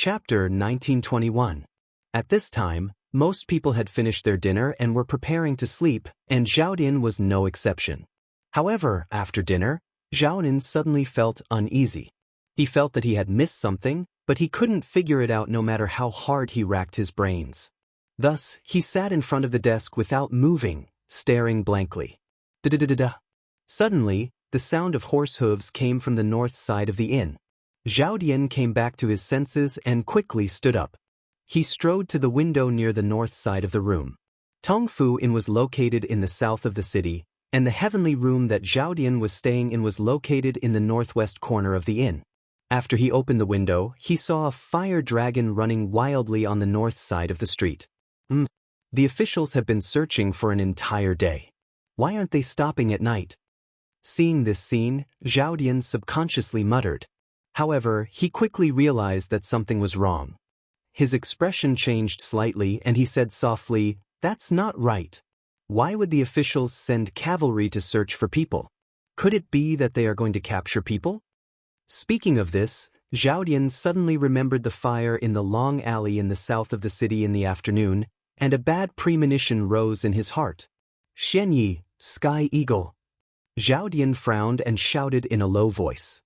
Chapter 1921. At this time, most people had finished their dinner and were preparing to sleep, and Zhaodin was no exception. However, after dinner, Zhaodin suddenly felt uneasy. He felt that he had missed something, but he couldn't figure it out no matter how hard he racked his brains. Thus, he sat in front of the desk without moving, staring blankly. Da-da-da-da-da. Suddenly, the sound of horse hooves came from the north side of the inn. Zhaodin came back to his senses and quickly stood up. He strode to the window near the north side of the room. Tongfu Inn was located in the south of the city, and the heavenly room that Zhaodin was staying in was located in the northwest corner of the inn. After he opened the window, he saw a fire dragon running wildly on the north side of the street. The officials have been searching for an entire day. Why aren't they stopping at night? Seeing this scene, Zhaodin subconsciously muttered. However, he quickly realized that something was wrong. His expression changed slightly and he said softly, "That's not right. Why would the officials send cavalry to search for people? Could it be that they are going to capture people?" Speaking of this, Zhaodin suddenly remembered the fire in the long alley in the south of the city in the afternoon, and a bad premonition rose in his heart. "Xianyi, Sky Eagle." Zhaodin frowned and shouted in a low voice.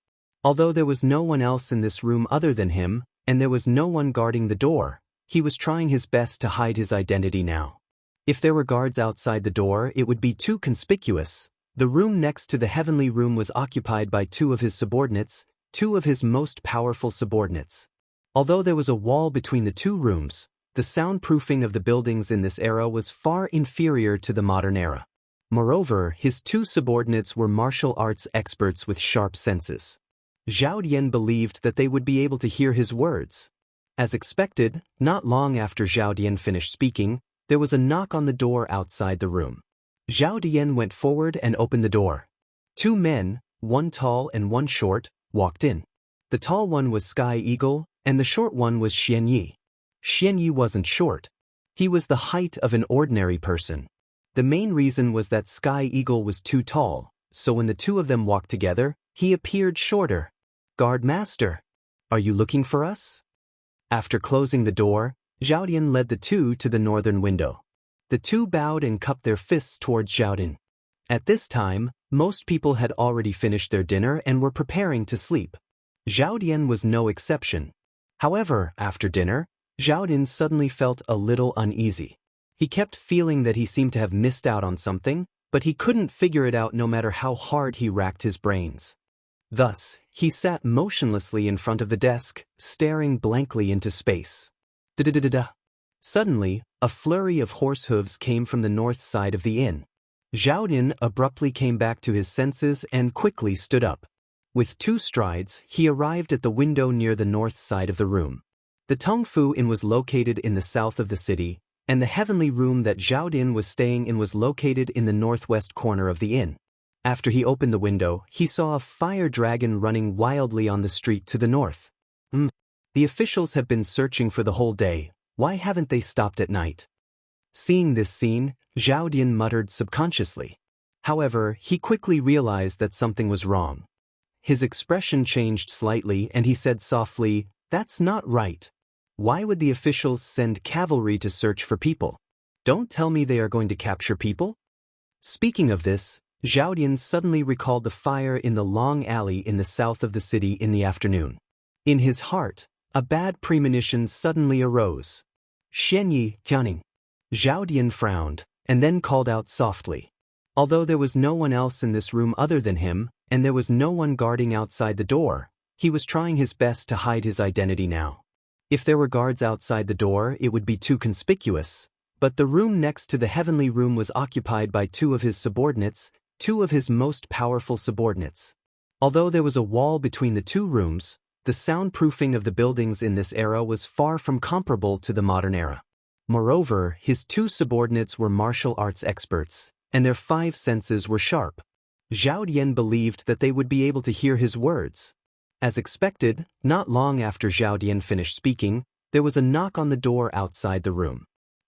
Although there was no one else in this room other than him, and there was no one guarding the door, he was trying his best to hide his identity now. If there were guards outside the door, it would be too conspicuous. The room next to the heavenly room was occupied by two of his subordinates, two of his most powerful subordinates. Although there was a wall between the two rooms, the soundproofing of the buildings in this era was far inferior to the modern era. Moreover, his two subordinates were martial arts experts with sharp senses. Zhaodin believed that they would be able to hear his words. As expected, not long after Zhaodin finished speaking, there was a knock on the door outside the room. Zhaodin went forward and opened the door. Two men, one tall and one short, walked in. The tall one was Sky Eagle, and the short one was Xianyi. Xianyi wasn't short. He was the height of an ordinary person. The main reason was that Sky Eagle was too tall, so when the two of them walked together, he appeared shorter. "Guard Master, are you looking for us?" After closing the door, Zhaodin led the two to the northern window. The two bowed and cupped their fists towards Zhaodin. At this time, most people had already finished their dinner and were preparing to sleep. Zhaodin was no exception. However, after dinner, Zhaodin suddenly felt a little uneasy. He kept feeling that he seemed to have missed out on something, but he couldn't figure it out no matter how hard he racked his brains. Thus, he sat motionlessly in front of the desk, staring blankly into space. Da-da-da-da-da. Suddenly, a flurry of horse hooves came from the north side of the inn. Zhaodin abruptly came back to his senses and quickly stood up. With two strides, he arrived at the window near the north side of the room. The Tongfu Inn was located in the south of the city, and the heavenly room that Zhaodin was staying in was located in the northwest corner of the inn. After he opened the window, he saw a fire dragon running wildly on the street to the north. The officials have been searching for the whole day. Why haven't they stopped at night? Seeing this scene, Zhaodin muttered subconsciously. However, he quickly realized that something was wrong. His expression changed slightly and he said softly, "That's not right. Why would the officials send cavalry to search for people? Don't tell me they are going to capture people?" Speaking of this, Zhaodin suddenly recalled the fire in the long alley in the south of the city in the afternoon. In his heart, a bad premonition suddenly arose. "Xianyi, Tianing." Zhaodin frowned, and then called out softly. Although there was no one else in this room other than him, and there was no one guarding outside the door, he was trying his best to hide his identity now. If there were guards outside the door, it would be too conspicuous, but the room next to the heavenly room was occupied by two of his subordinates, two of his most powerful subordinates. Although there was a wall between the two rooms, the soundproofing of the buildings in this era was far from comparable to the modern era. Moreover, his two subordinates were martial arts experts, and their five senses were sharp. Zhaodin believed that they would be able to hear his words. As expected, not long after Zhaodin finished speaking, there was a knock on the door outside the room.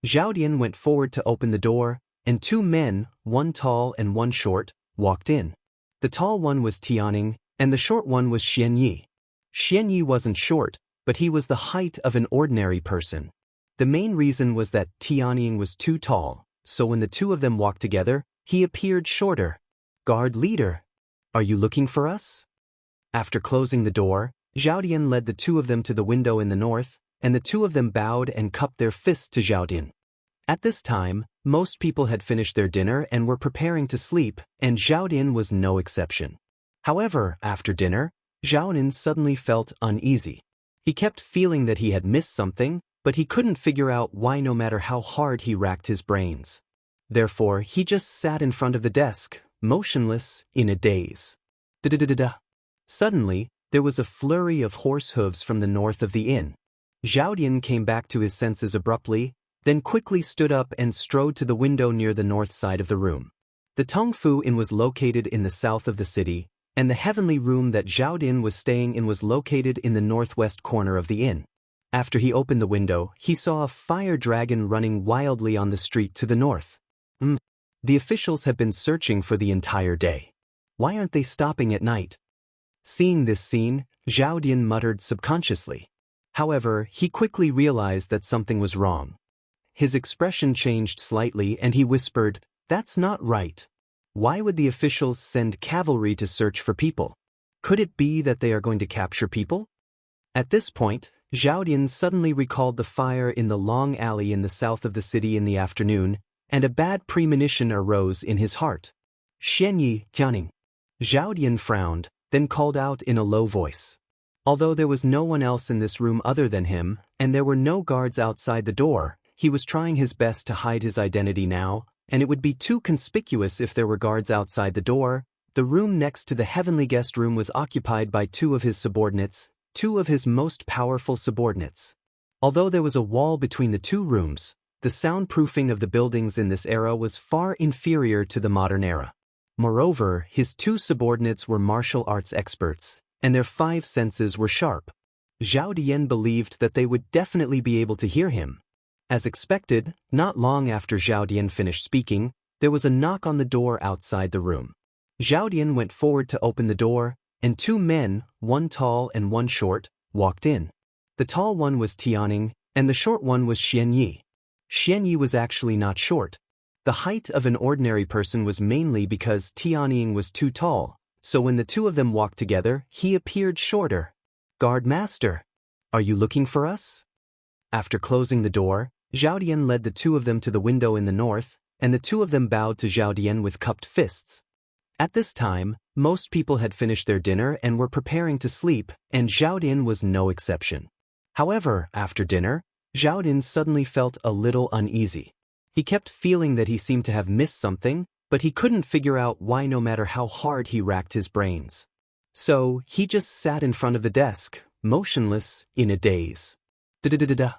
Zhaodin went forward to open the door, and two men, one tall and one short, walked in. The tall one was Tianing, and the short one was Xianyi. Xianyi wasn't short, but he was the height of an ordinary person. The main reason was that Tianying was too tall, so when the two of them walked together, he appeared shorter. Guard leader, are you looking for us? After closing the door, Zhaodian led the two of them to the window in the north, and the two of them bowed and cupped their fists to Zhaodian. At this time, most people had finished their dinner and were preparing to sleep, and Zhaodian was no exception. However, after dinner, Zhaodian suddenly felt uneasy. He kept feeling that he had missed something, but he couldn't figure out why no matter how hard he racked his brains. Therefore, he just sat in front of the desk, motionless, in a daze. Da-da-da-da-da. Suddenly, there was a flurry of horse hooves from the north of the inn. Zhaodian came back to his senses abruptly, then quickly stood up and strode to the window near the north side of the room. The Tongfu Inn was located in the south of the city, and the heavenly room that Zhaodian was staying in was located in the northwest corner of the inn. After he opened the window, he saw a fire dragon running wildly on the street to the north. The officials had been searching for the entire day. Why aren't they stopping at night? Seeing this scene, Zhaodian muttered subconsciously. However, he quickly realized that something was wrong. His expression changed slightly and he whispered, "That's not right. Why would the officials send cavalry to search for people? Could it be that they are going to capture people?" At this point, Zhaodian suddenly recalled the fire in the long alley in the south of the city in the afternoon, and a bad premonition arose in his heart. "Xianyi, Tianing." Zhaodian frowned, then called out in a low voice. Although there was no one else in this room other than him, and there were no guards outside the door, he was trying his best to hide his identity now, and it would be too conspicuous if there were guards outside the door. The room next to the heavenly guest room was occupied by two of his subordinates, two of his most powerful subordinates. Although there was a wall between the two rooms, the soundproofing of the buildings in this era was far inferior to the modern era. Moreover, his two subordinates were martial arts experts, and their five senses were sharp. Zhaodian believed that they would definitely be able to hear him. As expected, not long after Zhaodian finished speaking, there was a knock on the door outside the room. Zhaodian went forward to open the door, and two men, one tall and one short, walked in. The tall one was Tianying, and the short one was Xianyi. Xianyi was actually not short. The height of an ordinary person was mainly because Tianying was too tall, so when the two of them walked together, he appeared shorter. "Guard master, are you looking for us?" After closing the door, Zhaodian led the two of them to the window in the north, and the two of them bowed to Zhaodian with cupped fists. At this time, most people had finished their dinner and were preparing to sleep, and Zhaodian was no exception. However, after dinner, Zhaodian suddenly felt a little uneasy. He kept feeling that he seemed to have missed something, but he couldn't figure out why no matter how hard he racked his brains. So, he just sat in front of the desk, motionless, in a daze. Da-da-da-da-da.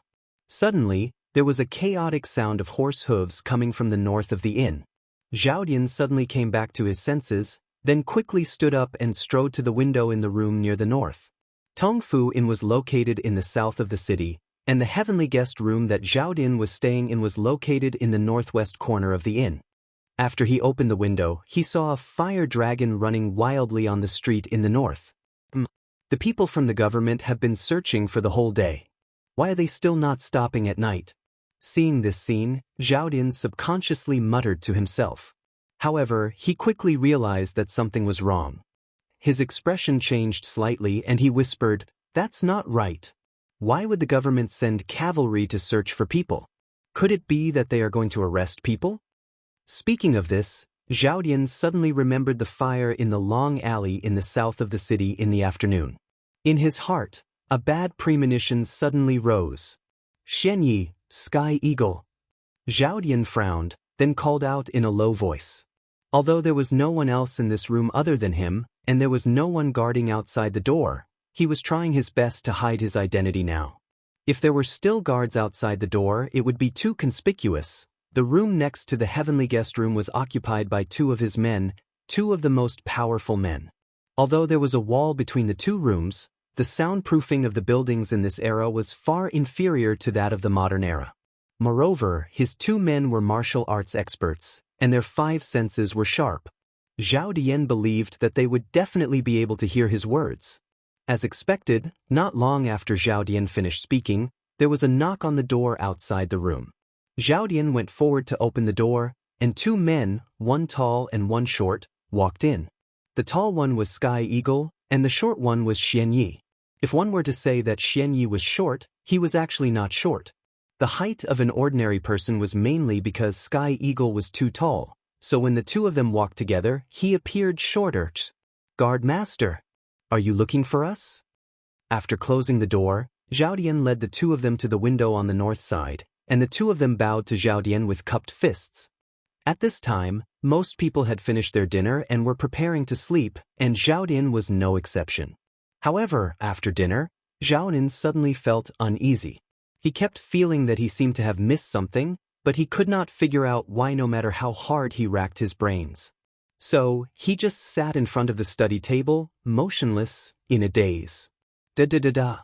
Suddenly, there was a chaotic sound of horse hooves coming from the north of the inn. Zhaodian suddenly came back to his senses, then quickly stood up and strode to the window in the room near the north. Tongfu Inn was located in the south of the city, and the heavenly guest room that Zhaodian was staying in was located in the northwest corner of the inn. After he opened the window, he saw a fire dragon running wildly on the street in the north. The people from the government have been searching for the whole day. Why are they still not stopping at night? Seeing this scene, Zhaodian subconsciously muttered to himself. However, he quickly realized that something was wrong. His expression changed slightly and he whispered, "That's not right. Why would the government send cavalry to search for people? Could it be that they are going to arrest people?" Speaking of this, Zhaodian suddenly remembered the fire in the long alley in the south of the city in the afternoon. In his heart, a bad premonition suddenly rose. "Xianyi, Sky Eagle." Zhaodian frowned, then called out in a low voice. Although there was no one else in this room other than him, and there was no one guarding outside the door, he was trying his best to hide his identity now. If there were still guards outside the door, it would be too conspicuous. The room next to the heavenly guest room was occupied by two of his men, two of the most powerful men. Although there was a wall between the two rooms, the soundproofing of the buildings in this era was far inferior to that of the modern era. Moreover, his two men were martial arts experts, and their five senses were sharp. Zhaodian believed that they would definitely be able to hear his words. As expected, not long after Zhao Dian finished speaking, there was a knock on the door outside the room. Zhao Dian went forward to open the door, and two men, one tall and one short, walked in. The tall one was Sky Eagle, and the short one was Xian Yi. If one were to say that Xian Yi was short, he was actually not short. The height of an ordinary person was mainly because Sky Eagle was too tall, so when the two of them walked together, he appeared shorter. "Guard Master, are you looking for us?" After closing the door, Zhao Dian led the two of them to the window on the north side, and the two of them bowed to Zhao Dian with cupped fists. At this time, most people had finished their dinner and were preparing to sleep, and Zhao Dian was no exception. However, after dinner, Zhao Dian suddenly felt uneasy. He kept feeling that he seemed to have missed something, but he could not figure out why no matter how hard he racked his brains. So, he just sat in front of the study table, motionless, in a daze. Da-da-da-da.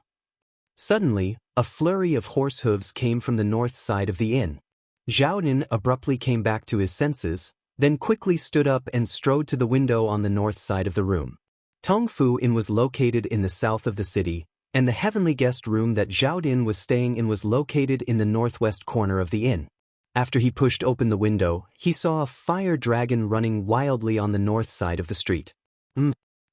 Suddenly, a flurry of horse hooves came from the north side of the inn. Zhao Dian abruptly came back to his senses, then quickly stood up and strode to the window on the north side of the room. Tongfu Inn was located in the south of the city, and the heavenly guest room that Zhao Dian was staying in was located in the northwest corner of the inn. After he pushed open the window, he saw a fire dragon running wildly on the north side of the street.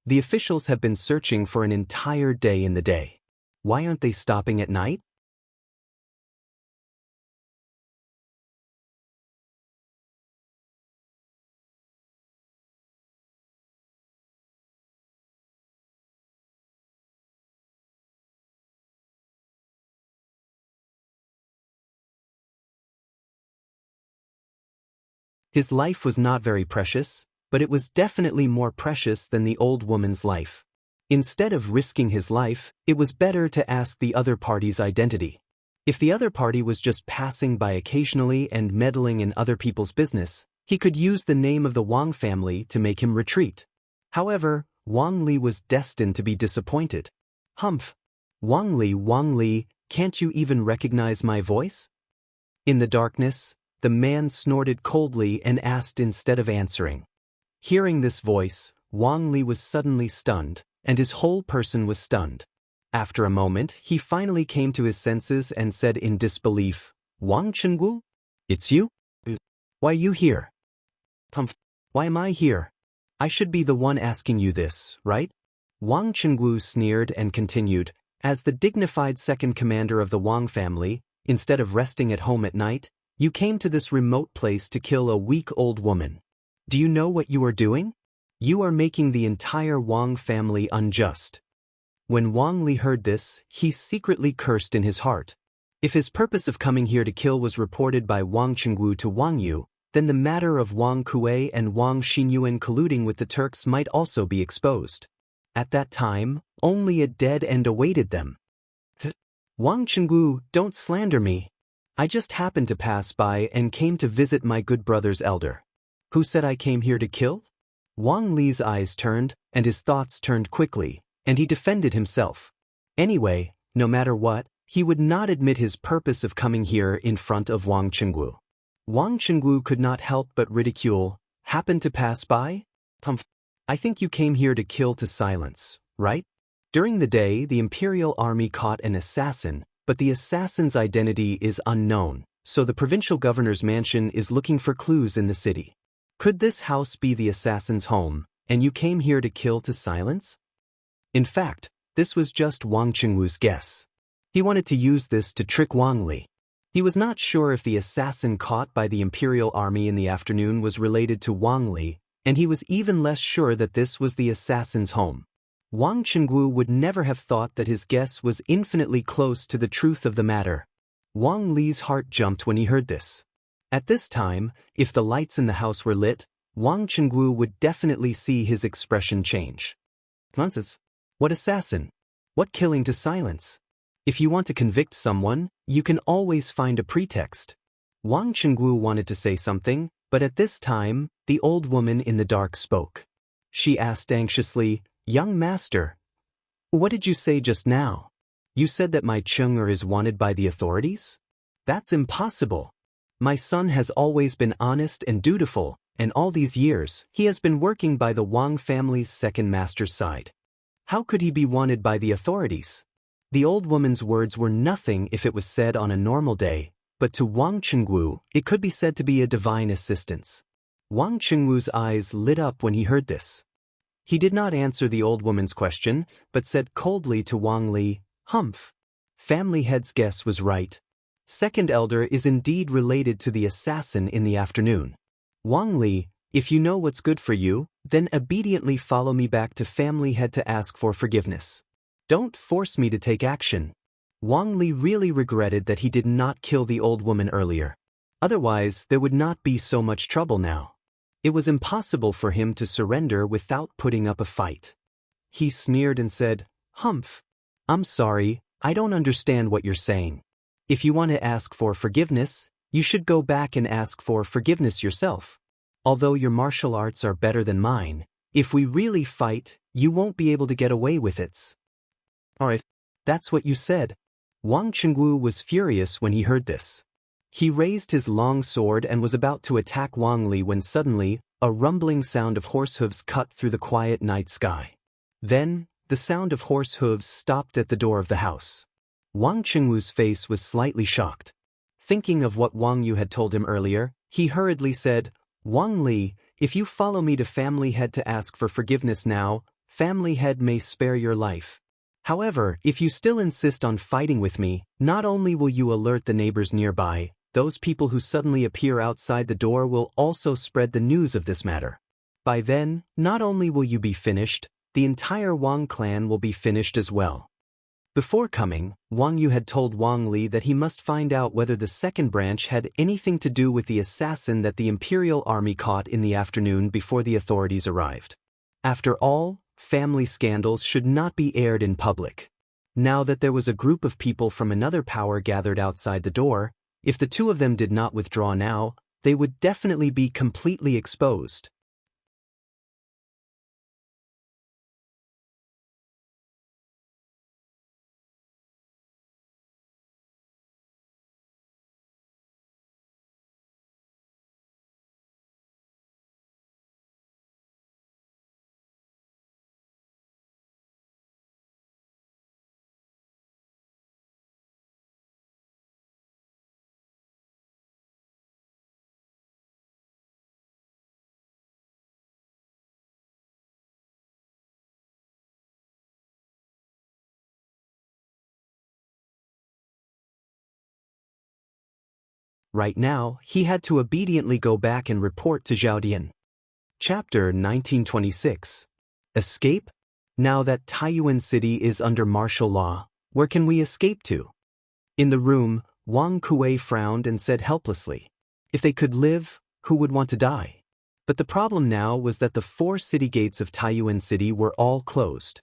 The officials have been searching for an entire day in the day. Why aren't they stopping at night? His life was not very precious, but it was definitely more precious than the old woman's life. Instead of risking his life, it was better to ask the other party's identity. If the other party was just passing by occasionally and meddling in other people's business, he could use the name of the Wang family to make him retreat. However, Wang Li was destined to be disappointed. Humph! Wang Li, can't you even recognize my voice? In the darkness, the man snorted coldly and asked instead of answering. Hearing this voice, Wang Li was suddenly stunned, and his whole person was stunned. After a moment, he finally came to his senses and said in disbelief, "Wang Chenggu? It's you? Why are you here?" "Humph! Why am I here? I should be the one asking you this, right?" Wang Chenggu sneered and continued, "As the dignified second commander of the Wang family, instead of resting at home at night, you came to this remote place to kill a weak old woman. Do you know what you are doing? You are making the entire Wang family unjust." When Wang Li heard this, he secretly cursed in his heart. If his purpose of coming here to kill was reported by Wang Chenggu to Wang Yu, then the matter of Wang Kuei and Wang Xinyuan colluding with the Turks might also be exposed. At that time, only a dead end awaited them. "Wang Chenggu, don't slander me. I just happened to pass by and came to visit my good brother's elder." "Who said I came here to kill?" Wang Li's eyes turned, and his thoughts turned quickly, and he defended himself. Anyway, no matter what, he would not admit his purpose of coming here in front of Wang Chenggu. Wang Chenggu could not help but ridicule, "Happened to pass by? Humph! I think you came here to kill to silence, right? During the day, the Imperial Army caught an assassin, but the assassin's identity is unknown, so the provincial governor's mansion is looking for clues in the city. Could this house be the assassin's home, and you came here to kill to silence?" In fact, this was just Wang Chenggu's guess. He wanted to use this to trick Wang Li. He was not sure if the assassin caught by the Imperial Army in the afternoon was related to Wang Li, and he was even less sure that this was the assassin's home. Wang Chenggu would never have thought that his guess was infinitely close to the truth of the matter. Wang Li's heart jumped when he heard this. At this time, if the lights in the house were lit, Wang Chenggu would definitely see his expression change. "Nonsense. What assassin? What killing to silence? If you want to convict someone, you can always find a pretext." Wang Chenggu wanted to say something, but at this time, the old woman in the dark spoke. She asked anxiously, "Young master, what did you say just now? You said that my Cheng'er is wanted by the authorities? That's impossible. My son has always been honest and dutiful, and all these years, he has been working by the Wang family's second master's side. How could he be wanted by the authorities? The old woman's words were nothing if it was said on a normal day, but to Wang Chengwu, it could be said to be a divine assistance. Wang Chengwu's eyes lit up when he heard this. He did not answer the old woman's question, but said coldly to Wang Li, "Humph. Family head's guess was right. Second elder is indeed related to the assassin in the afternoon. Wang Li, if you know what's good for you, then obediently follow me back to family head to ask for forgiveness. Don't force me to take action." Wang Li really regretted that he did not kill the old woman earlier. Otherwise, there would not be so much trouble now. It was impossible for him to surrender without putting up a fight. He sneered and said, "Humph. I'm sorry, I don't understand what you're saying. If you want to ask for forgiveness, you should go back and ask for forgiveness yourself. Although your martial arts are better than mine, if we really fight, you won't be able to get away with it." "Alright, that's what you said." Wang Chengwu was furious when he heard this. He raised his long sword and was about to attack Wang Li when suddenly, a rumbling sound of horse hooves cut through the quiet night sky. Then, the sound of horse hooves stopped at the door of the house. Wang Chengwu's face was slightly shocked. Thinking of what Wang Yu had told him earlier, he hurriedly said, "Wang Li, if you follow me to family head to ask for forgiveness now, family head may spare your life. However, if you still insist on fighting with me, not only will you alert the neighbors nearby, those people who suddenly appear outside the door will also spread the news of this matter. By then, not only will you be finished, the entire Wang clan will be finished as well." Before coming, Wang Yu had told Wang Li that he must find out whether the second branch had anything to do with the assassin that the imperial army caught in the afternoon before the authorities arrived. After all, family scandals should not be aired in public. Now that there was a group of people from another power gathered outside the door, if the two of them did not withdraw now, they would definitely be completely exposed. Right now, he had to obediently go back and report to Zhaodian. Chapter 1926. Escape? Now that Taiyuan City is under martial law, where can we escape to? In the room, Wang Kuei frowned and said helplessly, "If they could live, who would want to die?" But the problem now was that the 4 city gates of Taiyuan City were all closed.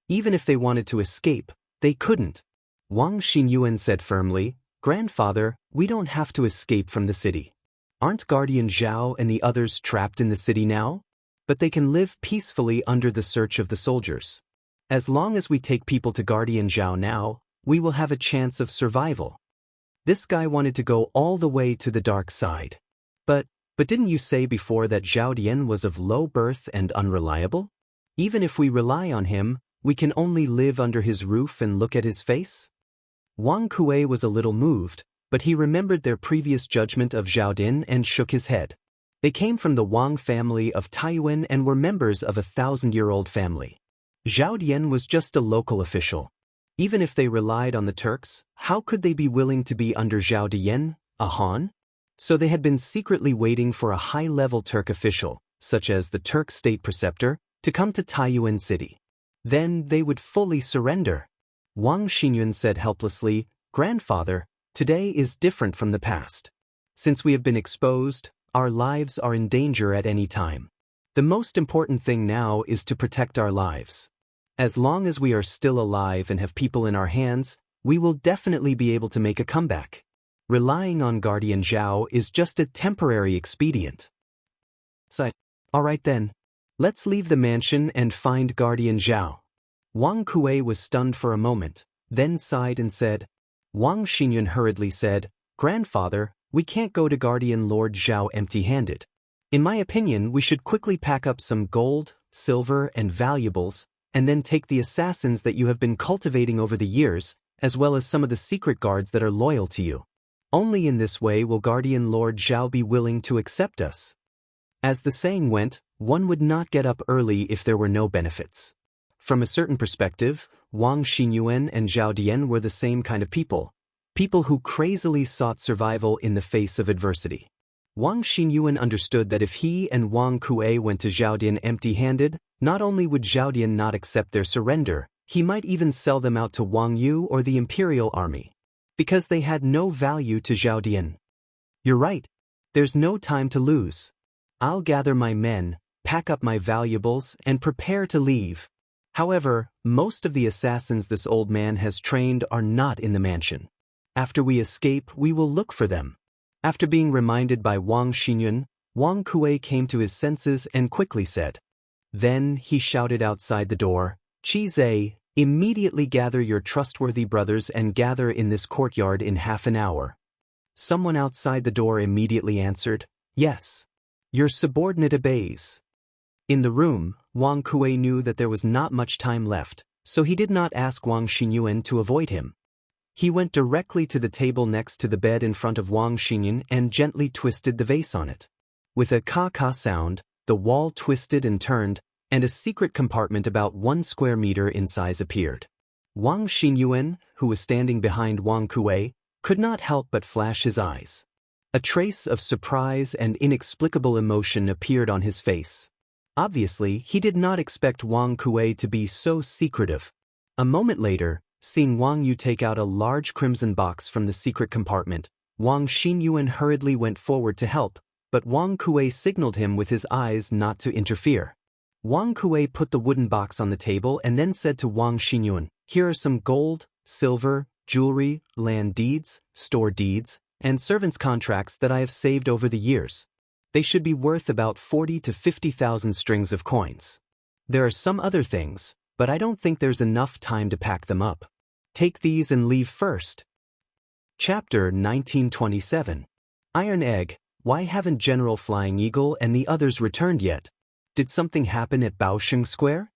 Even if they wanted to escape, they couldn't. Wang Xinyuan said firmly, "Grandfather, we don't have to escape from the city. Aren't Guardian Zhao and the others trapped in the city now? But they can live peacefully under the search of the soldiers. As long as we take people to Guardian Zhao now, we will have a chance of survival." This guy wanted to go all the way to the dark side. But didn't you say before that Zhao Dian was of low birth and unreliable? Even if we rely on him, we can only live under his roof and look at his face? Wang Kuei was a little moved, but he remembered their previous judgment of Zhao Din and shook his head. They came from the Wang family of Taiyuan and were members of a 1,000-year-old family. Zhao Dian was just a local official. Even if they relied on the Turks, how could they be willing to be under Zhao Dian, a Han? So they had been secretly waiting for a high-level Turk official, such as the Turk state preceptor, to come to Taiyuan City. Then they would fully surrender. Wang Xinyun said helplessly, "Grandfather, today is different from the past. Since we have been exposed, our lives are in danger at any time. The most important thing now is to protect our lives. As long as we are still alive and have people in our hands, we will definitely be able to make a comeback. Relying on Guardian Zhao is just a temporary expedient." So, "Alright then. Let's leave the mansion and find Guardian Zhao." Wang Kuei was stunned for a moment, then sighed and said. Wang Xinyun hurriedly said, "Grandfather, we can't go to Guardian Lord Zhao empty-handed. In my opinion, we should quickly pack up some gold, silver, and valuables, and then take the assassins that you have been cultivating over the years, as well as some of the secret guards that are loyal to you. Only in this way will Guardian Lord Zhao be willing to accept us. As the saying went, one would not get up early if there were no benefits. From a certain perspective, Wang Xinyuan and Zhao Dian were the same kind of people who crazily sought survival in the face of adversity. Wang Xinyuan understood that if he and Wang Kuei went to Zhao Dian empty-handed, not only would Zhao Dian not accept their surrender, he might even sell them out to Wang Yu or the imperial army, because they had no value to Zhao Dian. You're right. There's no time to lose. I'll gather my men, pack up my valuables, and prepare to leave. However, most of the assassins this old man has trained are not in the mansion. After we escape, we will look for them. After being reminded by Wang Xinyuan, Wang Kuei came to his senses and quickly said. Then he shouted outside the door, "Qi Zhe, immediately gather your trustworthy brothers and gather in this courtyard in half an hour." Someone outside the door immediately answered, "Yes. Your subordinate obeys." In the room, Wang Kuei knew that there was not much time left, so he did not ask Wang Xinyuan to avoid him. He went directly to the table next to the bed in front of Wang Xinyuan and gently twisted the vase on it. With a ka-ka sound, the wall twisted and turned, and a secret compartment about 1 square meter in size appeared. Wang Xinyuan, who was standing behind Wang Kuei, could not help but flash his eyes. A trace of surprise and inexplicable emotion appeared on his face. Obviously, he did not expect Wang Kuei to be so secretive. A moment later, seeing Wang Yu take out a large crimson box from the secret compartment, Wang Xinyuan hurriedly went forward to help, but Wang Kuei signaled him with his eyes not to interfere. Wang Kuei put the wooden box on the table and then said to Wang Xinyuan, "Here are some gold, silver, jewelry, land deeds, store deeds, and servants' contracts that I have saved over the years. They should be worth about 40 to 50,000 strings of coins. There are some other things, but I don't think there's enough time to pack them up. Take these and leave first." Chapter 1927. Iron Egg. Why haven't General Flying Eagle and the others returned yet? Did something happen at Baosheng Square?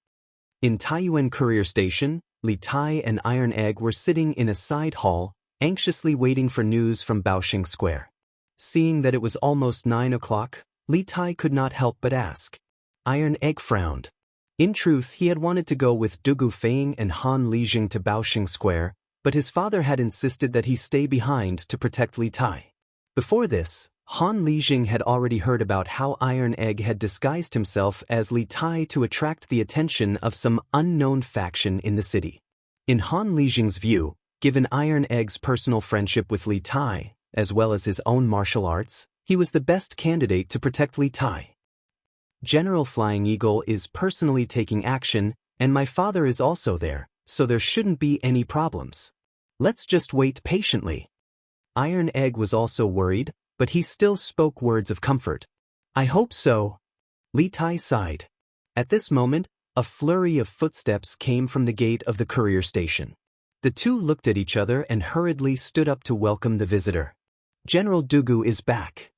In Taiyuan Courier Station, Li Tai and Iron Egg were sitting in a side hall, anxiously waiting for news from Baosheng Square. Seeing that it was almost 9 o'clock, Li Tai could not help but ask. Iron Egg frowned. In truth, he had wanted to go with Dugu Feiying and Han Lijing to Baosheng Square, but his father had insisted that he stay behind to protect Li Tai. Before this, Han Lijing had already heard about how Iron Egg had disguised himself as Li Tai to attract the attention of some unknown faction in the city. In Han Lijing's view, given Iron Egg's personal friendship with Li Tai, as well as his own martial arts, he was the best candidate to protect Li Tai. General Flying Eagle is personally taking action, and my father is also there, so there shouldn't be any problems. Let's just wait patiently. Iron Egg was also worried, but he still spoke words of comfort. I hope so. Li Tai sighed. At this moment, a flurry of footsteps came from the gate of the courier station. The two looked at each other and hurriedly stood up to welcome the visitor. General Dugu is back.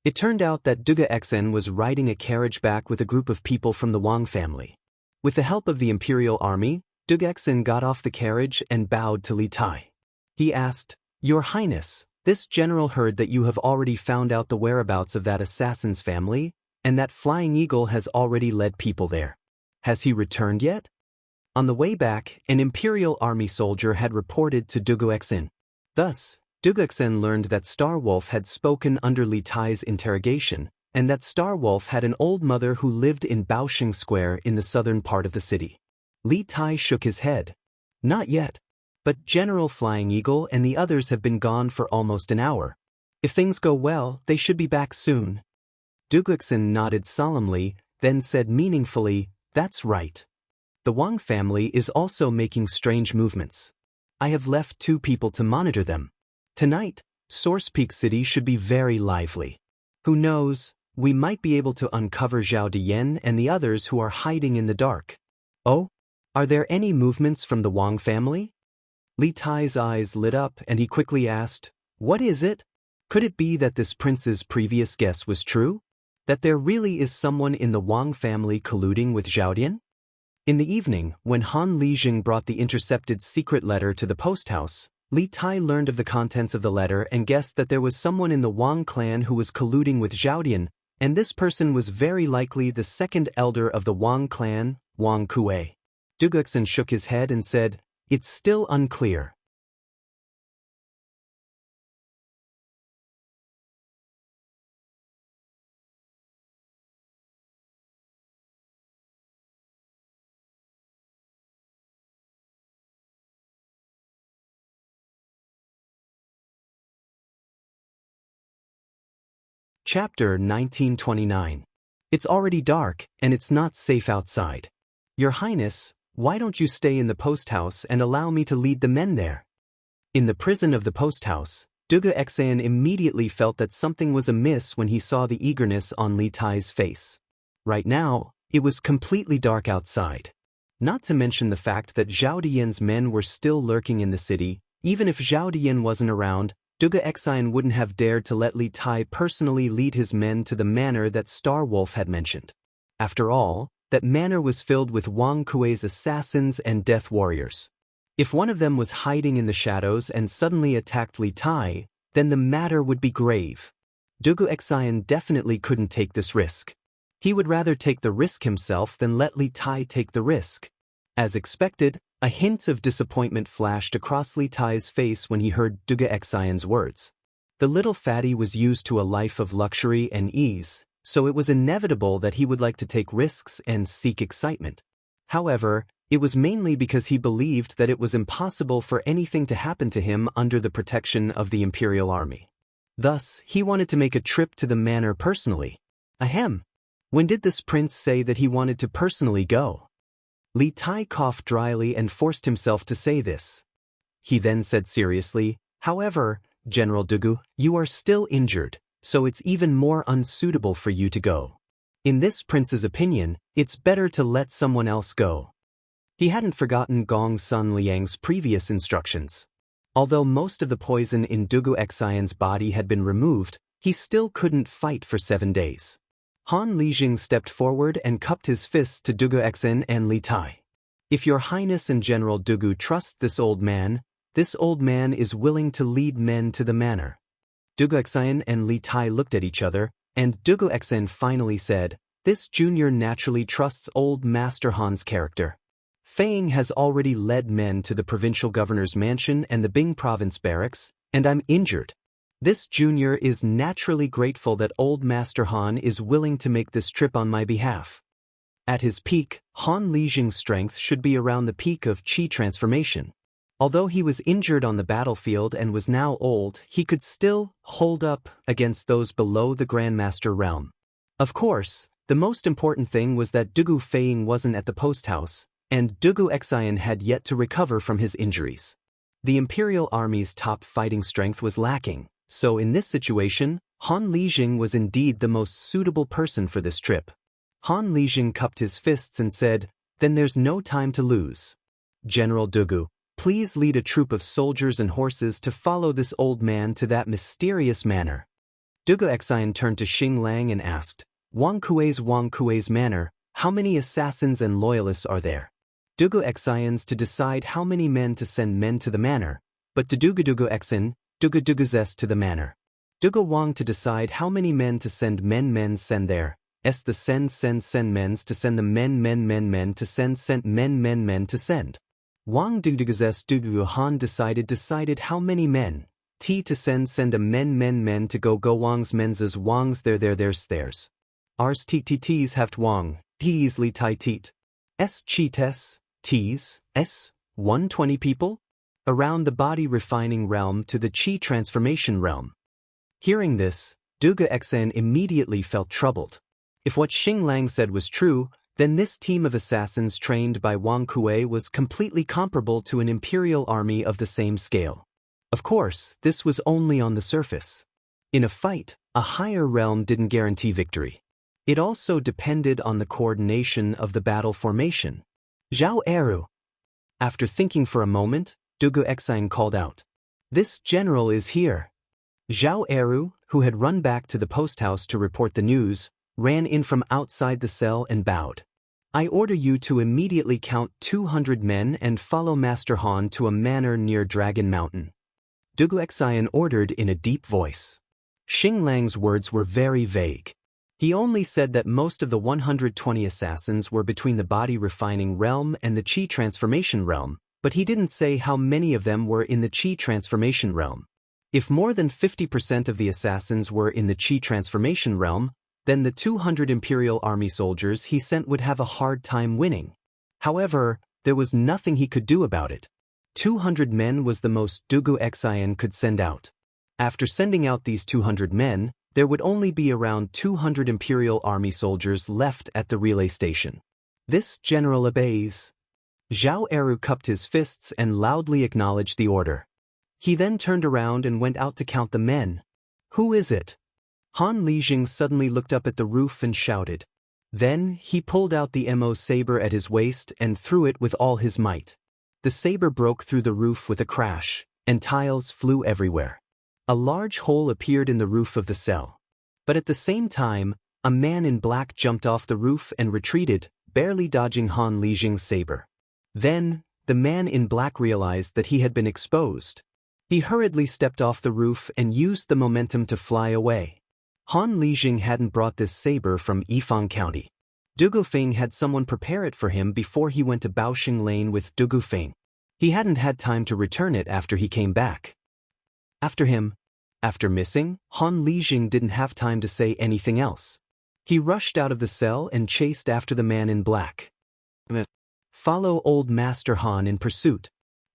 It turned out that Dugu Xen was riding a carriage back with a group of people from the Wang family. With the help of the imperial army, Dugu Xen got off the carriage and bowed to Li Tai. He asked, Your Highness, this general heard that you have already found out the whereabouts of that assassin's family, and that Flying Eagle has already led people there. Has he returned yet? On the way back, an imperial army soldier had reported to Dugu Xen. Thus, Dugu Xen learned that Starwolf had spoken under Li Tai's interrogation, and that Starwolf had an old mother who lived in Baosheng Square in the southern part of the city. Li Tai shook his head. Not yet. But General Flying Eagle and the others have been gone for almost an hour. If things go well, they should be back soon. Dugu Xen nodded solemnly, then said meaningfully, That's right. The Wang family is also making strange movements. I have left 2 people to monitor them. Tonight, Source Peak City should be very lively. Who knows, we might be able to uncover Zhao Dian and the others who are hiding in the dark. Oh? Are there any movements from the Wang family? Li Tai's eyes lit up and he quickly asked, What is it? Could it be that this prince's previous guess was true? That there really is someone in the Wang family colluding with Zhao Dian? In the evening, when Han Lijing brought the intercepted secret letter to the post house, Li Tai learned of the contents of the letter and guessed that there was someone in the Wang clan who was colluding with Zhao Dian, and this person was very likely the second elder of the Wang clan, Wang Kuei. Du Guxin shook his head and said, "It's still unclear." Chapter 1929. It's already dark, and it's not safe outside. Your Highness, why don't you stay in the post house and allow me to lead the men there? In the prison of the post house, Dugu Xan immediately felt that something was amiss when he saw the eagerness on Li Tai's face. Right now, it was completely dark outside. Not to mention the fact that Zhao Dian's men were still lurking in the city. Even if Zhao Dian wasn't around, Dugu Xan wouldn't have dared to let Li Tai personally lead his men to the manor that Star Wolf had mentioned. After all, that manor was filled with Wang Kuei's assassins and death warriors. If one of them was hiding in the shadows and suddenly attacked Li Tai, then the matter would be grave. Dugu Xan definitely couldn't take this risk. He would rather take the risk himself than let Li Tai take the risk. As expected, a hint of disappointment flashed across Li Tai's face when he heard Dugu Xan's words. The little fatty was used to a life of luxury and ease, so it was inevitable that he would like to take risks and seek excitement. However, it was mainly because he believed that it was impossible for anything to happen to him under the protection of the Imperial Army. Thus, he wanted to make a trip to the manor personally. Ahem. When did this prince say that he wanted to personally go? Li Tai coughed dryly and forced himself to say this. He then said seriously, "However, General Dugu, you are still injured, so it's even more unsuitable for you to go. In this prince's opinion, it's better to let someone else go." He hadn't forgotten Gong Sun Liang's previous instructions. Although most of the poison in Dugu Xan's body had been removed, he still couldn't fight for 7 days. Han Lijing stepped forward and cupped his fists to Dugu Xan and Li Tai. "If your Highness and General Dugu trust this old man is willing to lead men to the manor." Dugu Xan and Li Tai looked at each other, and Dugu Xan finally said, "This junior naturally trusts old Master Han's character. Feng has already led men to the provincial governor's mansion and the Bing province barracks, and I'm injured. This junior is naturally grateful that old Master Han is willing to make this trip on my behalf." At his peak, Han Lijing's strength should be around the peak of Qi transformation. Although he was injured on the battlefield and was now old, he could still hold up against those below the Grandmaster realm. Of course, the most important thing was that Dugu Feng wasn't at the post house, and Dugu Xan had yet to recover from his injuries. The Imperial Army's top fighting strength was lacking. So in this situation, Han Lijing was indeed the most suitable person for this trip. Han Lijing cupped his fists and said, "Then there's no time to lose. General Dugu, please lead a troop of soldiers and horses to follow this old man to that mysterious manor." Dugu Xan turned to Xing Lang and asked, Wang Kuei's manor, how many assassins and loyalists are there?" Dugu Xan's to decide how many men to send men to the manor, but to Dugu Xan, Dugu Zes to the manor. Dugu Wang to decide how many men to send men send there, the send mens to send the men to send men to send. Wang Dugu Zes Dugu Han decided how many men, T to send a men to go Wang's mens's Wang's theirs. Rs T's haft Wang, T's Li Tai Tit. S Chi Tes, T's, S, 120 people? Around the body refining realm to the Qi transformation realm. Hearing this, Dugu Xan immediately felt troubled. If what Xing Lang said was true, then this team of assassins trained by Wang Kuei was completely comparable to an imperial army of the same scale. Of course, this was only on the surface. In a fight, a higher realm didn't guarantee victory. It also depended on the coordination of the battle formation. "Zhao Eru." After thinking for a moment, Dugu Xan called out, "This general is here." Zhao Eru, who had run back to the post house to report the news, ran in from outside the cell and bowed. I order you to immediately count 200 men and follow Master Han to a manor near Dragon Mountain. Duguxian ordered in a deep voice. Xinglang's words were very vague. He only said that most of the 120 assassins were between the body refining realm and the Qi transformation realm, but he didn't say how many of them were in the Qi transformation realm. If more than 50% of the assassins were in the Qi transformation realm, then the 200 Imperial Army soldiers he sent would have a hard time winning. However, there was nothing he could do about it. 200 men was the most Duguxian could send out. After sending out these 200 men, there would only be around 200 Imperial Army soldiers left at the relay station. This general obeys. Zhao Eru cupped his fists and loudly acknowledged the order. He then turned around and went out to count the men. Who is it? Han Lijing suddenly looked up at the roof and shouted. Then, he pulled out the Mo saber at his waist and threw it with all his might. The saber broke through the roof with a crash, and tiles flew everywhere. A large hole appeared in the roof of the cell. But at the same time, a man in black jumped off the roof and retreated, barely dodging Han Lijing's saber. Then, the man in black realized that he had been exposed. He hurriedly stepped off the roof and used the momentum to fly away. Han Lijing hadn't brought this saber from Yifang County. Dugufeng had someone prepare it for him before he went to Baoxing Lane with Dugufeng. He hadn't had time to return it after he came back. After missing, Han Lijing didn't have time to say anything else. He rushed out of the cell and chased after the man in black. Follow old Master Han in pursuit.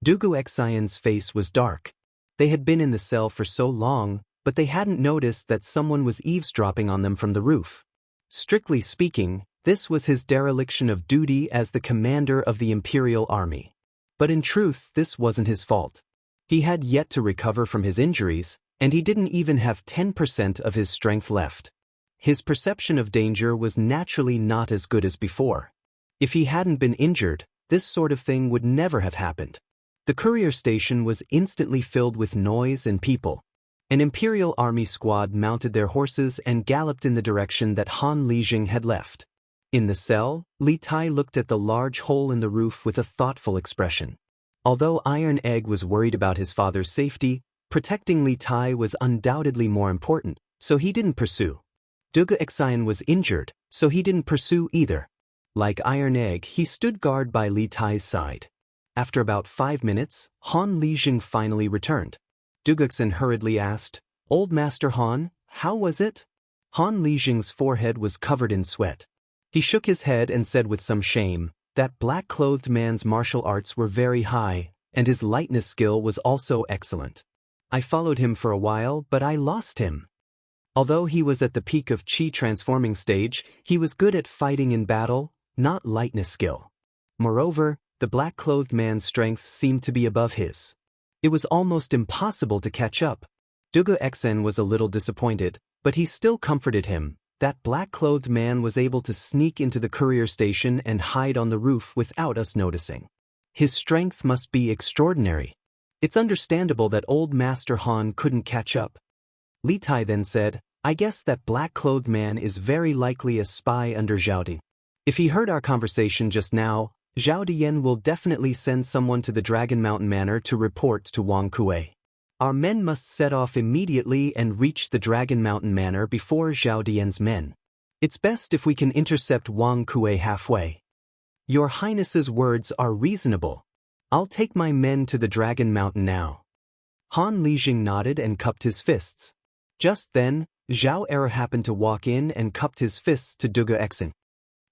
Duguxian's face was dark. They had been in the cell for so long, but they hadn't noticed that someone was eavesdropping on them from the roof. Strictly speaking, this was his dereliction of duty as the commander of the Imperial Army. But in truth, this wasn't his fault. He had yet to recover from his injuries, and he didn't even have 10% of his strength left. His perception of danger was naturally not as good as before. If he hadn't been injured, this sort of thing would never have happened. The courier station was instantly filled with noise and people. An Imperial Army squad mounted their horses and galloped in the direction that Han Lijing had left. In the cell, Li Tai looked at the large hole in the roof with a thoughtful expression. Although Iron Egg was worried about his father's safety, protecting Li Tai was undoubtedly more important, so he didn't pursue. Duguxian was injured, so he didn't pursue either. Like Iron Egg, he stood guard by Li Tai's side. After about 5 minutes, Han Lijing finally returned. Duguxian hurriedly asked, "Old Master Han, how was it?" Han Lijing's forehead was covered in sweat. He shook his head and said with some shame, that black-clothed man's martial arts were very high, and his lightness skill was also excellent. I followed him for a while, but I lost him. Although he was at the peak of Qi transforming stage, he was good at fighting in battle, not lightness skill. Moreover, the black-clothed man's strength seemed to be above his. It was almost impossible to catch up. Duguxian was a little disappointed, but he still comforted him. That black-clothed man was able to sneak into the courier station and hide on the roof without us noticing. His strength must be extraordinary. It's understandable that old Master Han couldn't catch up. Li Tai then said, "I guess that black-clothed man is very likely a spy under Zhao Di. If he heard our conversation just now, Zhao Dian will definitely send someone to the Dragon Mountain Manor to report to Wang Kuei. Our men must set off immediately and reach the Dragon Mountain Manor before Zhao Dian's men. It's best if we can intercept Wang Kuei halfway." "Your Highness's words are reasonable. I'll take my men to the Dragon Mountain now." Han Lijing nodded and cupped his fists. Just then, Zhao Era happened to walk in and cupped his fists to Duguxian.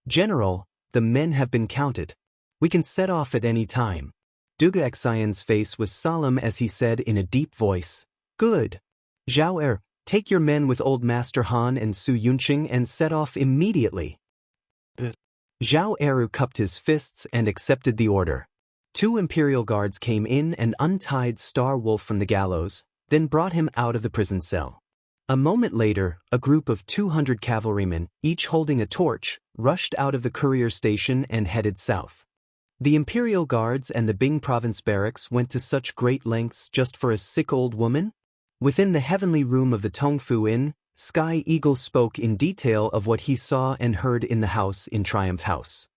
"General, the men have been counted. We can set off at any time." Duguxian's face was solemn as he said in a deep voice, "Good. Zhao Er, take your men with old Master Han and Su Yunqing and set off immediately." Zhao Eru cupped his fists and accepted the order. 2 Imperial guards came in and untied Star Wolf from the gallows, then brought him out of the prison cell. A moment later, a group of 200 cavalrymen, each holding a torch, rushed out of the courier station and headed south. The Imperial Guards and the Bing Province barracks went to such great lengths just for a sick old woman? Within the heavenly room of the Tongfu Inn, Sky Eagle spoke in detail of what he saw and heard in the house in Triumph House.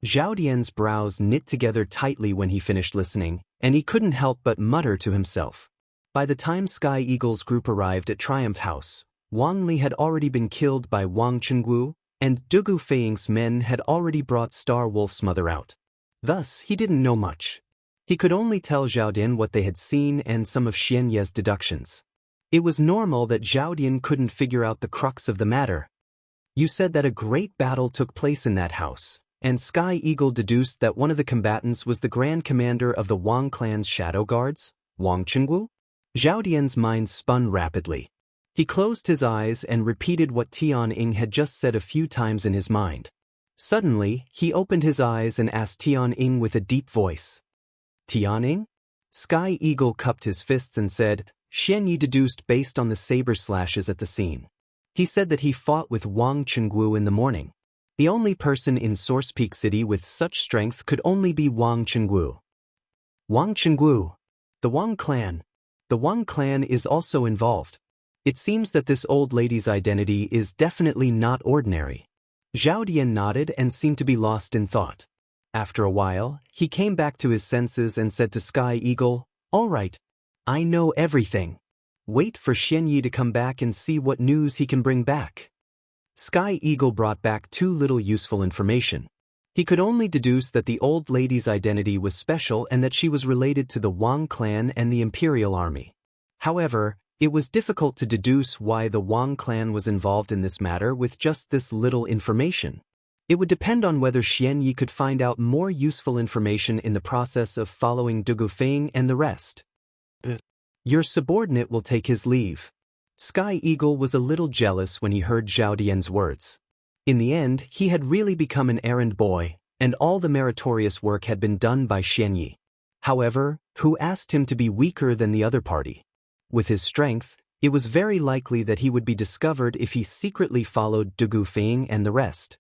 Zhao Dian's brows knit together tightly when he finished listening, and he couldn't help but mutter to himself. By the time Sky Eagle's group arrived at Triumph House, Wang Li had already been killed by Wang Chenggu, and Dugu Feiying's men had already brought Star Wolf's mother out. Thus, he didn't know much. He could only tell Zhao Dian what they had seen and some of Xian Ye's deductions. It was normal that Zhao Dian couldn't figure out the crux of the matter. You said that a great battle took place in that house, and Sky Eagle deduced that one of the combatants was the Grand Commander of the Wang clan's Shadow Guards, Wang Chenggu? Zhao Dian's mind spun rapidly. He closed his eyes and repeated what Tianying had just said a few times in his mind. Suddenly, he opened his eyes and asked Tianying with a deep voice. Tianying? Sky Eagle cupped his fists and said, Xian Yi deduced based on the saber slashes at the scene. He said that he fought with Wang Chenggu in the morning. The only person in Source Peak City with such strength could only be Wang Chenggu. Wang Chenggu. The Wang clan. The Wang clan is also involved. It seems that this old lady's identity is definitely not ordinary. Zhao Dian nodded and seemed to be lost in thought. After a while, he came back to his senses and said to Sky Eagle, All right. I know everything. Wait for Xian Yi to come back and see what news he can bring back. Sky Eagle brought back too little useful information. He could only deduce that the old lady's identity was special and that she was related to the Wang clan and the Imperial Army. However, it was difficult to deduce why the Wang clan was involved in this matter with just this little information. It would depend on whether Xian Yi could find out more useful information in the process of following Dugu Feiying and the rest. Your subordinate will take his leave. Sky Eagle was a little jealous when he heard Zhao Dian's words. In the end, he had really become an errand boy, and all the meritorious work had been done by Xian Yi. However, who asked him to be weaker than the other party? With his strength, it was very likely that he would be discovered if he secretly followed Dugu Feiying and the rest.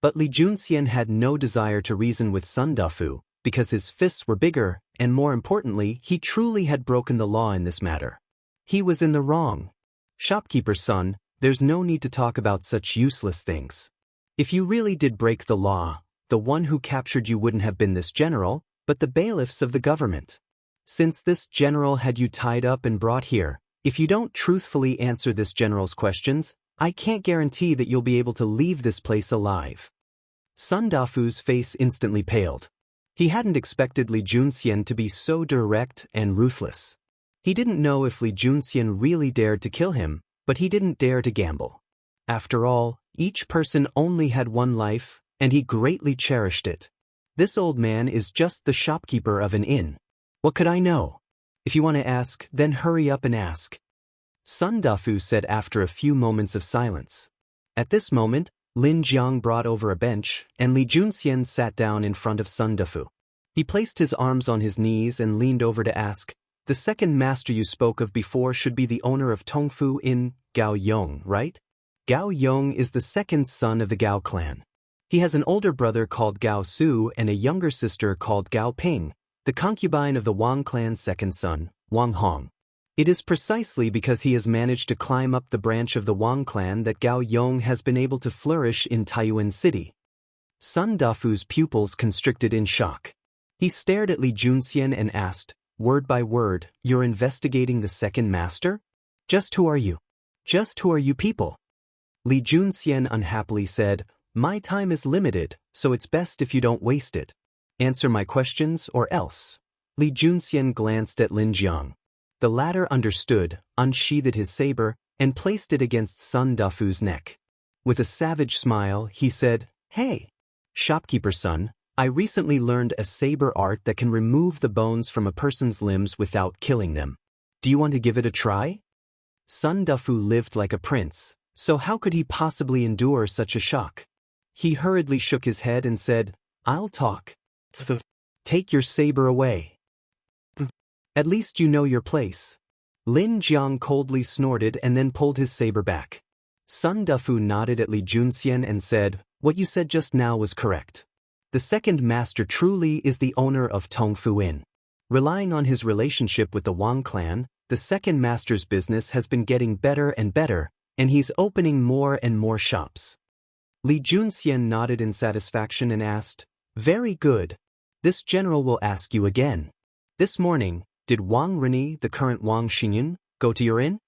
But Li Junxian had no desire to reason with Sun Dafu, because his fists were bigger, and more importantly, he truly had broken the law in this matter. He was in the wrong. Shopkeeper's son, there's no need to talk about such useless things. If you really did break the law, the one who captured you wouldn't have been this general, but the bailiffs of the government. Since this general had you tied up and brought here, if you don't truthfully answer this general's questions, I can't guarantee that you'll be able to leave this place alive. Sun Dafu's face instantly paled. He hadn't expected Li Junxian to be so direct and ruthless. He didn't know if Li Junxian really dared to kill him, but he didn't dare to gamble. After all, each person only had one life, and he greatly cherished it. This old man is just the shopkeeper of an inn. What could I know? If you want to ask, then hurry up and ask. Sun Dafu said after a few moments of silence. At this moment, Lin Jiang brought over a bench, and Li Junxian sat down in front of Sun Dafu. He placed his arms on his knees and leaned over to ask, The second master you spoke of before should be the owner of Tongfu in Gao Yong, right? Gao Yong is the second son of the Gao clan. He has an older brother called Gao Su and a younger sister called Gao Ping, the concubine of the Wang clan's second son, Wang Hong. It is precisely because he has managed to climb up the branch of the Wang clan that Gao Yong has been able to flourish in Taiyuan City. Sun Dafu's pupils constricted in shock. He stared at Li Junxian and asked, word by word, You're investigating the second master? Just who are you? Just who are you people? Li Junxian unhappily said, My time is limited, so it's best if you don't waste it. Answer my questions or else. Li Junxian glanced at Lin Jiang. The latter understood, unsheathed his saber, and placed it against Sun Dafu's neck. With a savage smile, he said, Hey, shopkeeper's son, I recently learned a saber art that can remove the bones from a person's limbs without killing them. Do you want to give it a try? Sun Dufu lived like a prince, so how could he possibly endure such a shock? He hurriedly shook his head and said, I'll talk. Take your saber away. At least you know your place. Lin Jiang coldly snorted and then pulled his saber back. Sun Dufu nodded at Li Junxian and said, What you said just now was correct. The second master truly is the owner of Tongfu Inn. Relying on his relationship with the Wang clan, the second master's business has been getting better and better, and he's opening more and more shops. Li Junxian nodded in satisfaction and asked, Very good. This general will ask you again. This morning, did Wang Rini, the current Wang Xinyan, go to your inn?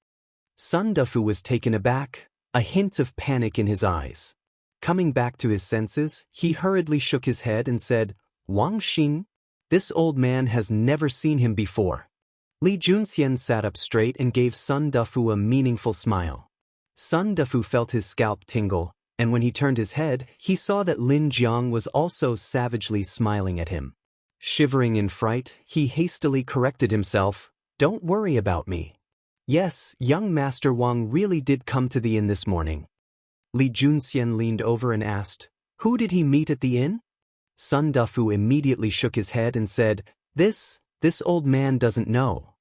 Sun Dufu was taken aback, a hint of panic in his eyes. Coming back to his senses, he hurriedly shook his head and said, Wang Xin? This old man has never seen him before. Li Junxian sat up straight and gave Sun Dufu a meaningful smile. Sun Dufu felt his scalp tingle, and when he turned his head, he saw that Lin Jiang was also savagely smiling at him. Shivering in fright, he hastily corrected himself, Don't worry about me. Yes, young Master Wang really did come to the inn this morning. Li Junxian leaned over and asked, Who did he meet at the inn? Sun Dufu immediately shook his head and said, This old man doesn't know.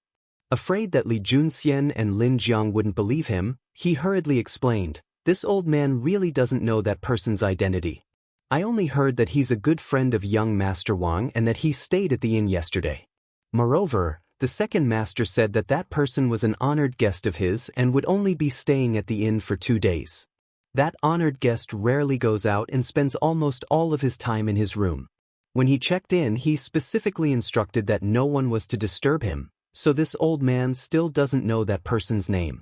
Afraid that Li Junxian and Lin Jiang wouldn't believe him, he hurriedly explained, This old man really doesn't know that person's identity. I only heard that he's a good friend of young Master Wang and that he stayed at the inn yesterday. Moreover, the second master said that that person was an honored guest of his and would only be staying at the inn for 2 days. That honored guest rarely goes out and spends almost all of his time in his room. When he checked in, he specifically instructed that no one was to disturb him, so this old man still doesn't know that person's name.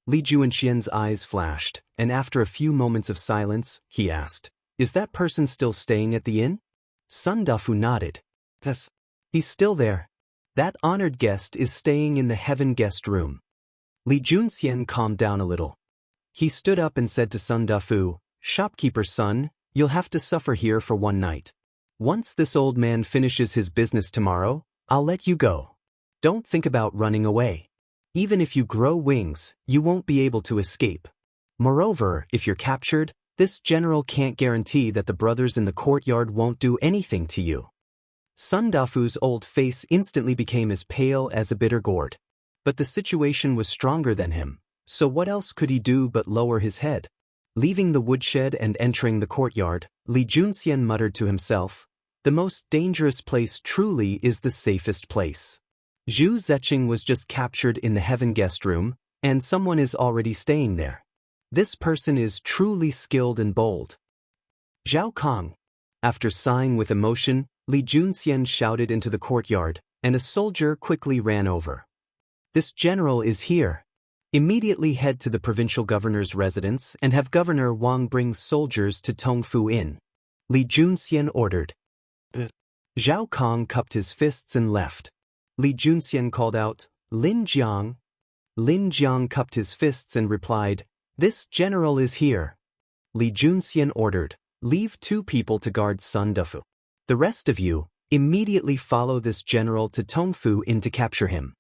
Li Junxian's eyes flashed, and after a few moments of silence, he asked, Is that person still staying at the inn? Sun Dufu nodded. Yes. He's still there. That honored guest is staying in the heaven guest room. Li Junxian calmed down a little. He stood up and said to Sun Dufu, Shopkeeper's son, you'll have to suffer here for 1 night. Once this old man finishes his business tomorrow, I'll let you go. Don't think about running away. Even if you grow wings, you won't be able to escape. Moreover, if you're captured, this general can't guarantee that the brothers in the courtyard won't do anything to you. Sun Dufu's old face instantly became as pale as a bitter gourd. But the situation was stronger than him, so what else could he do but lower his head? Leaving the woodshed and entering the courtyard, Li Junxian muttered to himself, The most dangerous place truly is the safest place. Zhu Zeqing was just captured in the heaven guest room, and someone is already staying there. This person is truly skilled and bold. Zhao Kong. After sighing with emotion, Li Junxian shouted into the courtyard, and a soldier quickly ran over. This general is here. Immediately head to the provincial governor's residence and have Governor Wang bring soldiers to Tongfu Inn. Li Junxian ordered. Zhao Kong cupped his fists and left. Li Junxian called out, Lin Jiang. Lin Jiang cupped his fists and replied, This general is here. Li Junxian ordered, Leave 2 people to guard Sun Dufu. The rest of you, immediately follow this general to Tongfu Inn to capture him.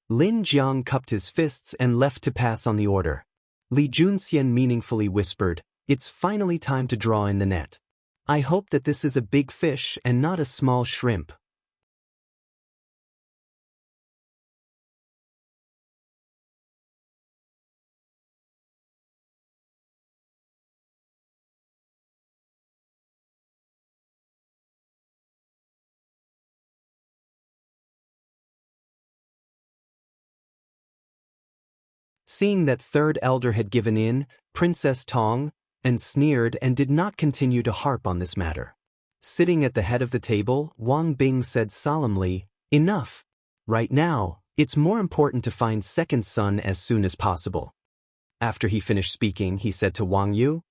Lin Jiang cupped his fists and left to pass on the order. Li Junxian meaningfully whispered, It's finally time to draw in the net. I hope that this is a big fish and not a small shrimp. Seeing that third elder had given in, Princess Tong, and sneered and did not continue to harp on this matter. Sitting at the head of the table, Wang Bing said solemnly, Enough. Right now, it's more important to find second son as soon as possible. After he finished speaking, he said to Wang Yu,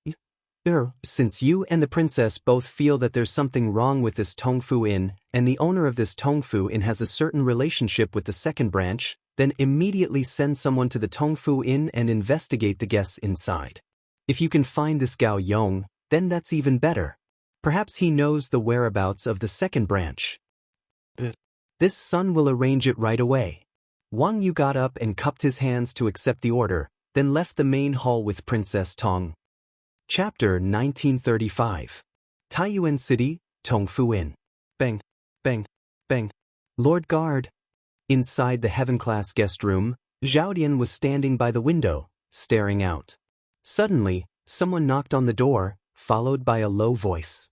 Since you and the princess both feel that there's something wrong with this Tongfu Inn, and the owner of this Tongfu Inn has a certain relationship with the second branch, then immediately send someone to the Tongfu Inn and investigate the guests inside. If you can find this Gao Yong, then that's even better. Perhaps he knows the whereabouts of the second branch. This son will arrange it right away. Wang Yu got up and cupped his hands to accept the order, then left the main hall with Princess Tong. Chapter 1935. Taiyuan City, Tongfu Inn. Bang, bang, bang. Lord Guard. Inside the heaven-class guest room, Zhao was standing by the window, staring out. Suddenly, someone knocked on the door, followed by a low voice.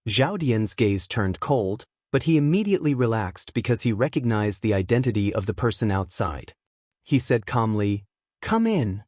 Zhao gaze turned cold, but he immediately relaxed because he recognized the identity of the person outside. He said calmly, "Come in."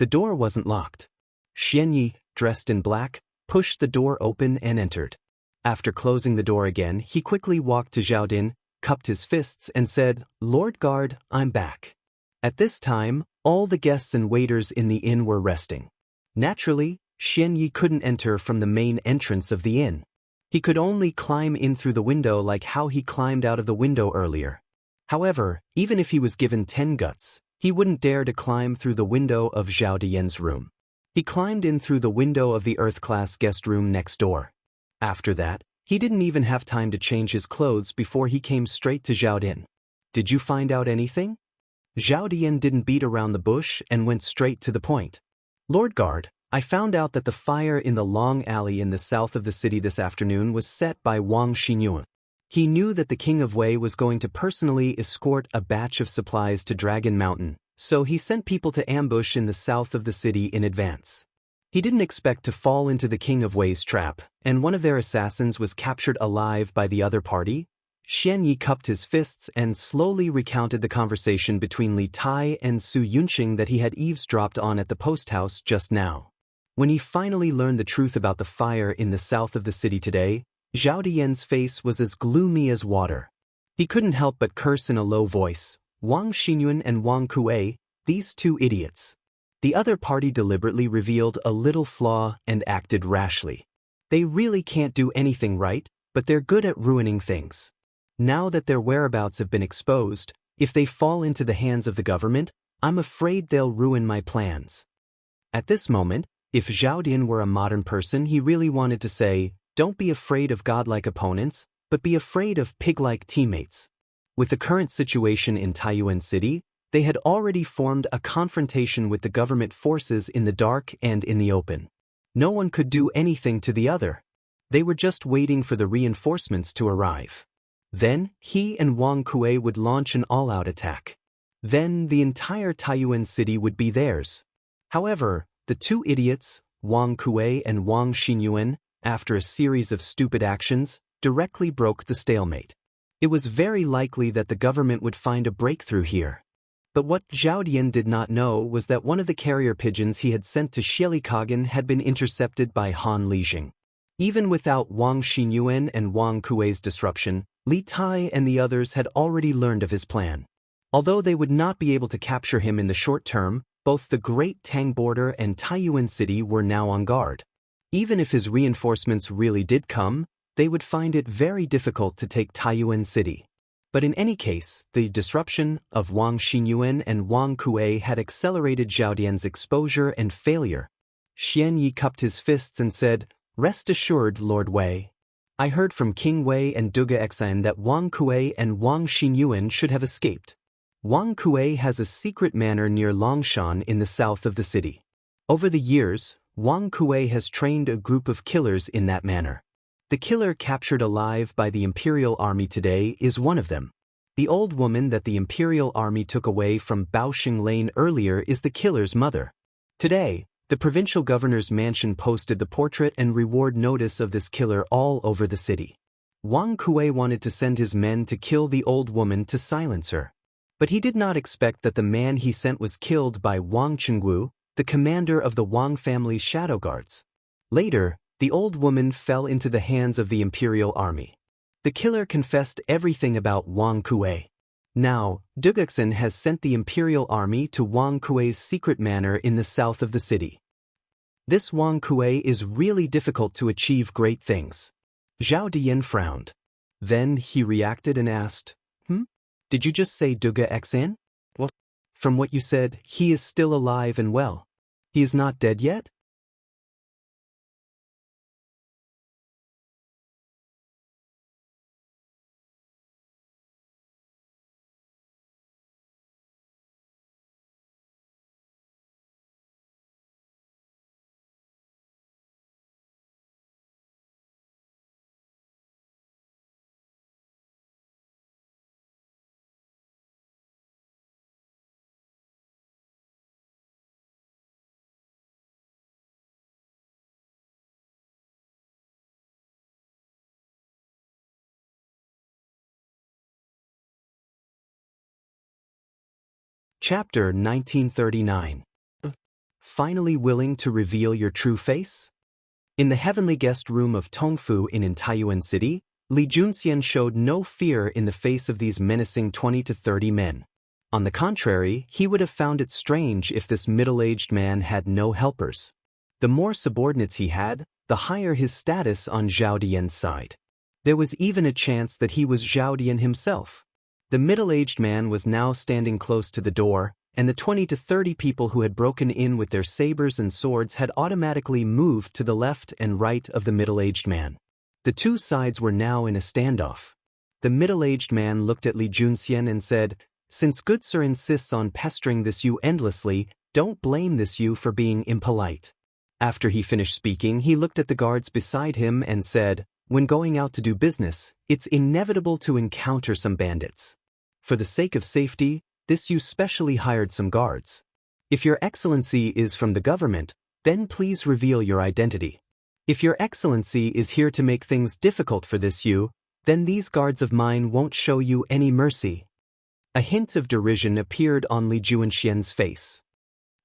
The door wasn't locked. Xianyi, dressed in black, pushed the door open and entered. After closing the door again, he quickly walked to Zhao, cupped his fists and said, "Lord Guard, I'm back." At this time, all the guests and waiters in the inn were resting. Naturally, Xianyi couldn't enter from the main entrance of the inn. He could only climb in through the window like how he climbed out of the window earlier. However, even if he was given 10 guts, he wouldn't dare to climb through the window of Zhao Dian's room. He climbed in through the window of the Earth-class guest room next door. After that, he didn't even have time to change his clothes before he came straight to Zhao Dian. "Did you find out anything?" Zhao Dian didn't beat around the bush and went straight to the point. "Lord Guard, I found out that the fire in the long alley in the south of the city this afternoon was set by Wang Xinyuan. He knew that the King of Wei was going to personally escort a batch of supplies to Dragon Mountain, so he sent people to ambush in the south of the city in advance. He didn't expect to fall into the King of Wei's trap, and one of their assassins was captured alive by the other party." Xianyi cupped his fists and slowly recounted the conversation between Li Tai and Su Yunqing that he had eavesdropped on at the post house just now. When he finally learned the truth about the fire in the south of the city today, Zhao Dian's face was as gloomy as water. He couldn't help but curse in a low voice, "Wang Xinyuan and Wang Kuei, these two idiots." The other party deliberately revealed a little flaw and acted rashly. They really can't do anything right, but they're good at ruining things. Now that their whereabouts have been exposed, if they fall into the hands of the government, I'm afraid they'll ruin my plans. At this moment, if Zhao Dian were a modern person, he really wanted to say, "Don't be afraid of godlike opponents, but be afraid of pig-like teammates." With the current situation in Taiyuan City, they had already formed a confrontation with the government forces in the dark and in the open. No one could do anything to the other. They were just waiting for the reinforcements to arrive. Then, he and Wang Kuei would launch an all-out attack. Then, the entire Taiyuan City would be theirs. However, the two idiots, Wang Kuei and Wang Xinyuan, after a series of stupid actions, directly broke the stalemate. It was very likely that the government would find a breakthrough here. But what Zhao Dian did not know was that one of the carrier pigeons he had sent to Shielikagen had been intercepted by Han Lijing. Even without Wang Xinyuan and Wang Kuei's disruption, Li Tai and the others had already learned of his plan. Although they would not be able to capture him in the short term, both the Great Tang Border and Taiyuan City were now on guard. Even if his reinforcements really did come, they would find it very difficult to take Taiyuan City. But in any case, the disruption of Wang Xinyuan and Wang Kuei had accelerated Zhao Dian's exposure and failure. Xianyi cupped his fists and said, "Rest assured, Lord Wei. I heard from King Wei and Duga Exan that Wang Kuei and Wang Xinyuan should have escaped. Wang Kuei has a secret manor near Longshan in the south of the city. Over the years, Wang Kuei has trained a group of killers in that manor. The killer captured alive by the Imperial Army today is one of them. The old woman that the Imperial Army took away from Baoxing Lane earlier is the killer's mother. Today, the provincial governor's mansion posted the portrait and reward notice of this killer all over the city. Wang Kuei wanted to send his men to kill the old woman to silence her. But he did not expect that the man he sent was killed by Wang Chengwu, the commander of the Wang family's shadow guards. Later, the old woman fell into the hands of the Imperial Army. The killer confessed everything about Wang Kuei. Now, Dugexen has sent the Imperial Army to Wang Kuei's secret manor in the south of the city. This Wang Kuei is really difficult to achieve great things." Zhao Dian frowned. Then he reacted and asked, Did you just say Duga Exan? What? From what you said, he is still alive and well. He is not dead yet? Chapter 1939. Finally willing to reveal your true face? In the heavenly guest room of Tongfu in Taiyuan City, Li Junxian showed no fear in the face of these menacing 20 to 30 men. On the contrary, he would have found it strange if this middle-aged man had no helpers. The more subordinates he had, the higher his status on Zhao Dian's side. There was even a chance that he was Zhao Dian himself. The middle-aged man was now standing close to the door, and the 20 to 30 people who had broken in with their sabers and swords had automatically moved to the left and right of the middle-aged man. The two sides were now in a standoff. The middle-aged man looked at Li Junxian and said, "Since good sir insists on pestering this you endlessly, don't blame this you for being impolite." After he finished speaking, he looked at the guards beside him and said, "When going out to do business, it's inevitable to encounter some bandits. For the sake of safety, this you specially hired some guards. If your excellency is from the government, then please reveal your identity. If your excellency is here to make things difficult for this you, then these guards of mine won't show you any mercy." A hint of derision appeared on Li Junxian's face.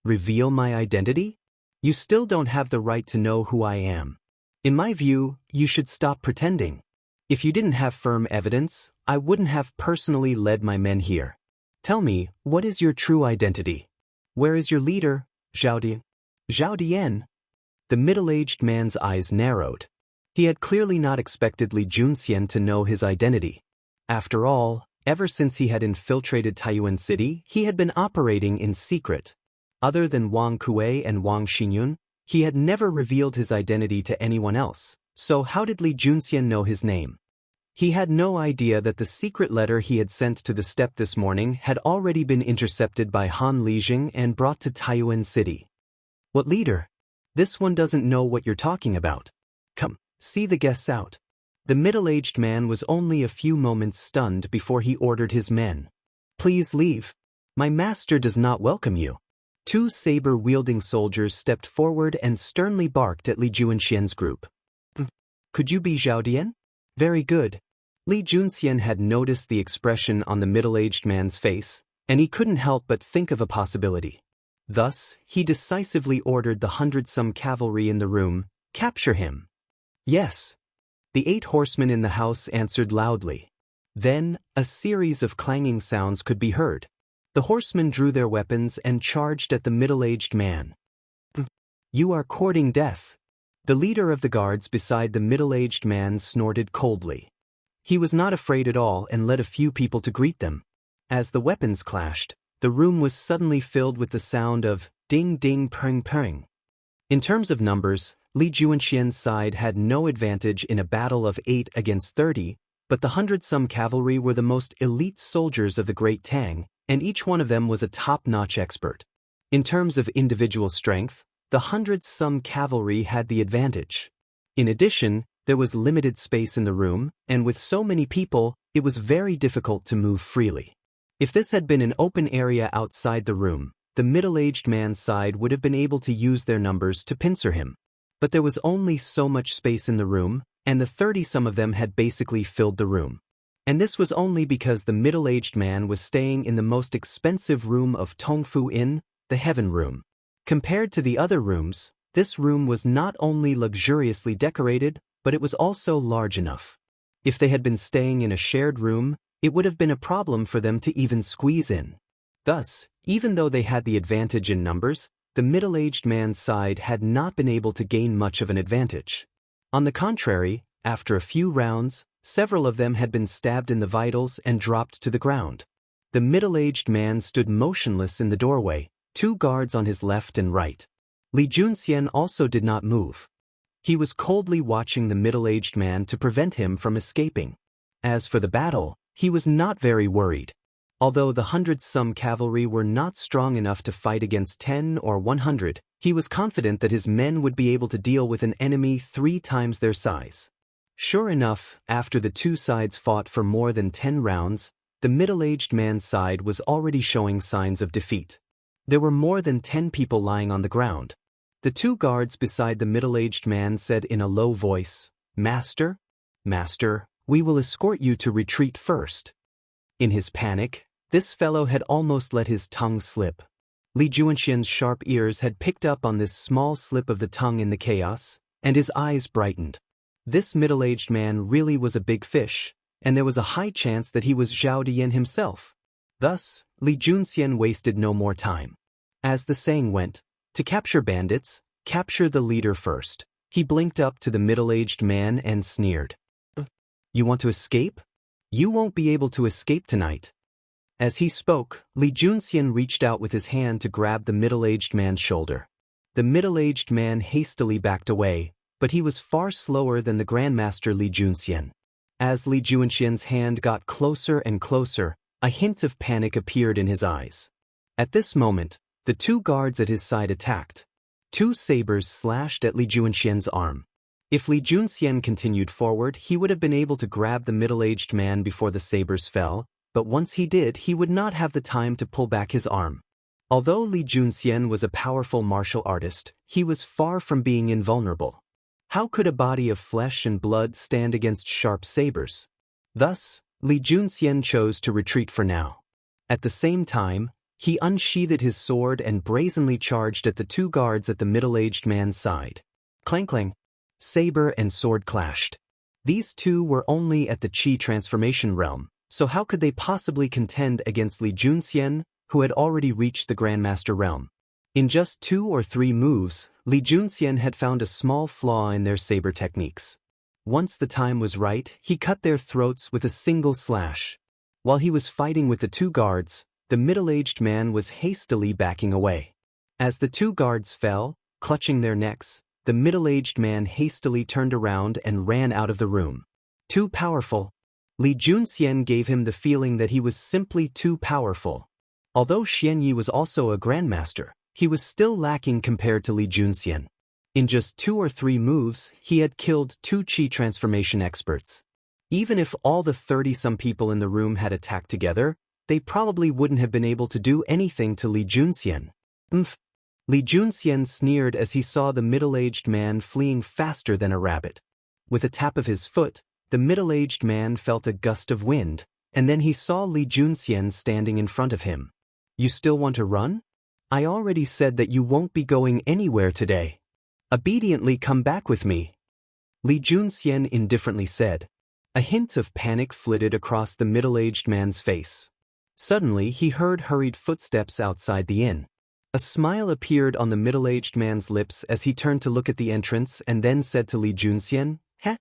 "Reveal my identity? You still don't have the right to know who I am. In my view, you should stop pretending. If you didn't have firm evidence, I wouldn't have personally led my men here. Tell me, what is your true identity? Where is your leader, Zhao Dian?" "Zhao Dian?" The middle-aged man's eyes narrowed. He had clearly not expected Li Junxian to know his identity. After all, ever since he had infiltrated Taiyuan City, he had been operating in secret. Other than Wang Kuei and Wang Xinyun, he had never revealed his identity to anyone else. So how did Li Junxian know his name? He had no idea that the secret letter he had sent to the steppe this morning had already been intercepted by Han Lijing and brought to Taiyuan City. "What leader? This one doesn't know what you're talking about. Come, see the guests out." The middle-aged man was only a few moments stunned before he ordered his men. "Please leave. My master does not welcome you." Two saber-wielding soldiers stepped forward and sternly barked at Li Junxian's group. "Could you be Zhao Dian? Very good." Li Junxian had noticed the expression on the middle-aged man's face, and he couldn't help but think of a possibility. Thus, he decisively ordered the 100-some cavalry in the room, "Capture him." "Yes." The 8 horsemen in the house answered loudly. Then, a series of clanging sounds could be heard. The horsemen drew their weapons and charged at the middle-aged man. "You are courting death." The leader of the guards beside the middle-aged man snorted coldly. He was not afraid at all and led a few people to greet them. As the weapons clashed, the room was suddenly filled with the sound of ding ding pring pring. In terms of numbers, Li Junxian's side had no advantage in a battle of 8 against 30, but the 100-some cavalry were the most elite soldiers of the Great Tang, and each one of them was a top-notch expert. In terms of individual strength, the 100-some cavalry had the advantage. In addition, there was limited space in the room, and with so many people, it was very difficult to move freely. If this had been an open area outside the room, the middle-aged man's side would have been able to use their numbers to pincer him. But there was only so much space in the room, and the 30-some of them had basically filled the room. And this was only because the middle-aged man was staying in the most expensive room of Tongfu Inn, the Heaven Room. Compared to the other rooms, this room was not only luxuriously decorated, but it was also large enough. If they had been staying in a shared room, it would have been a problem for them to even squeeze in. Thus, even though they had the advantage in numbers, the middle-aged man's side had not been able to gain much of an advantage. On the contrary, after a few rounds, several of them had been stabbed in the vitals and dropped to the ground. The middle-aged man stood motionless in the doorway, 2 guards on his left and right. Li Junxian also did not move. He was coldly watching the middle-aged man to prevent him from escaping. As for the battle, he was not very worried. Although the 100-some cavalry were not strong enough to fight against 10 or 100, he was confident that his men would be able to deal with an enemy 3 times their size. Sure enough, after the two sides fought for more than 10 rounds, the middle-aged man's side was already showing signs of defeat. There were more than 10 people lying on the ground. The 2 guards beside the middle-aged man said in a low voice, "Master? Master, we will escort you to retreat first." In his panic, This fellow had almost let his tongue slip. Li Juanxian's sharp ears had picked up on this small slip of the tongue in the chaos, and his eyes brightened. This middle-aged man really was a big fish, and there was a high chance that he was Zhao Dian himself. Thus, Li Junxian wasted no more time. As the saying went, to capture bandits, capture the leader first. He blinked up to the middle-aged man and sneered. You want to escape? You won't be able to escape tonight. As he spoke, Li Junxian reached out with his hand to grab the middle-aged man's shoulder. The middle-aged man hastily backed away, but he was far slower than the Grandmaster Li Junxian. As Li Junxian's hand got closer and closer, a hint of panic appeared in his eyes. At this moment, the two guards at his side attacked. Two sabers slashed at Li Junxian's arm. If Li Junxian continued forward, he would have been able to grab the middle-aged man before the sabers fell, but once he did, he would not have the time to pull back his arm. Although Li Junxian was a powerful martial artist, he was far from being invulnerable. How could a body of flesh and blood stand against sharp sabers? Thus, Li Junxian chose to retreat for now. At the same time, he unsheathed his sword and brazenly charged at the two guards at the middle-aged man's side. Clang clang. Saber and sword clashed. These two were only at the Qi transformation realm, so how could they possibly contend against Li Junxian, who had already reached the Grandmaster realm? In just 2 or 3 moves, Li Junxian had found a small flaw in their saber techniques. Once the time was right, he cut their throats with a single slash. While he was fighting with the two guards, the middle-aged man was hastily backing away. As the two guards fell, clutching their necks, the middle-aged man hastily turned around and ran out of the room. Too powerful. Li Junxian gave him the feeling that he was simply too powerful. Although Xian Yi was also a grandmaster, he was still lacking compared to Li Junxian. In just 2 or 3 moves, he had killed 2 Qi transformation experts. Even if all the 30-some people in the room had attacked together, they probably wouldn't have been able to do anything to Li Junxian. Li Junxian sneered as he saw the middle-aged man fleeing faster than a rabbit. With a tap of his foot, the middle-aged man felt a gust of wind, and then he saw Li Junxian standing in front of him. You still want to run? I already said that you won't be going anywhere today. Obediently come back with me. Li Junxian indifferently said. A hint of panic flitted across the middle-aged man's face. Suddenly he heard hurried footsteps outside the inn. A smile appeared on the middle-aged man's lips as he turned to look at the entrance and then said to Li Junxian, "Heh?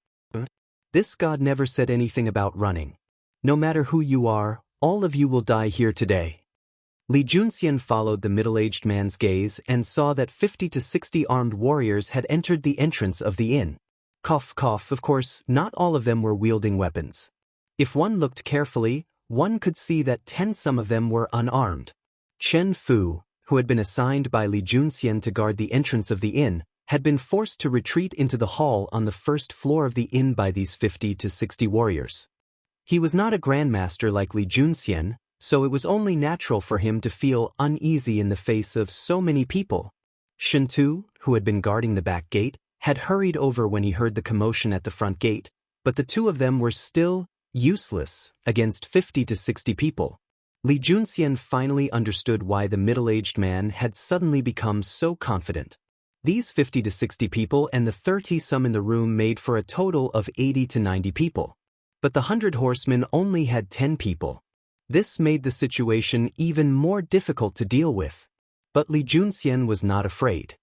This god never said anything about running. No matter who you are, all of you will die here today." Li Junxian followed the middle-aged man's gaze and saw that 50 to 60 armed warriors had entered the entrance of the inn. Cough cough, of course, not all of them were wielding weapons. If one looked carefully, one could see that some of them were unarmed. Chen Fu, who had been assigned by Li Junxian to guard the entrance of the inn, had been forced to retreat into the hall on the first floor of the inn by these 50 to 60 warriors. He was not a grandmaster like Li Junxian, so it was only natural for him to feel uneasy in the face of so many people. Shen Tu, who had been guarding the back gate, had hurried over when he heard the commotion at the front gate, but the two of them were still useless against 50 to 60 people. Li Junxian finally understood why the middle-aged man had suddenly become so confident. These 50 to 60 people and the 30-some in the room made for a total of 80 to 90 people. But the 100 horsemen only had 10 people. This made the situation even more difficult to deal with. But Li Junxian was not afraid.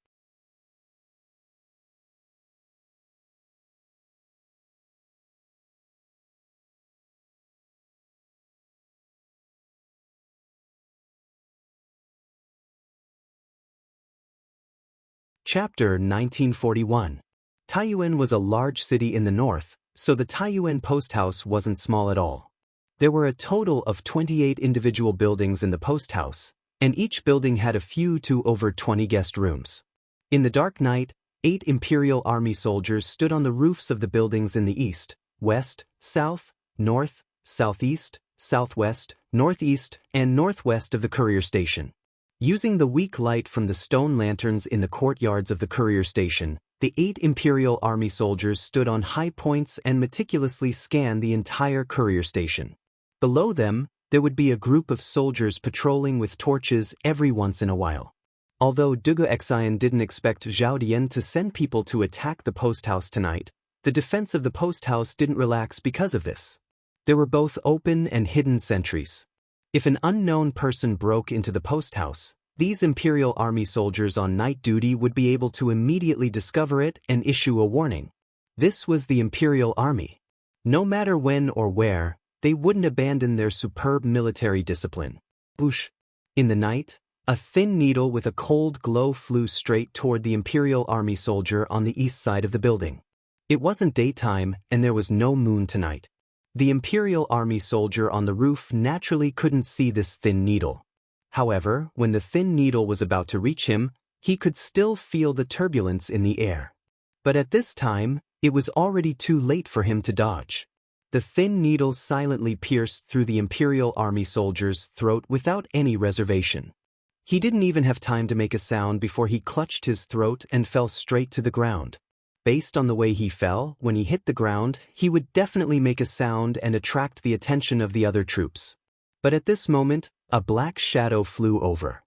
Chapter 1941. Taiyuan was a large city in the north, so the Taiyuan post house wasn't small at all. There were a total of 28 individual buildings in the post house, and each building had a few to over 20 guest rooms. In the dark night, 8 Imperial Army soldiers stood on the roofs of the buildings in the east, west, south, north, southeast, southwest, northeast, and northwest of the courier station. Using the weak light from the stone lanterns in the courtyards of the courier station, the 8 Imperial Army soldiers stood on high points and meticulously scanned the entire courier station. Below them, there would be a group of soldiers patrolling with torches every once in a while. Although Dugu Xian didn't expect Zhao Dian to send people to attack the post house tonight, the defense of the post house didn't relax because of this. There were both open and hidden sentries. If an unknown person broke into the post house, these Imperial Army soldiers on night duty would be able to immediately discover it and issue a warning. This was the Imperial Army. No matter when or where, they wouldn't abandon their superb military discipline. Boosh! In the night, a thin needle with a cold glow flew straight toward the Imperial Army soldier on the east side of the building. It wasn't daytime and there was no moon tonight. The Imperial Army soldier on the roof naturally couldn't see this thin needle. However, when the thin needle was about to reach him, he could still feel the turbulence in the air. But at this time, it was already too late for him to dodge. The thin needle silently pierced through the Imperial Army soldier's throat without any reservation. He didn't even have time to make a sound before he clutched his throat and fell straight to the ground. Based on the way he fell, when he hit the ground, he would definitely make a sound and attract the attention of the other troops. But at this moment, a black shadow flew over.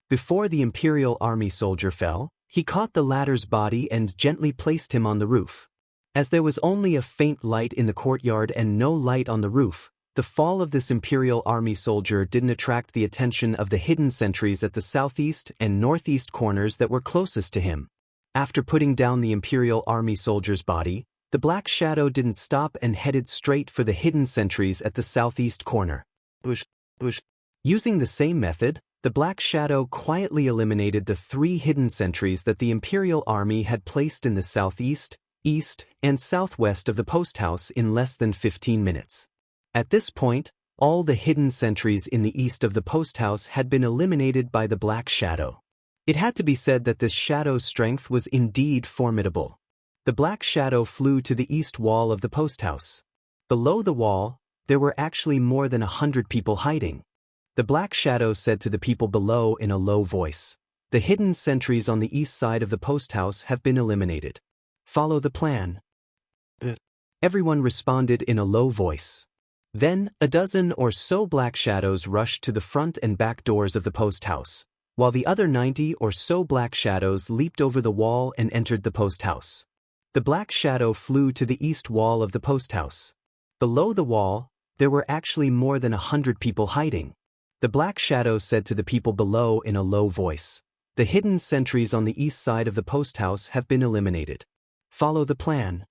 Before the Imperial Army soldier fell, he caught the latter's body and gently placed him on the roof. As there was only a faint light in the courtyard and no light on the roof, the fall of this Imperial Army soldier didn't attract the attention of the hidden sentries at the southeast and northeast corners that were closest to him. After putting down the Imperial Army soldier's body, the black shadow didn't stop and headed straight for the hidden sentries at the southeast corner. Boosh, boosh. Using the same method, the black shadow quietly eliminated the 3 hidden sentries that the Imperial Army had placed in the southeast, east, and southwest of the post house in less than 15 minutes. At this point, all the hidden sentries in the east of the post house had been eliminated by the black shadow. It had to be said that this shadow's strength was indeed formidable. The black shadow flew to the east wall of the post house. Below the wall, there were actually more than 100 people hiding. The black shadow said to the people below in a low voice, "The hidden sentries on the east side of the post house have been eliminated. Follow the plan." Everyone responded in a low voice. Then, a dozen or so black shadows rushed to the front and back doors of the post house, while the other 90 or so black shadows leaped over the wall and entered the post house. The black shadow flew to the east wall of the post house. Below the wall, there were actually more than 100 people hiding. The black shadow said to the people below in a low voice, "The hidden sentries on the east side of the post house have been eliminated. Follow the plan."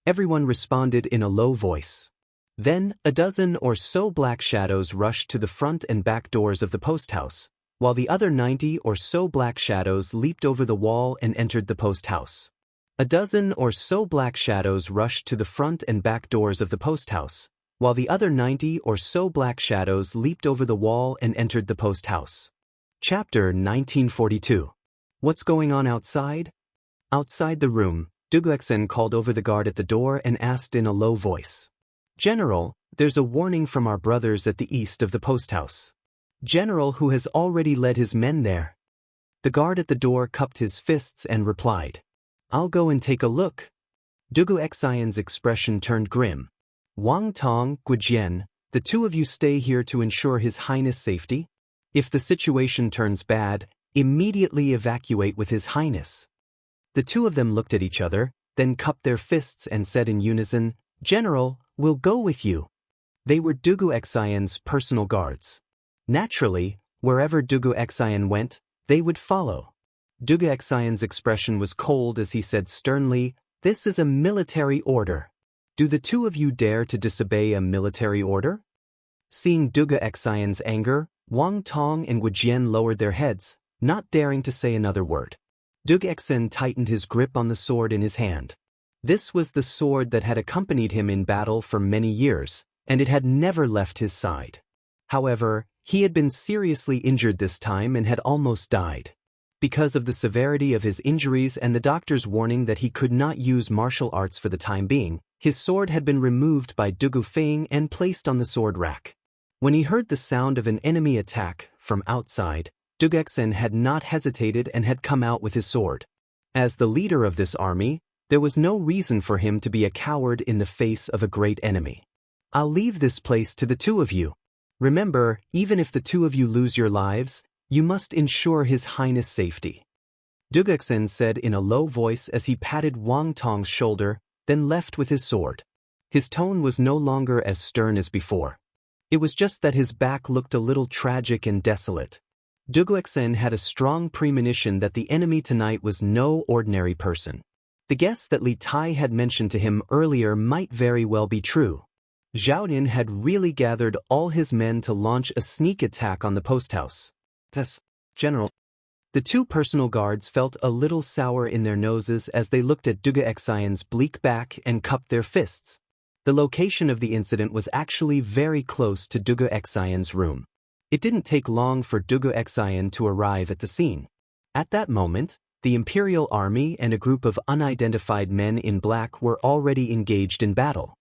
Everyone responded in a low voice. Then, a dozen or so black shadows rushed to the front and back doors of the post house, while the other 90 or so black shadows leaped over the wall and entered the post house. A dozen or so black shadows rushed to the front and back doors of the post house, while the other 90 or so black shadows leaped over the wall and entered the post house. Chapter 1942. What's going on outside? Outside the room, Duguexen called over the guard at the door and asked in a low voice, "General, there's a warning from our brothers at the east of the post house." "General who has already led his men there." The guard at the door cupped his fists and replied, "I'll go and take a look." Duguexion's expression turned grim. "Wang Tong, Guijian, the 2 of you stay here to ensure His Highness' safety? If the situation turns bad, immediately evacuate with His Highness." The 2 of them looked at each other, then cupped their fists and said in unison, "General, we'll go with you." They were Duguexion's personal guards. Naturally, wherever Duguexion went, they would follow. Duguexion's expression was cold as he said sternly, "This is a military order. Do the 2 of you dare to disobey a military order?" Seeing Duguexion's anger, Wang Tong and Guijian lowered their heads, not daring to say another word. Duguexin tightened his grip on the sword in his hand. This was the sword that had accompanied him in battle for many years, and it had never left his side. However, he had been seriously injured this time and had almost died. Because of the severity of his injuries and the doctor's warning that he could not use martial arts for the time being, his sword had been removed by Dugu Feng and placed on the sword rack. When he heard the sound of an enemy attack from outside, Duguexin had not hesitated and had come out with his sword. As the leader of this army, there was no reason for him to be a coward in the face of a great enemy. "I'll leave this place to the 2 of you," Remember, even if the two of you lose your lives, you must ensure His Highness' safety. Dugexin said in a low voice as he patted Wang Tong's shoulder, then left with his sword. His tone was no longer as stern as before. It was just that his back looked a little tragic and desolate. Dugexin had a strong premonition that the enemy tonight was no ordinary person. The guess that Li Tai had mentioned to him earlier might very well be true. Zhao Yin had really gathered all his men to launch a sneak attack on the post house. Yes, General. The two personal guards felt a little sour in their noses as they looked at Duga Xian's bleak back and cupped their fists. The location of the incident was actually very close to Duga Xian's room. It didn't take long for Duga Xian to arrive at the scene. At that moment, the Imperial Army and a group of unidentified men in black were already engaged in battle.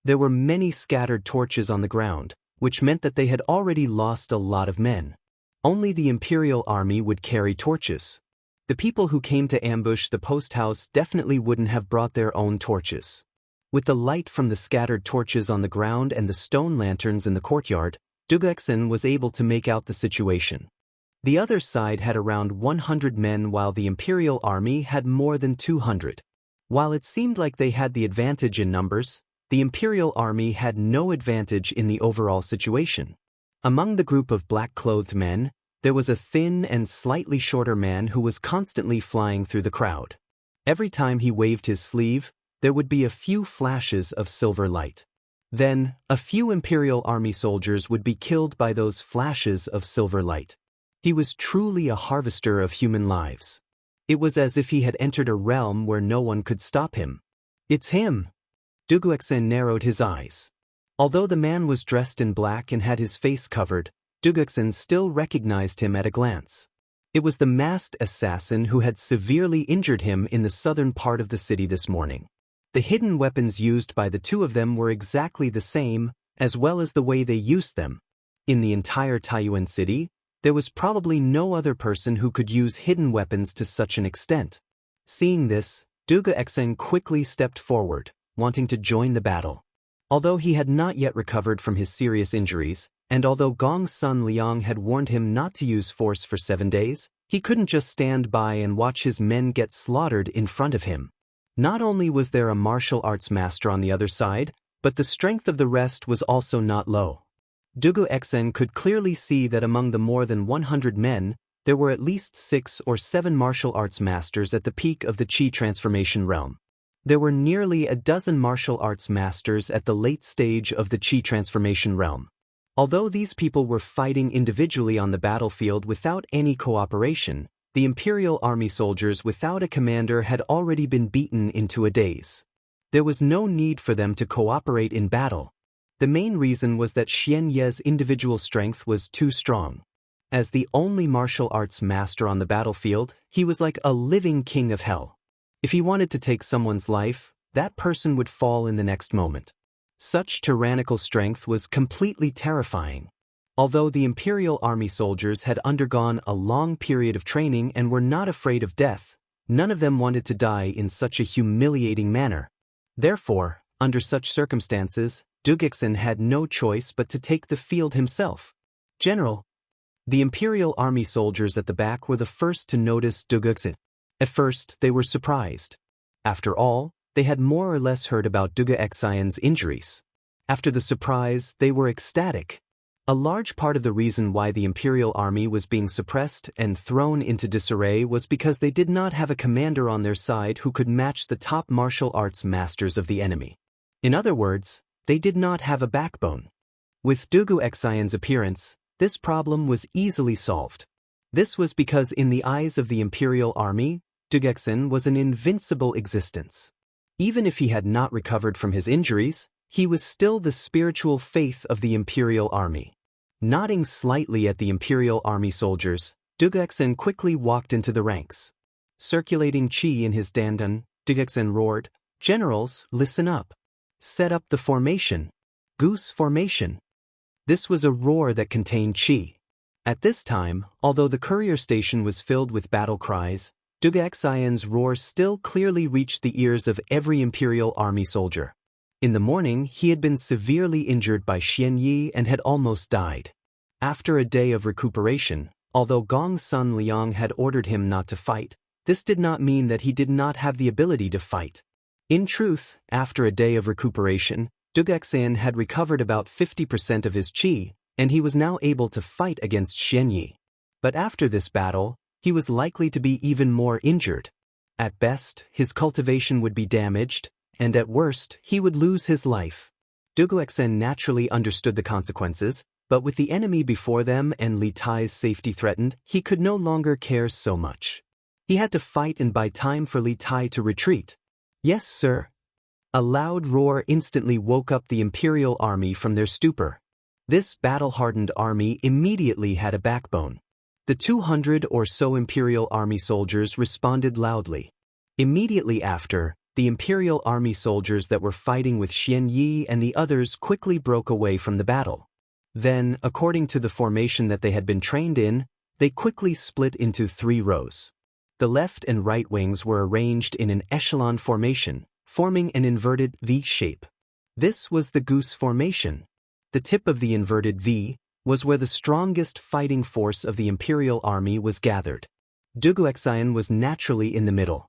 There were many scattered torches on the ground, which meant that they had already lost a lot of men. Only the Imperial Army would carry torches. The people who came to ambush the post house definitely wouldn't have brought their own torches. With the light from the scattered torches on the ground and the stone lanterns in the courtyard, Dugexin was able to make out the situation. The other side had around 100 men while the Imperial Army had more than 200. While it seemed like they had the advantage in numbers, the Imperial Army had no advantage in the overall situation. Among the group of black-clothed men, there was a thin and slightly shorter man who was constantly flying through the crowd. Every time he waved his sleeve, there would be a few flashes of silver light. Then, a few Imperial Army soldiers would be killed by those flashes of silver light. He was truly a harvester of human lives. It was as if he had entered a realm where no one could stop him. It's him! Duguexin narrowed his eyes. Although the man was dressed in black and had his face covered, Dugexin still recognized him at a glance. It was the masked assassin who had severely injured him in the southern part of the city this morning. The hidden weapons used by the two of them were exactly the same, as well as the way they used them. In the entire Taiyuan city, there was probably no other person who could use hidden weapons to such an extent. Seeing this, Dugexin quickly stepped forward, wanting to join the battle. Although he had not yet recovered from his serious injuries, and although Gong's son Liang had warned him not to use force for 7 days, he couldn't just stand by and watch his men get slaughtered in front of him. Not only was there a martial arts master on the other side, but the strength of the rest was also not low. Dugexin could clearly see that among the more than 100 men, there were at least 6 or 7 martial arts masters at the peak of the Qi transformation realm. There were nearly a dozen martial arts masters at the late stage of the Qi transformation realm. Although these people were fighting individually on the battlefield without any cooperation, the Imperial Army soldiers without a commander had already been beaten into a daze. There was no need for them to cooperate in battle. The main reason was that Xian Ye's individual strength was too strong. As the only martial arts master on the battlefield, he was like a living king of hell. If he wanted to take someone's life, that person would fall in the next moment. Such tyrannical strength was completely terrifying. Although the Imperial Army soldiers had undergone a long period of training and were not afraid of death, none of them wanted to die in such a humiliating manner. Therefore, under such circumstances, Dugexin had no choice but to take the field himself. General, the Imperial Army soldiers at the back were the first to notice Dugexin. At first, they were surprised. After all, they had more or less heard about Duga Xian's injuries. After the surprise, they were ecstatic. A large part of the reason why the Imperial Army was being suppressed and thrown into disarray was because they did not have a commander on their side who could match the top martial arts masters of the enemy. In other words, they did not have a backbone. With Dugu Xian's appearance, this problem was easily solved. This was because in the eyes of the Imperial Army, Dugexin was an invincible existence. Even if he had not recovered from his injuries, he was still the spiritual faith of the Imperial Army. Nodding slightly at the Imperial Army soldiers, Dugexin quickly walked into the ranks. Circulating qi in his dandan, Dugexin roared, "Generals, listen up. Set up the formation. Goose formation." This was a roar that contained qi. At this time, although the courier station was filled with battle cries, Duga Xian's roar still clearly reached the ears of every Imperial Army soldier. In the morning, he had been severely injured by Xian Yi and had almost died. After a day of recuperation, although Gong's son Liang had ordered him not to fight, this did not mean that he did not have the ability to fight. In truth, after a day of recuperation, Dugexin had recovered about 50% of his qi, and he was now able to fight against Xian Yi. But after this battle, he was likely to be even more injured. At best, his cultivation would be damaged, and at worst, he would lose his life. Duguexen naturally understood the consequences, but with the enemy before them and Li Tai's safety threatened, he could no longer care so much. He had to fight and buy time for Li Tai to retreat. Yes, sir. A loud roar instantly woke up the Imperial army from their stupor. This battle-hardened army immediately had a backbone. The 200 or so Imperial army soldiers responded loudly. Immediately after, the Imperial army soldiers that were fighting with Xian Yi and the others quickly broke away from the battle. Then, according to the formation that they had been trained in, they quickly split into 3 rows. The left and right wings were arranged in an echelon formation, forming an inverted V shape. This was the goose formation. The tip of the inverted V was where the strongest fighting force of the Imperial army was gathered. Duguexin was naturally in the middle.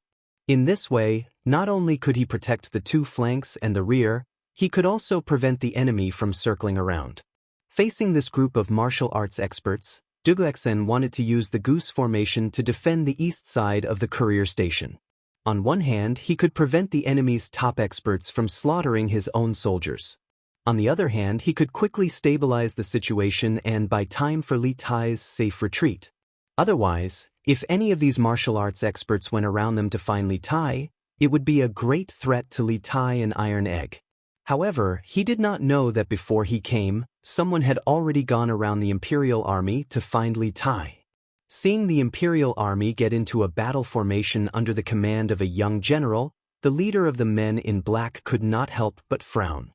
In this way, not only could he protect the 2 flanks and the rear, he could also prevent the enemy from circling around. Facing this group of martial arts experts, Duguexin wanted to use the goose formation to defend the east side of the courier station. On one hand, he could prevent the enemy's top experts from slaughtering his own soldiers. On the other hand, he could quickly stabilize the situation and buy time for Li Tai's safe retreat. Otherwise, if any of these martial arts experts went around them to find Li Tai, it would be a great threat to Li Tai and Iron Egg. However, he did not know that before he came, someone had already gone around the Imperial army to find Li Tai. Seeing the Imperial army get into a battle formation under the command of a young general, the leader of the men in black could not help but frown.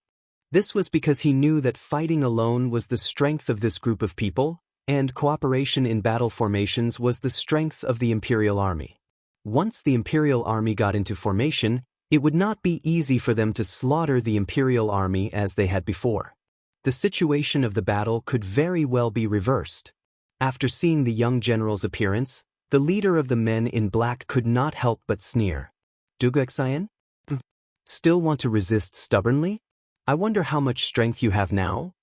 This was because he knew that fighting alone was the strength of this group of people, and cooperation in battle formations was the strength of the Imperial army. Once the Imperial army got into formation, it would not be easy for them to slaughter the Imperial army as they had before. The situation of the battle could very well be reversed. After seeing the young general's appearance, the leader of the men in black could not help but sneer. Duguexin? Still want to resist stubbornly? I wonder how much strength you have now?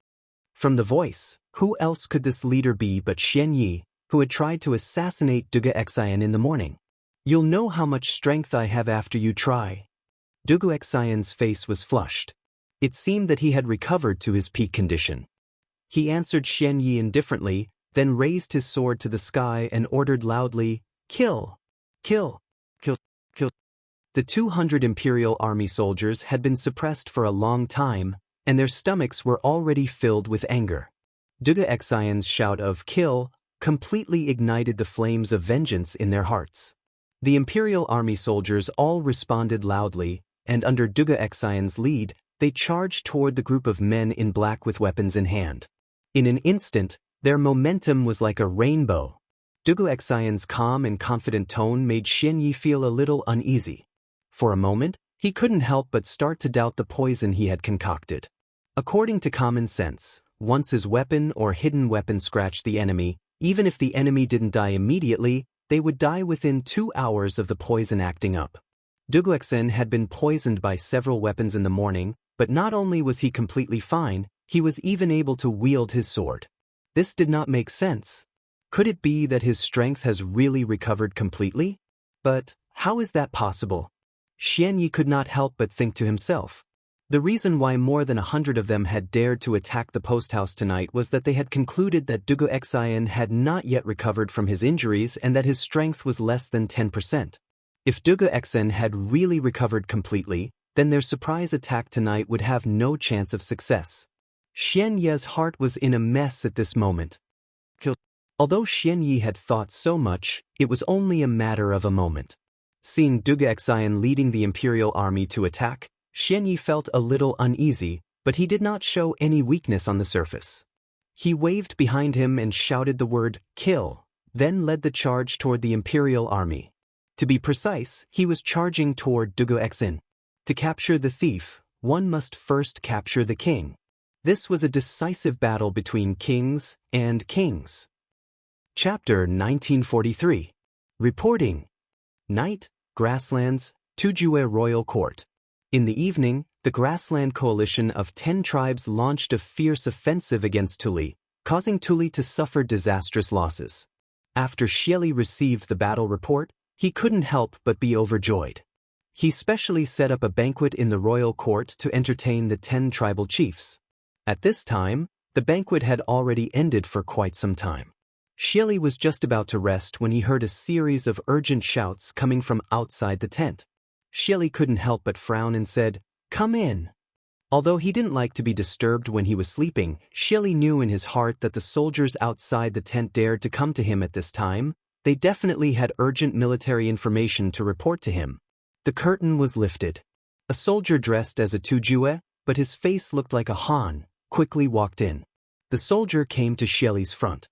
From the voice, who else could this leader be but Xian Yi, who had tried to assassinate Duguexin in the morning? You'll know how much strength I have after you try. Duguexin's face was flushed. It seemed that he had recovered to his peak condition. He answered Xian Yi indifferently, then raised his sword to the sky and ordered loudly, "Kill! Kill! Kill! Kill!" The 200 Imperial army soldiers had been suppressed for a long time, and their stomachs were already filled with anger. Duguexin's shout of "Kill!" completely ignited the flames of vengeance in their hearts. The Imperial army soldiers all responded loudly, and under Duguexin's lead, they charged toward the group of men in black with weapons in hand. In an instant, their momentum was like a rainbow. Duguexin's calm and confident tone made Xian Yi feel a little uneasy. For a moment, he couldn't help but start to doubt the poison he had concocted. According to common sense, once his weapon or hidden weapon scratched the enemy, even if the enemy didn't die immediately, they would die within 2 hours of the poison acting up. Duguexin had been poisoned by several weapons in the morning, but not only was he completely fine, he was even able to wield his sword. This did not make sense. Could it be that his strength has really recovered completely? But how is that possible? Xian Yi could not help but think to himself. The reason why more than 100 of them had dared to attack the post house tonight was that they had concluded that Duguexin had not yet recovered from his injuries and that his strength was less than 10%. If Duguexin had really recovered completely, then their surprise attack tonight would have no chance of success. Xian Ye's heart was in a mess at this moment. Although Xian Yi had thought so much, it was only a matter of a moment. Seeing Duguexin leading the Imperial army to attack, Xian Yi felt a little uneasy, but he did not show any weakness on the surface. He waved behind him and shouted the word, "Kill," then led the charge toward the Imperial army. To be precise, he was charging toward Duguexin. To capture the thief, one must first capture the king. This was a decisive battle between kings and kings. Chapter 1943. Reporting. Night, Grasslands, Tujue Royal Court. In the evening, the Grassland coalition of 10 tribes launched a fierce offensive against Tuli, causing Tuli to suffer disastrous losses. After Xieli received the battle report, he couldn't help but be overjoyed. He specially set up a banquet in the royal court to entertain the 10 tribal chiefs. At this time, the banquet had already ended for quite some time. Xieli was just about to rest when he heard a series of urgent shouts coming from outside the tent. Xieli couldn't help but frown and said, "Come in." Although he didn't like to be disturbed when he was sleeping, Xieli knew in his heart that the soldiers outside the tent dared to come to him at this time. They definitely had urgent military information to report to him. The curtain was lifted. A soldier dressed as a Tujue, but his face looked like a Han, quickly walked in. The soldier came to Xieli's front.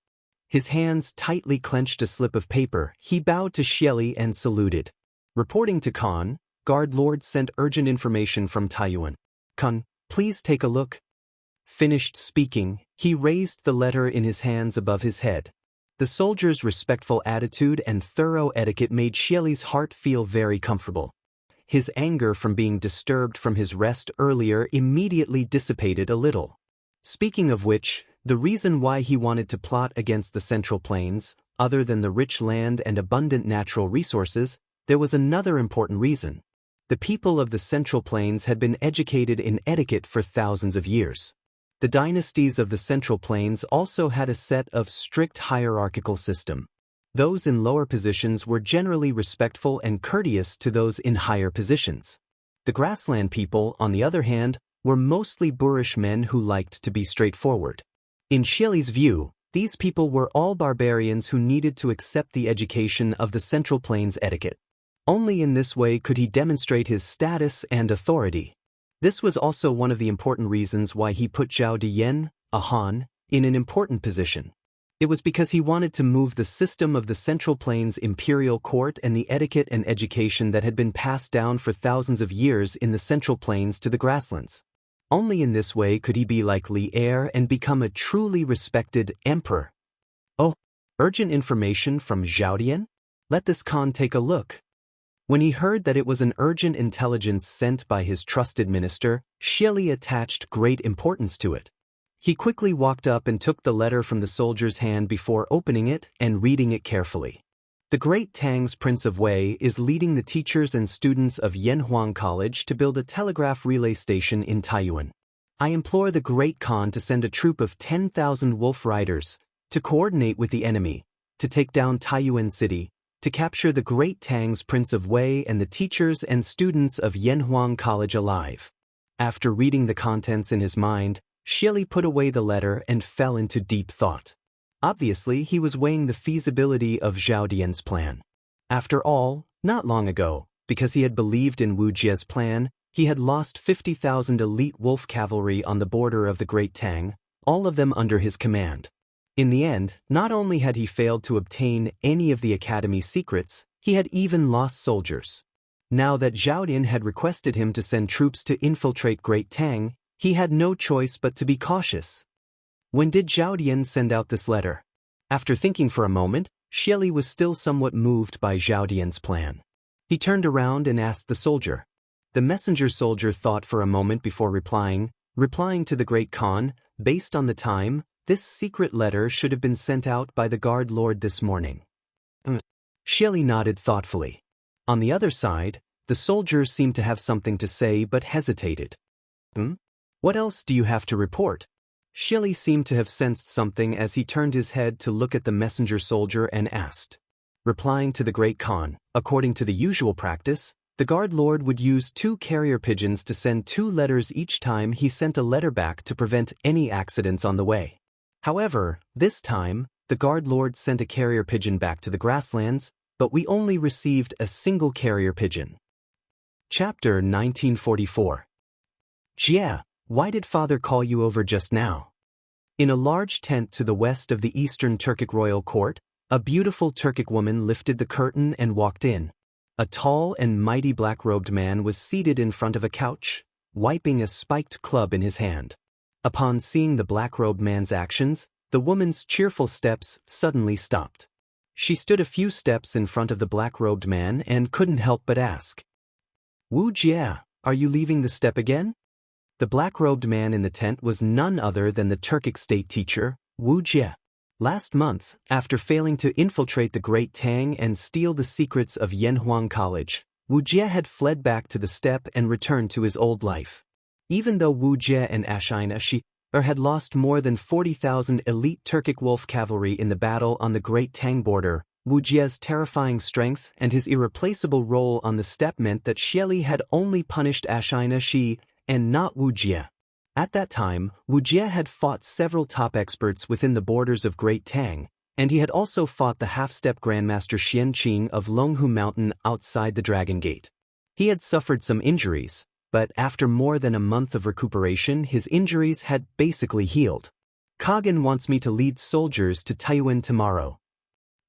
His hands tightly clenched a slip of paper. He bowed to Xieli and saluted. Reporting to Khan, Guard Lord sent urgent information from Taiyuan. "Khan, please take a look." Finished speaking, he raised the letter in his hands above his head. The soldier's respectful attitude and thorough etiquette made Xieli's heart feel very comfortable. His anger from being disturbed from his rest earlier immediately dissipated a little. Speaking of which, the reason why he wanted to plot against the Central Plains, other than the rich land and abundant natural resources, there was another important reason. The people of the Central Plains had been educated in etiquette for thousands of years. The dynasties of the Central Plains also had a set of strict hierarchical system. Those in lower positions were generally respectful and courteous to those in higher positions. The grassland people, on the other hand, were mostly boorish men who liked to be straightforward. In Xieli's view, these people were all barbarians who needed to accept the education of the Central Plains etiquette. Only in this way could he demonstrate his status and authority. This was also one of the important reasons why he put Zhao Diyan, a Han, in an important position. It was because he wanted to move the system of the Central Plains imperial court and the etiquette and education that had been passed down for thousands of years in the Central Plains to the grasslands. Only in this way could he be like Li Er and become a truly respected emperor. "Oh, urgent information from Zhao Diyan? Let this Khan take a look." When he heard that it was an urgent intelligence sent by his trusted minister, Xieli attached great importance to it. He quickly walked up and took the letter from the soldier's hand before opening it and reading it carefully. The great Tang's Prince of Wei is leading the teachers and students of Yanhuang College to build a telegraph relay station in Taiyuan. I implore the great Khan to send a troop of 10,000 wolf riders to coordinate with the enemy, to take down Taiyuan City, to capture the great Tang's Prince of Wei and the teachers and students of Yanhuang College alive. After reading the contents in his mind, Xieli put away the letter and fell into deep thought. Obviously, he was weighing the feasibility of Zhao Diyan's plan. After all, not long ago, because he had believed in Wuxia's plan, he had lost 50,000 elite wolf cavalry on the border of the Great Tang, all of them under his command. In the end, not only had he failed to obtain any of the Academy's secrets, he had even lost soldiers. Now that Zhao Diyan had requested him to send troops to infiltrate Great Tang, he had no choice but to be cautious. When did Zhao Diyan send out this letter? After thinking for a moment, Xieli was still somewhat moved by Zhao Diyan's plan. He turned around and asked the soldier. The messenger soldier thought for a moment before replying to the great Khan, based on the time, this secret letter should have been sent out by the guard lord this morning. Xieli nodded thoughtfully. On the other side, the soldier seemed to have something to say but hesitated. What else do you have to report? Xieli seemed to have sensed something as he turned his head to look at the messenger soldier and asked. Replying to the great Khan, according to the usual practice, the guard lord would use 2 carrier pigeons to send 2 letters each time he sent a letter back to prevent any accidents on the way. However, this time, the guard lord sent a carrier pigeon back to the grasslands, but we only received a single carrier pigeon. Chapter 1944. Jia, why did father call you over just now? In a large tent to the west of the Eastern Turkic royal court, a beautiful Turkic woman lifted the curtain and walked in. A tall and mighty black-robed man was seated in front of a couch, wiping a spiked club in his hand. Upon seeing the black-robed man's actions, the woman's cheerful steps suddenly stopped. She stood a few steps in front of the black-robed man and couldn't help but ask, "Wuxia, are you leaving the steppe again?" The black-robed man in the tent was none other than the Turkic state teacher, Wuxia. Last month, after failing to infiltrate the Great Tang and steal the secrets of Yanhuang College, Wuxia had fled back to the steppe and returned to his old life. Even though Wuxia and Ashina had lost more than 40,000 elite Turkic wolf cavalry in the battle on the Great Tang border, Wuxia's terrifying strength and his irreplaceable role on the steppe meant that Xieli had only punished Ashina and not Wuxia. At that time, Wuxia had fought several top experts within the borders of Great Tang, and he had also fought the half-step Grandmaster Xianqing of Longhu Mountain outside the Dragon Gate. He had suffered some injuries, but after more than a month of recuperation, his injuries had basically healed. "Kagan wants me to lead soldiers to Taiyuan tomorrow."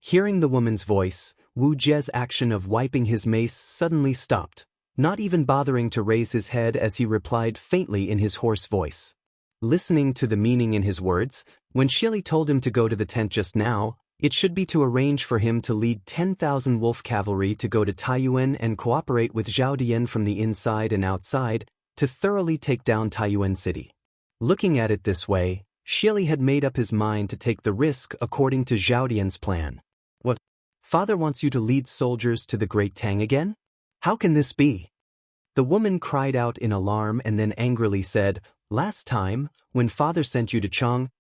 Hearing the woman's voice, Wuxia's action of wiping his mace suddenly stopped, not even bothering to raise his head as he replied faintly in his hoarse voice. Listening to the meaning in his words, when Xieli told him to go to the tent just now, it should be to arrange for him to lead 10,000 wolf cavalry to go to Taiyuan and cooperate with Zhao Dian from the inside and outside to thoroughly take down Taiyuan city. Looking at it this way, Xieli had made up his mind to take the risk according to Zhao Dian's plan. "What? Father wants you to lead soldiers to the Great Tang again? How can this be?" The woman cried out in alarm and then angrily said, "Last time, when father sent you to Chang,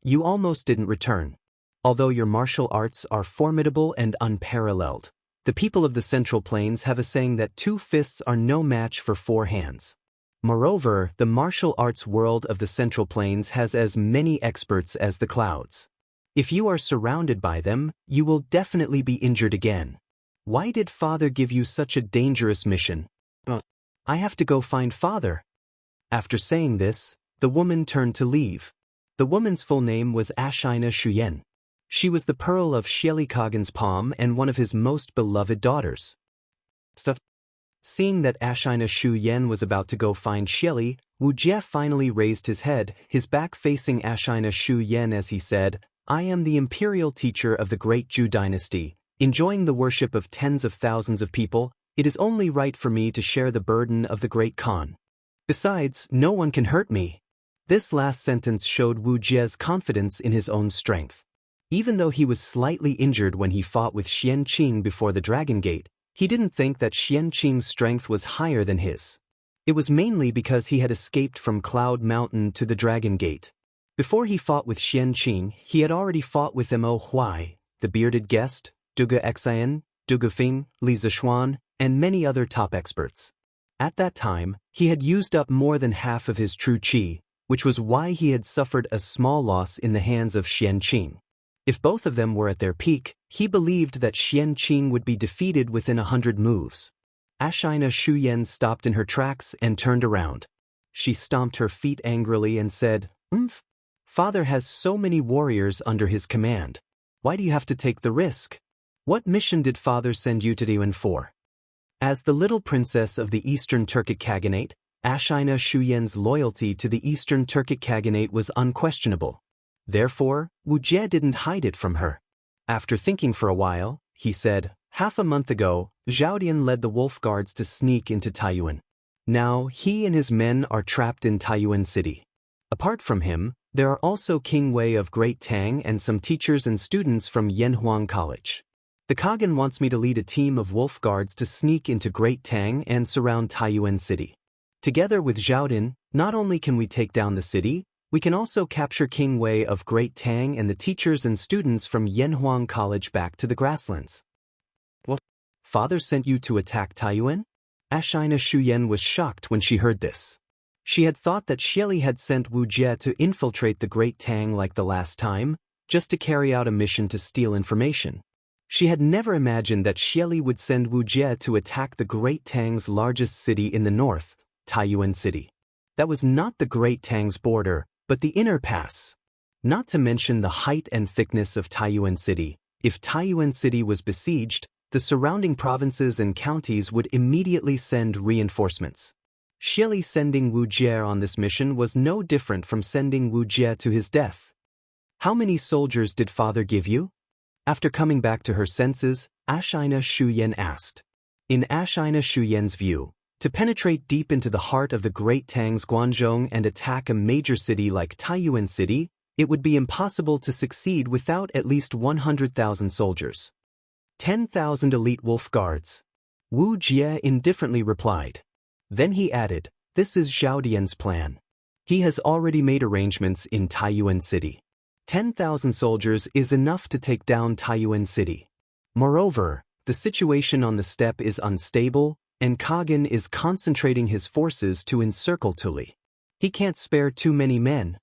you almost didn't return. Although your martial arts are formidable and unparalleled, the people of the Central Plains have a saying that 2 fists are no match for 4 hands. Moreover, the martial arts world of the Central Plains has as many experts as the clouds. If you are surrounded by them, you will definitely be injured again. Why did father give you such a dangerous mission?" "I have to go find father." After saying this, the woman turned to leave. The woman's full name was Ashina Shuyen. She was the pearl of Xieli Kagan's palm and one of his most beloved daughters. Seeing that Ashina Shuyen was about to go find Xieli, Wuxia finally raised his head, his back facing Ashina Shuyen as he said, "I am the imperial teacher of the great Zhu dynasty, enjoying the worship of tens of thousands of people. It is only right for me to share the burden of the great Khan. Besides, no one can hurt me." This last sentence showed Wuxia's confidence in his own strength. Even though he was slightly injured when he fought with Xianqing before the Dragon Gate, he didn't think that Xianqing's strength was higher than his. It was mainly because he had escaped from Cloud Mountain to the Dragon Gate. Before he fought with Xianqing, he had already fought with Mo Huai, the bearded guest, Duga Xian, Duga Fing, Li Zishuan, and many other top experts. At that time, he had used up more than half of his true qi, which was why he had suffered a small loss in the hands of Xianqing. If both of them were at their peak, he believed that Xianqing would be defeated within 100 moves. Ashina Shuyen stopped in her tracks and turned around. She stomped her feet angrily and said, "Father has so many warriors under his command. Why do you have to take the risk? What mission did father send you to Taiyuan for?" As the little princess of the Eastern Turkic Khaganate, Ashina Shuyen's loyalty to the Eastern Turkic Khaganate was unquestionable. Therefore, Wuxia didn't hide it from her. After thinking for a while, he said, "Half a month ago, Zhao Dian led the wolf guards to sneak into Taiyuan. Now, he and his men are trapped in Taiyuan city. Apart from him, there are also King Wei of Great Tang and some teachers and students from Yanhuang College. The Kagan wants me to lead a team of wolf guards to sneak into Great Tang and surround Taiyuan city. Together with Zhao Dian, not only can we take down the city, we can also capture King Wei of Great Tang and the teachers and students from Yanhuang College back to the grasslands." "What? Father sent you to attack Taiyuan?" Ashina Shuyen was shocked when she heard this. She had thought that Xieli had sent Wuxia to infiltrate the Great Tang like the last time, just to carry out a mission to steal information. She had never imagined that Xieli would send Wuxia to attack the Great Tang's largest city in the north, Taiyuan City. That was not the Great Tang's border, but the inner pass. Not to mention the height and thickness of Taiyuan City. If Taiyuan City was besieged, the surrounding provinces and counties would immediately send reinforcements. Shili sending Wuxia on this mission was no different from sending Wuxia to his death. How many soldiers did father give you? After coming back to her senses, Ashina Shuyan asked. In Ashina Shuyan's view, to penetrate deep into the heart of the Great Tang's Guangzhong and attack a major city like Taiyuan City, it would be impossible to succeed without at least 100,000 soldiers. 10,000 elite wolf guards. Wu Jie indifferently replied. Then he added, this is Zhao Dian's plan. He has already made arrangements in Taiyuan City. 10,000 soldiers is enough to take down Taiyuan City. Moreover, the situation on the steppe is unstable, and Kagan is concentrating his forces to encircle Tuli. He can't spare too many men.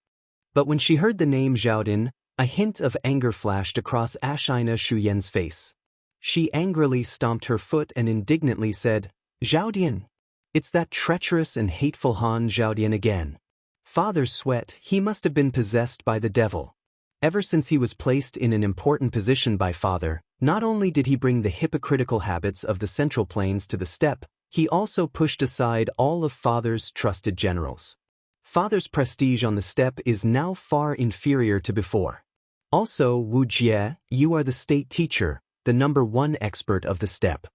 But when she heard the name Zhaodin, a hint of anger flashed across Ashina Shuyan's face. She angrily stomped her foot and indignantly said, Zhaodian! It's that treacherous and hateful Han Zhaodian again. Father's sweat, he must have been possessed by the devil. Ever since he was placed in an important position by father, not only did he bring the hypocritical habits of the Central Plains to the steppe, he also pushed aside all of father's trusted generals. Father's prestige on the steppe is now far inferior to before. Also, Wu Jie, you are the state teacher, the #1 expert of the steppe.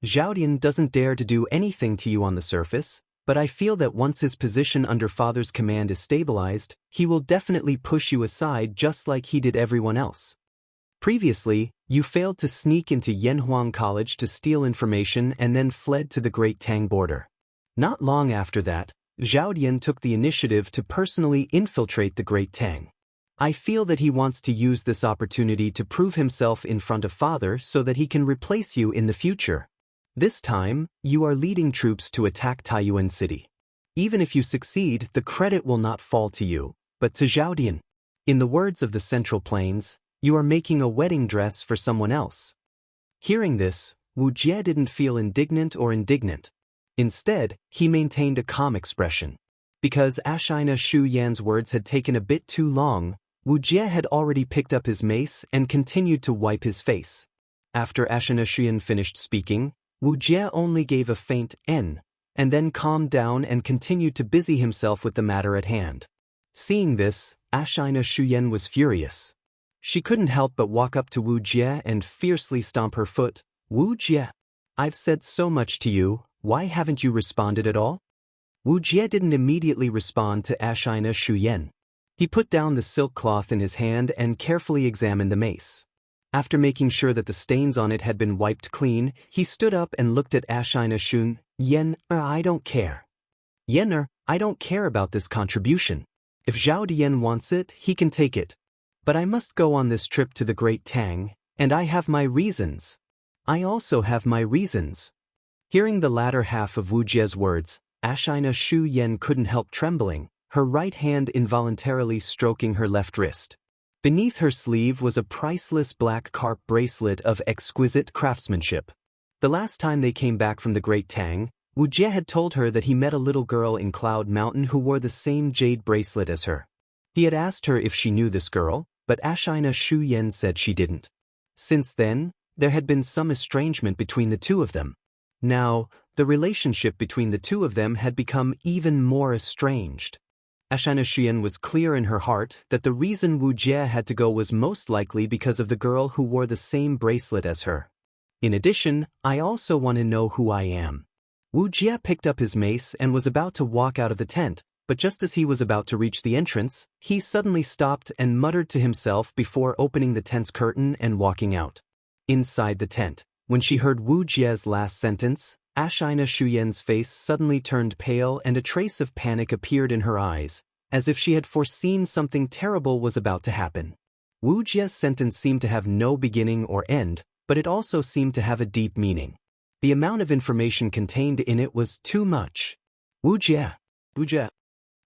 Zhaodian doesn't dare to do anything to you on the surface, but I feel that once his position under father's command is stabilized, he will definitely push you aside just like he did everyone else. Previously, you failed to sneak into Yanhuang College to steal information and then fled to the Great Tang border. Not long after that, Zhaodian took the initiative to personally infiltrate the Great Tang. I feel that he wants to use this opportunity to prove himself in front of father so that he can replace you in the future. This time, you are leading troops to attack Taiyuan City. Even if you succeed, the credit will not fall to you, but to Zhaodian. In the words of the Central Plains, you are making a wedding dress for someone else. Hearing this, Wu Jie didn't feel indignant or indignant. Instead, he maintained a calm expression. Because Ashina Shu Yan's words had taken a bit too long, Wu Jie had already picked up his mace and continued to wipe his face. After Ashina Shu Yan finished speaking, Wu Jie only gave a faint "n", and then calmed down and continued to busy himself with the matter at hand. Seeing this, Ashina Shu Yan was furious. She couldn't help but walk up to Wu Jie and fiercely stomp her foot. Wu Jie, I've said so much to you, why haven't you responded at all? Wu Jie didn't immediately respond to Ashina Shu Yan. He put down the silk cloth in his hand and carefully examined the mace. After making sure that the stains on it had been wiped clean, he stood up and looked at Ashina Shu Yan. I don't care. Yener, I don't care about this contribution. If Zhao Dian wants it, he can take it. But I must go on this trip to the Great Tang, and I have my reasons. I also have my reasons. Hearing the latter half of Wu Jie's words, Ashina Shu Yan couldn't help trembling, her right hand involuntarily stroking her left wrist. Beneath her sleeve was a priceless black carp bracelet of exquisite craftsmanship. The last time they came back from the Great Tang, Wu Jie had told her that he met a little girl in Cloud Mountain who wore the same jade bracelet as her. He had asked her if she knew this girl, but Ashina Shu Yan said she didn't. Since then, there had been some estrangement between the two of them. Now, the relationship between the two of them had become even more estranged. Ashina Shu Yan was clear in her heart that the reason Wu Jie had to go was most likely because of the girl who wore the same bracelet as her. In addition, I also want to know who I am. Wu Jie picked up his mace and was about to walk out of the tent, but just as he was about to reach the entrance, he suddenly stopped and muttered to himself before opening the tent's curtain and walking out. Inside the tent, when she heard Wu Jie's last sentence, Ashina Shu Yan's face suddenly turned pale and a trace of panic appeared in her eyes, as if she had foreseen something terrible was about to happen. Wu Jie's sentence seemed to have no beginning or end, but it also seemed to have a deep meaning. The amount of information contained in it was too much. Wu Jie.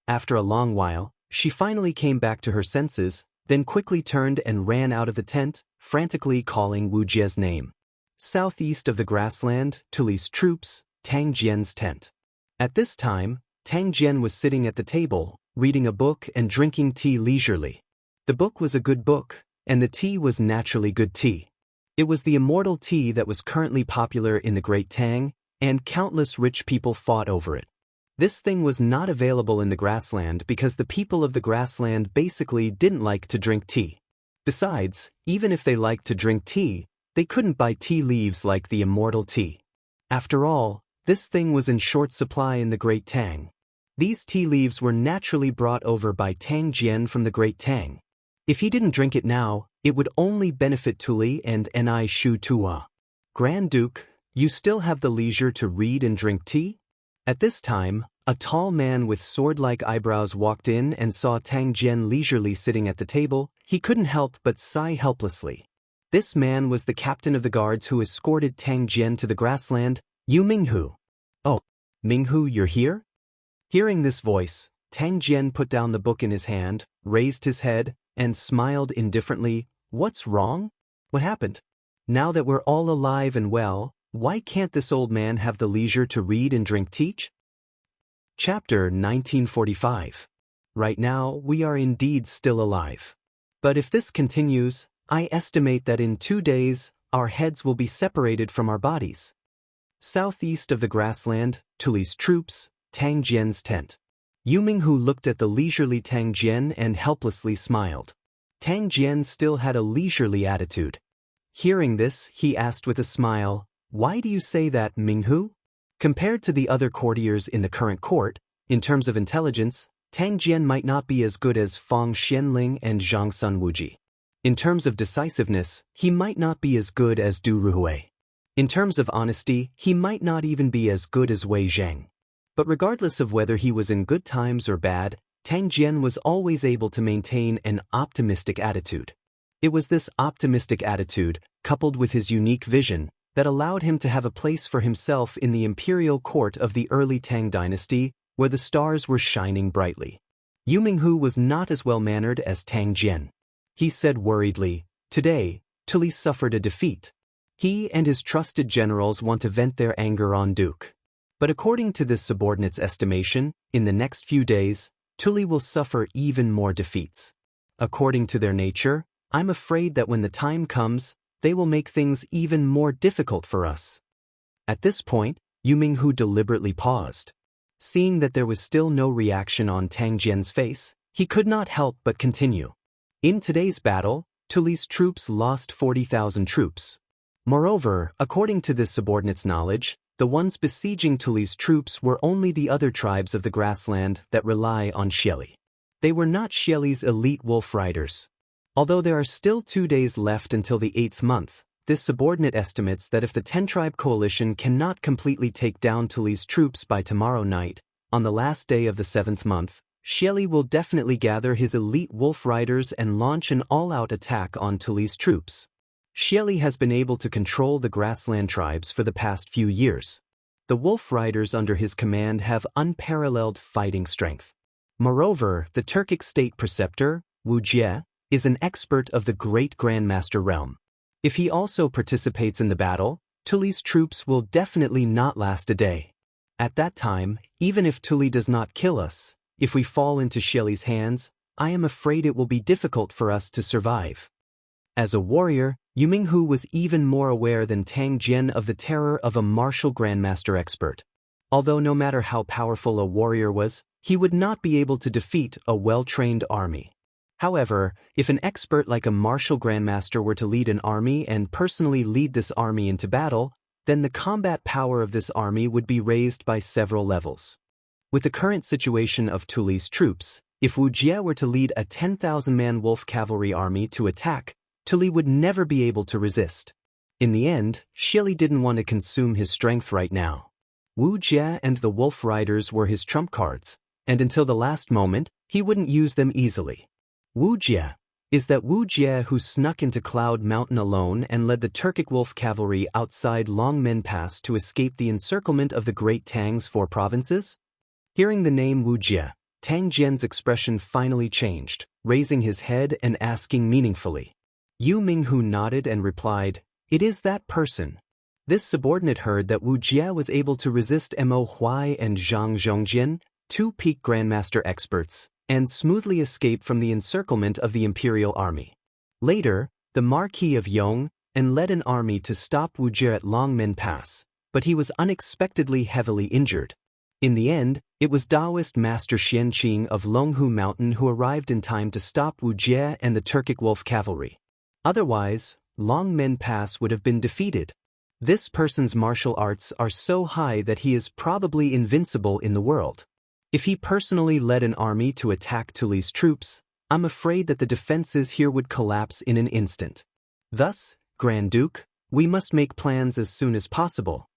After a long while, she finally came back to her senses, then quickly turned and ran out of the tent, frantically calling Wu Jie's name. Southeast of the grassland, Tuli's troops, Tang Jian's tent. At this time, Tang Jian was sitting at the table, reading a book and drinking tea leisurely. The book was a good book, and the tea was naturally good tea. It was the Immortal tea that was currently popular in the Great Tang, and countless rich people fought over it. This thing was not available in the grassland because the people of the grassland basically didn't like to drink tea. Besides, even if they liked to drink tea, they couldn't buy tea leaves like the Immortal tea. After all, this thing was in short supply in the Great Tang. These tea leaves were naturally brought over by Tang Jian from the Great Tang. If he didn't drink it now, it would only benefit Tuli and Ni Shu Tua. Grand Duke, you still have the leisure to read and drink tea? At this time, a tall man with sword-like eyebrows walked in and saw Tang Jian leisurely sitting at the table. He couldn't help but sigh helplessly. This man was the captain of the guards who escorted Tang Jian to the grassland, Yu Minghu. Oh, Minghu, you're here? Hearing this voice, Tang Jian put down the book in his hand, raised his head, and smiled indifferently. What's wrong? What happened? Now that we're all alive and well, why can't this old man have the leisure to read and drink tea? Chapter 1945. Right now, we are indeed still alive. But if this continues, I estimate that in 2 days, our heads will be separated from our bodies. Southeast of the grassland, Tuli's troops, Tang Jian's tent. Yu Minghu looked at the leisurely Tang Jian and helplessly smiled. Tang Jian still had a leisurely attitude. Hearing this, he asked with a smile, "Why do you say that, Minghu?" Compared to the other courtiers in the current court, in terms of intelligence, Tang Jian might not be as good as Fang Xianling and Zhang Sun Wuji. In terms of decisiveness, he might not be as good as Du Ruhui. In terms of honesty, he might not even be as good as Wei Zhang. But regardless of whether he was in good times or bad, Tang Jian was always able to maintain an optimistic attitude. It was this optimistic attitude, coupled with his unique vision, that allowed him to have a place for himself in the imperial court of the early Tang dynasty, where the stars were shining brightly. Yu Minghu was not as well-mannered as Tang Jian. He said worriedly, "Today, Tuli suffered a defeat. He and his trusted generals want to vent their anger on Duke. But according to this subordinate's estimation, in the next few days, Tuli will suffer even more defeats. According to their nature, I'm afraid that when the time comes, they will make things even more difficult for us." At this point, Yu Minghu deliberately paused. Seeing that there was still no reaction on Tang Jian's face, he could not help but continue. In today's battle, Tuli's troops lost 40,000 troops. Moreover, according to this subordinate's knowledge, the ones besieging Tuli's troops were only the other tribes of the grassland that rely on Xieli. They were not Xieli's elite wolf riders. Although there are still 2 days left until the 8th month, this subordinate estimates that if the 10-tribe coalition cannot completely take down Tuli's troops by tomorrow night, on the last day of the 7th month, Xieli will definitely gather his elite wolf riders and launch an all-out attack on Tuli's troops. Xieli has been able to control the grassland tribes for the past few years. The wolf riders under his command have unparalleled fighting strength. Moreover, the Turkic state preceptor, Wuxia, is an expert of the great Grandmaster realm. If he also participates in the battle, Tuli's troops will definitely not last a day. At that time, even if Tuli does not kill us, if we fall into Xieli's hands, I am afraid it will be difficult for us to survive. As a warrior, Yu Minghu was even more aware than Tang Jian of the terror of a martial grandmaster expert. Although no matter how powerful a warrior was, he would not be able to defeat a well-trained army. However, if an expert like a martial grandmaster were to lead an army and personally lead this army into battle, then the combat power of this army would be raised by several levels. With the current situation of Tuli's troops, if Wu Jie were to lead a 10,000-man wolf cavalry army to attack, Tuli would never be able to resist. In the end, Xieli didn't want to consume his strength right now. Wu Jie and the wolf riders were his trump cards, and until the last moment, he wouldn't use them easily. Wu Jie is that Wu Jie who snuck into Cloud Mountain alone and led the Turkic wolf cavalry outside Longmen Pass to escape the encirclement of the Great Tang's 4 provinces? Hearing the name Wu Jie, Tang Jian's expression finally changed, raising his head and asking meaningfully. Yu Minghu nodded and replied, "It is that person." This subordinate heard that Wu Jie was able to resist Mo Huai and Zhang Zhongjin, 2 peak grandmaster experts, and smoothly escape from the encirclement of the imperial army. Later, the Marquis of Yong led an army to stop Wu Jie at Longmen Pass, but he was unexpectedly heavily injured. In the end, it was Taoist Master Xianqing of Longhu Mountain who arrived in time to stop Wuxia and the Turkic Wolf cavalry. Otherwise, Long Men Pass would have been defeated. This person's martial arts are so high that he is probably invincible in the world. If he personally led an army to attack Tuli's troops, I'm afraid that the defenses here would collapse in an instant. Thus, Grand Duke, we must make plans as soon as possible.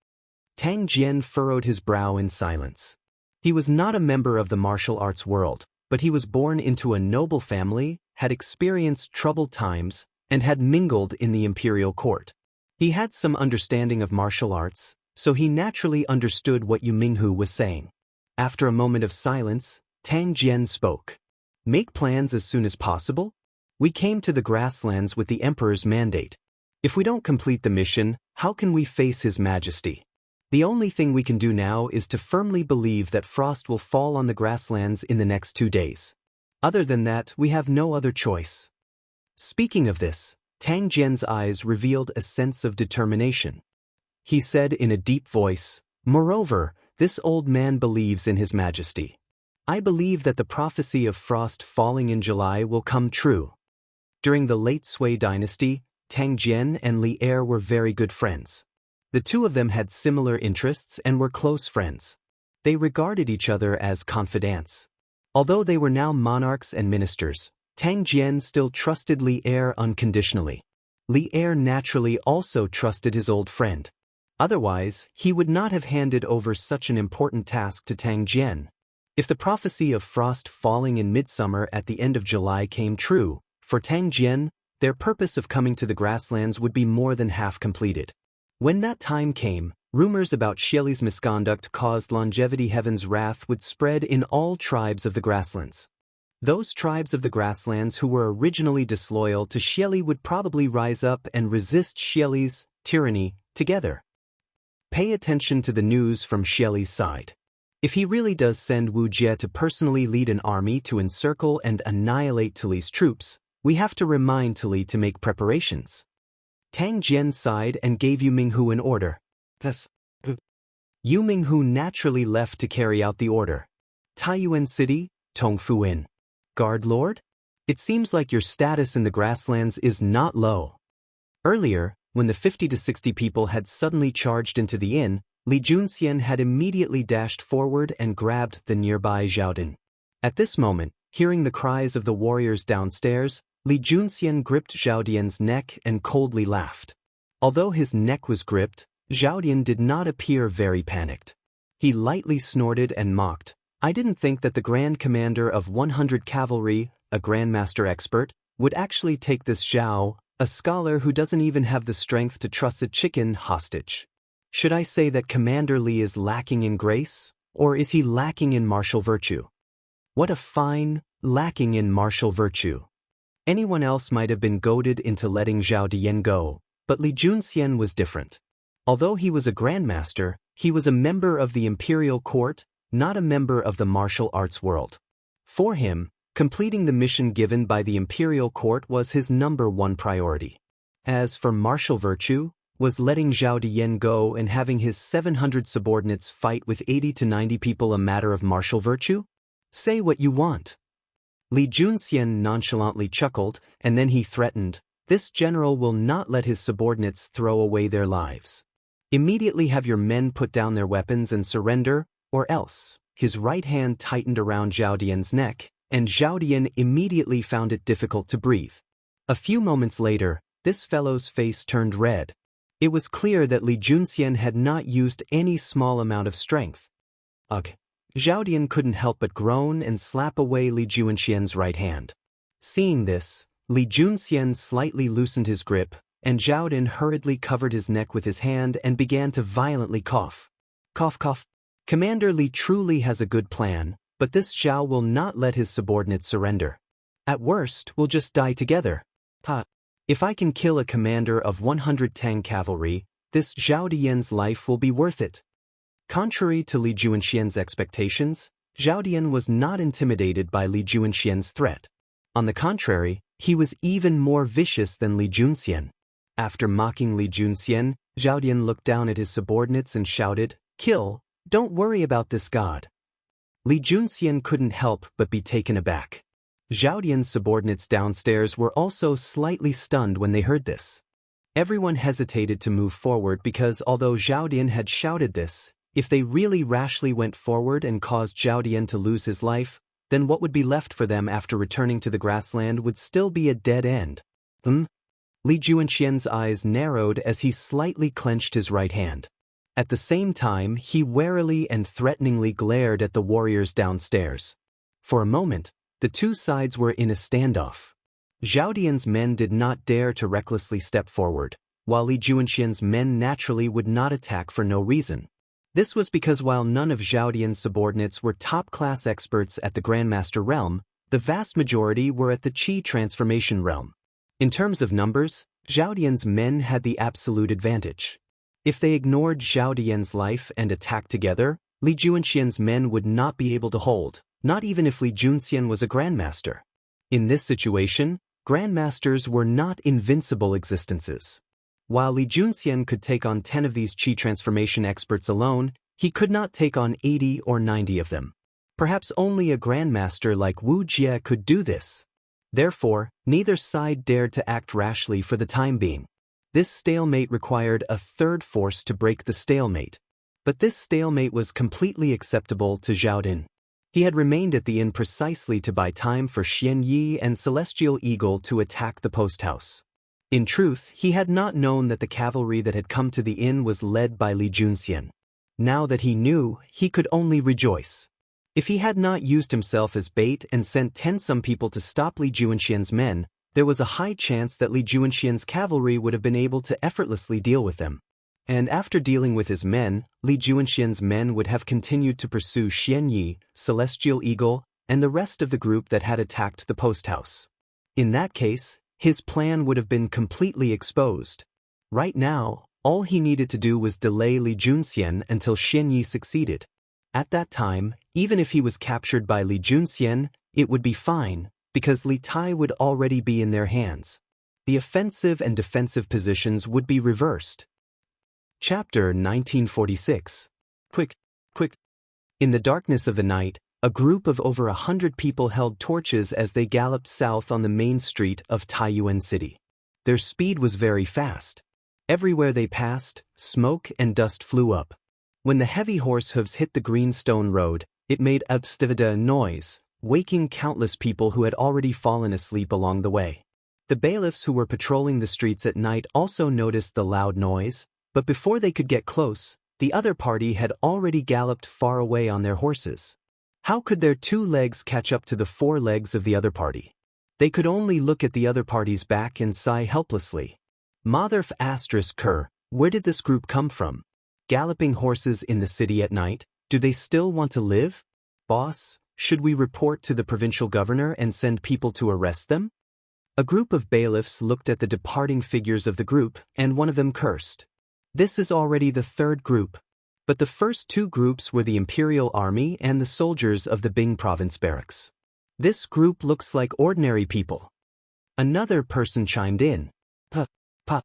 Tang Jian furrowed his brow in silence. He was not a member of the martial arts world, but he was born into a noble family, had experienced troubled times, and had mingled in the imperial court. He had some understanding of martial arts, so he naturally understood what Yu Minghu was saying. After a moment of silence, Tang Jian spoke. Make plans as soon as possible? We came to the grasslands with the Emperor's mandate. If we don't complete the mission, how can we face His Majesty? The only thing we can do now is to firmly believe that frost will fall on the grasslands in the next 2 days. Other than that, we have no other choice. Speaking of this, Tang Jian's eyes revealed a sense of determination. He said in a deep voice, "Moreover, this old man believes in His Majesty. I believe that the prophecy of frost falling in July will come true." During the late Sui dynasty, Tang Jian and Li Er were very good friends. The two of them had similar interests and were close friends. They regarded each other as confidants. Although they were now monarchs and ministers, Tang Jian still trusted Li Er unconditionally. Li Er naturally also trusted his old friend. Otherwise, he would not have handed over such an important task to Tang Jian. If the prophecy of frost falling in midsummer at the end of July came true, for Tang Jian, their purpose of coming to the grasslands would be more than half completed. When that time came, rumors about Xieli's misconduct caused longevity heaven's wrath would spread in all tribes of the grasslands. Those tribes of the grasslands who were originally disloyal to Xieli would probably rise up and resist Xieli's tyranny together. Pay attention to the news from Xieli's side. If he really does send Wu Jie to personally lead an army to encircle and annihilate Tuli's troops, we have to remind Tuli to make preparations. Tang Jian sighed and gave Yu Minghu an order. Thus, Yu Minghu naturally left to carry out the order. Taiyuan City, Tongfuin. Guard Lord? It seems like your status in the grasslands is not low. Earlier, when the 50 to 60 people had suddenly charged into the inn, Li Junxian had immediately dashed forward and grabbed the nearby Zhaodin. At this moment, hearing the cries of the warriors downstairs, Li Junxian gripped Zhaodian's neck and coldly laughed. Although his neck was gripped, Zhaodian did not appear very panicked. He lightly snorted and mocked. I didn't think that the Grand Commander of 100 Cavalry, a Grandmaster expert, would actually take this Zhao, a scholar who doesn't even have the strength to trust a chicken, hostage. Should I say that Commander Li is lacking in grace, or is he lacking in martial virtue? What a fine, lacking in martial virtue. Anyone else might have been goaded into letting Zhao Dian go, but Li Junxian was different. Although he was a grandmaster, he was a member of the imperial court, not a member of the martial arts world. For him, completing the mission given by the imperial court was his #1 priority. As for martial virtue, was letting Zhao Dian go and having his 700 subordinates fight with 80 to 90 people a matter of martial virtue? Say what you want. Li Junxian nonchalantly chuckled, and then he threatened, "This general will not let his subordinates throw away their lives. Immediately have your men put down their weapons and surrender, or else." His right hand tightened around Zhao Dian's neck, and Zhao Dian immediately found it difficult to breathe. A few moments later, this fellow's face turned red. It was clear that Li Junxian had not used any small amount of strength. Ugh. Zhao Dian couldn't help but groan and slap away Li Junxian's right hand. Seeing this, Li Junxian slightly loosened his grip, and Zhao Dian hurriedly covered his neck with his hand and began to violently cough. Cough, cough. Commander Li truly has a good plan, but this Zhao will not let his subordinates surrender. At worst, we'll just die together. Ha! If I can kill a commander of 100 Tang cavalry, this Zhao Dian's life will be worth it. Contrary to Li Junxian's expectations, Zhao Dian was not intimidated by Li Junxian's threat. On the contrary, he was even more vicious than Li Junxian. After mocking Li Junxian, Zhao Dian looked down at his subordinates and shouted, "Kill, Don't worry about this god. Li Junxian couldn't help but be taken aback. Zhao Dian's subordinates downstairs were also slightly stunned when they heard this. Everyone hesitated to move forward because although Zhao Dian had shouted this, if they really rashly went forward and caused Zhao Dian to lose his life, then what would be left for them after returning to the grassland would still be a dead end. Li Junxian's eyes narrowed as he slightly clenched his right hand. At the same time, he warily and threateningly glared at the warriors downstairs. For a moment, the two sides were in a standoff. Zhao Dian's men did not dare to recklessly step forward, while Li Junxian's men naturally would not attack for no reason. This was because while none of Zhao Dian's subordinates were top-class experts at the Grandmaster realm, the vast majority were at the Qi transformation realm. In terms of numbers, Zhao Dian's men had the absolute advantage. If they ignored Zhao Dian's life and attacked together, Li Junxian's men would not be able to hold, not even if Li Junxian was a Grandmaster. In this situation, Grandmasters were not invincible existences. While Li Junxian could take on 10 of these Qi transformation experts alone, he could not take on 80 or 90 of them. Perhaps only a Grandmaster like Wuxia could do this. Therefore, neither side dared to act rashly for the time being. This stalemate required a third force to break the stalemate. But this stalemate was completely acceptable to Zhao Dian. He had remained at the inn precisely to buy time for Xian Yi and Celestial Eagle to attack the post house. In truth, he had not known that the cavalry that had come to the inn was led by Li Junxian. Now that he knew, he could only rejoice. If he had not used himself as bait and sent 10 people to stop Li Junxian's men, there was a high chance that Li Junxian's cavalry would have been able to effortlessly deal with them. And after dealing with his men, Li Junxian's men would have continued to pursue Xian Yi, Celestial Eagle, and the rest of the group that had attacked the post house. In that case, his plan would have been completely exposed. Right now, all he needed to do was delay Li Junxian until Xian Yi succeeded. At that time, even if he was captured by Li Junxian, it would be fine, because Li Tai would already be in their hands. The offensive and defensive positions would be reversed. Chapter 1946. Quick. In the darkness of the night, a group of over 100 people held torches as they galloped south on the main street of Taiyuan City. Their speed was very fast. Everywhere they passed, smoke and dust flew up. When the heavy horse hooves hit the green stone road, it made a noise, waking countless people who had already fallen asleep along the way. The bailiffs who were patrolling the streets at night also noticed the loud noise, but before they could get close, the other party had already galloped far away on their horses. How could their 2 legs catch up to the 4 legs of the other party? They could only look at the other party's back and sigh helplessly. Motherf *Ker, where did this group come from? Galloping horses in the city at night, do they still want to live? Boss, should we report to the provincial governor and send people to arrest them? A group of bailiffs looked at the departing figures of the group, and one of them cursed. This is already the 3rd group. But the first 2 groups were the Imperial Army and the soldiers of the Bing Province barracks. This group looks like ordinary people. Another person chimed in. Pa.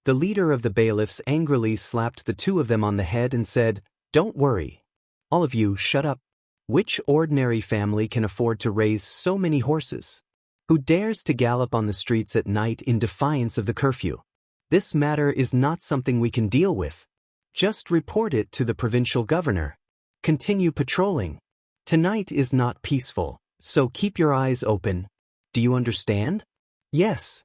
The leader of the bailiffs angrily slapped the 2 of them on the head and said, "Don't worry. All of you, shut up. Which ordinary family can afford to raise so many horses? Who dares to gallop on the streets at night in defiance of the curfew? This matter is not something we can deal with. Just report it to the provincial governor. Continue patrolling. Tonight is not peaceful, so keep your eyes open. Do you understand?" "Yes."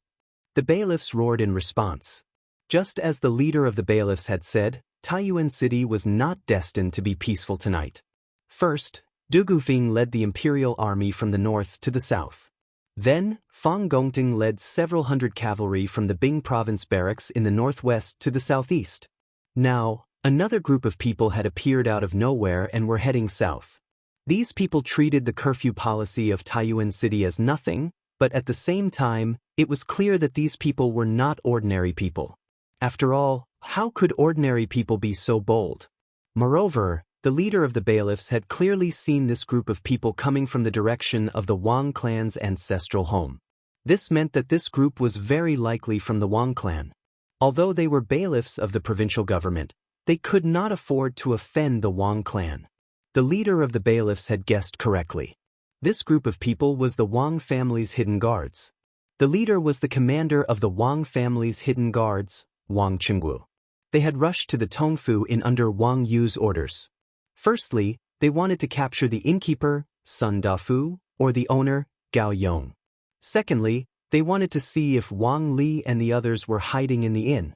The bailiffs roared in response. Just as the leader of the bailiffs had said, Taiyuan City was not destined to be peaceful tonight. First, Du Gufeng led the Imperial Army from the north to the south. Then, Fang Gongting led several hundred cavalry from the Bing Province barracks in the northwest to the southeast. Now, another group of people had appeared out of nowhere and were heading south. These people treated the curfew policy of Taiyuan City as nothing, but at the same time, it was clear that these people were not ordinary people. After all, how could ordinary people be so bold? Moreover, the leader of the bailiffs had clearly seen this group of people coming from the direction of the Wang clan's ancestral home. This meant that this group was very likely from the Wang clan. Although they were bailiffs of the provincial government, they could not afford to offend the Wang clan. The leader of the bailiffs had guessed correctly. This group of people was the Wang family's hidden guards. The leader was the commander of the Wang family's hidden guards, Wang Qingwu. They had rushed to the Tongfu Inn under Wang Yu's orders. Firstly, they wanted to capture the innkeeper, Sun Dafu, or the owner, Gao Yong. Secondly, they wanted to see if Wang Li and the others were hiding in the inn.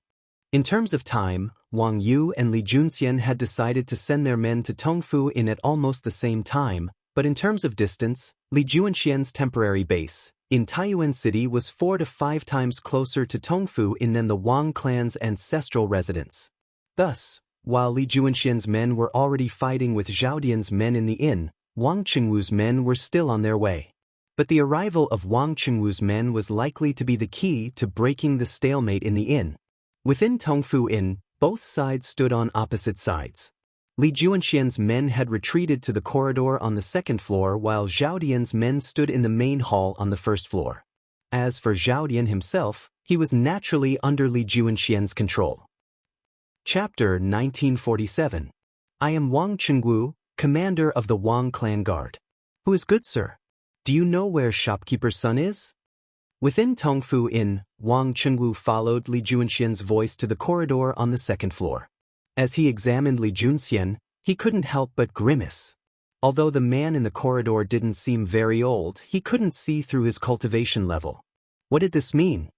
In terms of time, Wang Yu and Li Junxian had decided to send their men to Tongfu Inn at almost the same time, but in terms of distance, Li Junxian's temporary base in Taiyuan City was 4 to 5 times closer to Tongfu Inn than the Wang clan's ancestral residence. Thus, while Li Junxian's men were already fighting with Zhao Dian's men in the inn, Wang Qingwu's men were still on their way. But the arrival of Wang Qingwu's men was likely to be the key to breaking the stalemate in the inn. Within Tongfu Inn, both sides stood on opposite sides. Li Junxian's men had retreated to the corridor on the second floor while Zhao Dian's men stood in the main hall on the first floor. As for Zhao Dian himself, he was naturally under Li Junxian's control. Chapter 1947. I am Wang Qingwu, commander of the Wang clan guard. Who is good, sir? Do you know where shopkeeper's son is? Within Tongfu Inn, Wang Qingwu followed Li Junxian's voice to the corridor on the second floor. As he examined Li Junxian, he couldn't help but grimace. Although the man in the corridor didn't seem very old, he couldn't see through his cultivation level. What did this mean?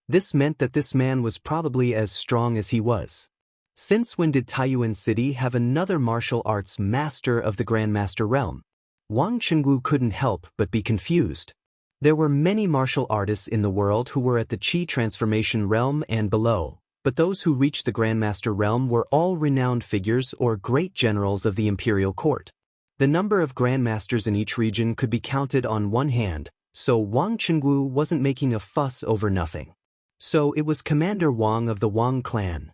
This meant that this man was probably as strong as he was. Since when did Taiyuan City have another martial arts master of the Grandmaster realm? Wang Qingwu couldn't help but be confused. There were many martial artists in the world who were at the Qi transformation realm and below, but those who reached the Grandmaster realm were all renowned figures or great generals of the imperial court. The number of Grandmasters in each region could be counted on one hand, so Wang Qingwu wasn't making a fuss over nothing. So it was Commander Wang of the Wang clan.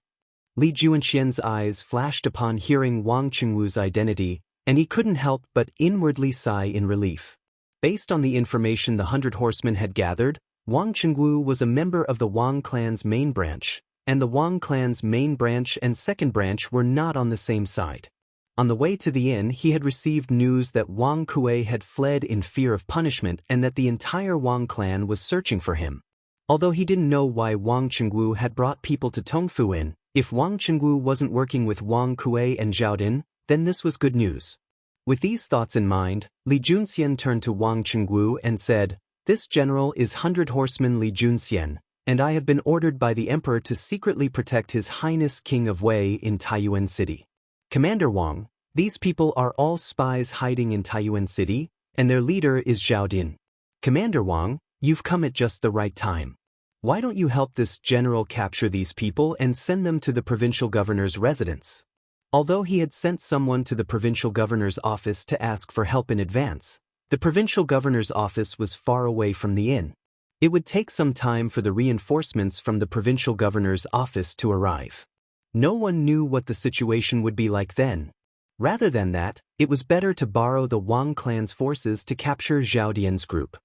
Li Junxian's eyes flashed upon hearing Wang Qingwu's identity, and he couldn't help but inwardly sigh in relief. Based on the information the 100 Horsemen had gathered, Wang Qingwu was a member of the Wang clan's main branch, and the Wang clan's main branch and second branch were not on the same side. On the way to the inn, he had received news that Wang Kuei had fled in fear of punishment and that the entire Wang clan was searching for him. Although he didn't know why Wang Qingwu had brought people to Tongfu Inn, if Wang Qingwu wasn't working with Wang Kuei and Zhao Din, then this was good news. With these thoughts in mind, Li Junxian turned to Wang Qingwu and said, "This general is 100 Horseman Li Junxian, and I have been ordered by the emperor to secretly protect His Highness King of Wei in Taiyuan City. Commander Wang, these people are all spies hiding in Taiyuan City, and their leader is Zhao Din. Commander Wang, you've come at just the right time. Why don't you help this general capture these people and send them to the provincial governor's residence?" Although he had sent someone to the provincial governor's office to ask for help in advance, the provincial governor's office was far away from the inn. It would take some time for the reinforcements from the provincial governor's office to arrive. No one knew what the situation would be like then. Rather than that, it was better to borrow the Wang clan's forces to capture Zhao Dian's group.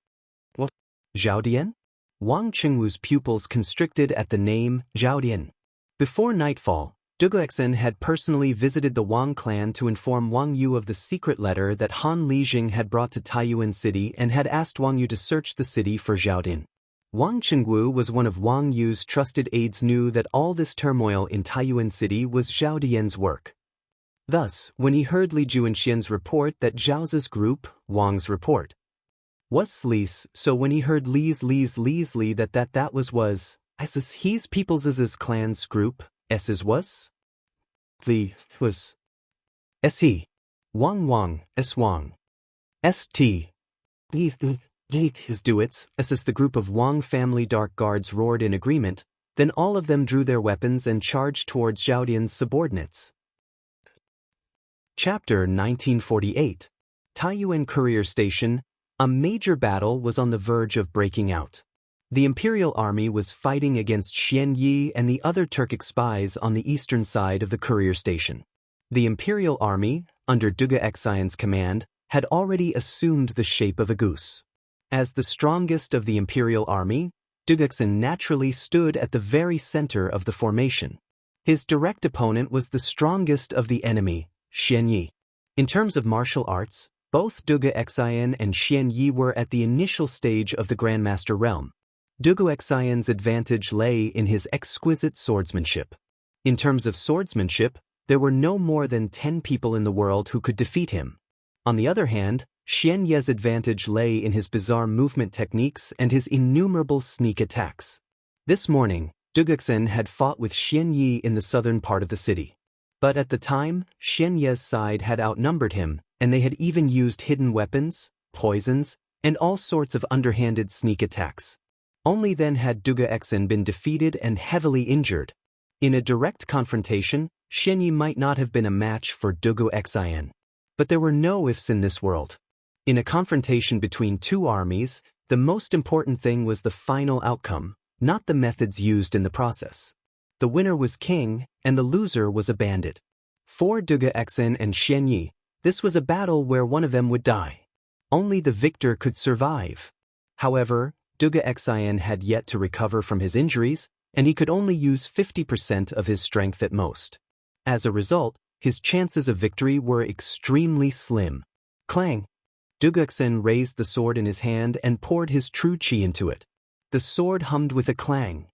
What? Zhao Dian? Wang Qingwu's pupils constricted at the name Zhao Dian. Before nightfall, Duguexen had personally visited the Wang clan to inform Wang Yu of the secret letter that Han Lijing had brought to Taiyuan City and had asked Wang Yu to search the city for Zhao Din. Wang Qingwu was one of Wang Yu's trusted aides, knew that all this turmoil in Taiyuan City was Zhao Dian's work. Thus, when he heard Li Junxian's report that Zhao's group, Wang's report, was Li's, so when he heard Li's Li that was his people's clan's group, S's was? Li was S-he. Wang, S Wang. S-t. His duets, as the group of Wang family dark guards roared in agreement, then all of them drew their weapons and charged towards Zhao Dian's subordinates. Chapter 1948. Taiyuan Courier Station. A major battle was on the verge of breaking out. The Imperial Army was fighting against Xian Yi and the other Turkic spies on the eastern side of the courier station. The Imperial Army, under Duguexen's command, had already assumed the shape of a goose. As the strongest of the Imperial Army, Duguexen naturally stood at the very center of the formation. His direct opponent was the strongest of the enemy, Xian Yi. In terms of martial arts, both Duge Xian and Xian Yi were at the initial stage of the Grandmaster realm. Duge Xian's advantage lay in his exquisite swordsmanship. In terms of swordsmanship, there were no more than 10 people in the world who could defeat him. On the other hand, Xian Yi's advantage lay in his bizarre movement techniques and his innumerable sneak attacks. This morning, Duge Xian had fought with Xian Yi in the southern part of the city. But at the time, Xian Yi's side had outnumbered him, and they had even used hidden weapons, poisons, and all sorts of underhanded sneak attacks. Only then had Duge Xian been defeated and heavily injured. In a direct confrontation, Xian Yi might not have been a match for Duge Xian. But there were no ifs in this world. In a confrontation between two armies, the most important thing was the final outcome, not the methods used in the process. The winner was king, and the loser was a bandit. For Duge Xian and Xian Yi, this was a battle where one of them would die. Only the victor could survive. However, Duge Xian had yet to recover from his injuries, and he could only use 50% of his strength at most. As a result, his chances of victory were extremely slim. Clang! Duge Xian raised the sword in his hand and poured his true qi into it. The sword hummed with a clang.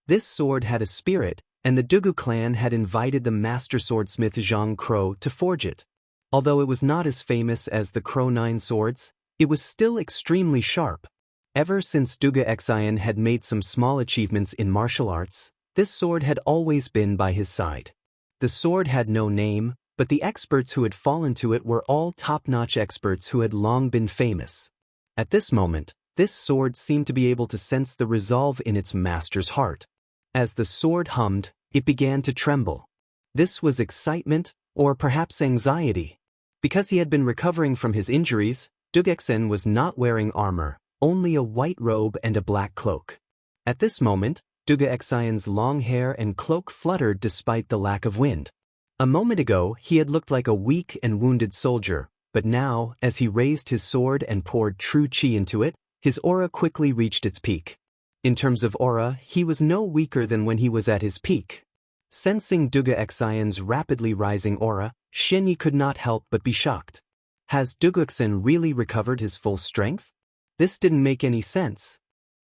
This sword had a spirit, and the Duge clan had invited the master swordsmith Jianghu to forge it. Although it was not as famous as the Crow 9 swords, it was still extremely sharp. Ever since Duge Xian had made some small achievements in martial arts, this sword had always been by his side. The sword had no name, but the experts who had fallen to it were all top-notch experts who had long been famous. At this moment, this sword seemed to be able to sense the resolve in its master's heart. As the sword hummed, it began to tremble. This was excitement, or perhaps anxiety. Because he had been recovering from his injuries, Duge Xian was not wearing armor, only a white robe and a black cloak. At this moment, Duge Xian's long hair and cloak fluttered despite the lack of wind. A moment ago, he had looked like a weak and wounded soldier, but now, as he raised his sword and poured true qi into it, his aura quickly reached its peak. In terms of aura, he was no weaker than when he was at his peak. Sensing Duge Xian's rapidly rising aura, Xian Yi could not help but be shocked. Has Duge Xian really recovered his full strength? This didn't make any sense.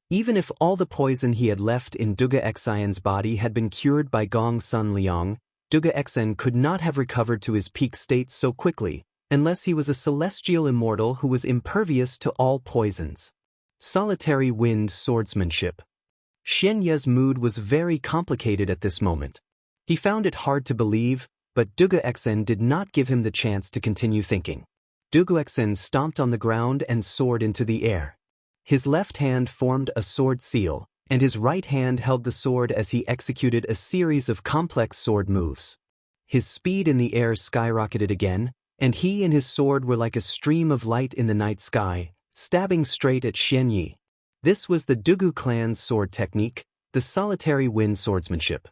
Even if all the poison he had left in Duge Xian's body had been cured by Gong Sun Liang, Duge Xian could not have recovered to his peak state so quickly, unless he was a celestial immortal who was impervious to all poisons. Solitary wind swordsmanship. Xian Yi's mood was very complicated at this moment. He found it hard to believe, but Duge Xian did not give him the chance to continue thinking. Duge Xian stomped on the ground and soared into the air. His left hand formed a sword seal, and his right hand held the sword as he executed a series of complex sword moves. His speed in the air skyrocketed again, and he and his sword were like a stream of light in the night sky, stabbing straight at Xian Yi. This was the Duge clan's sword technique, the solitary wind swordsmanship.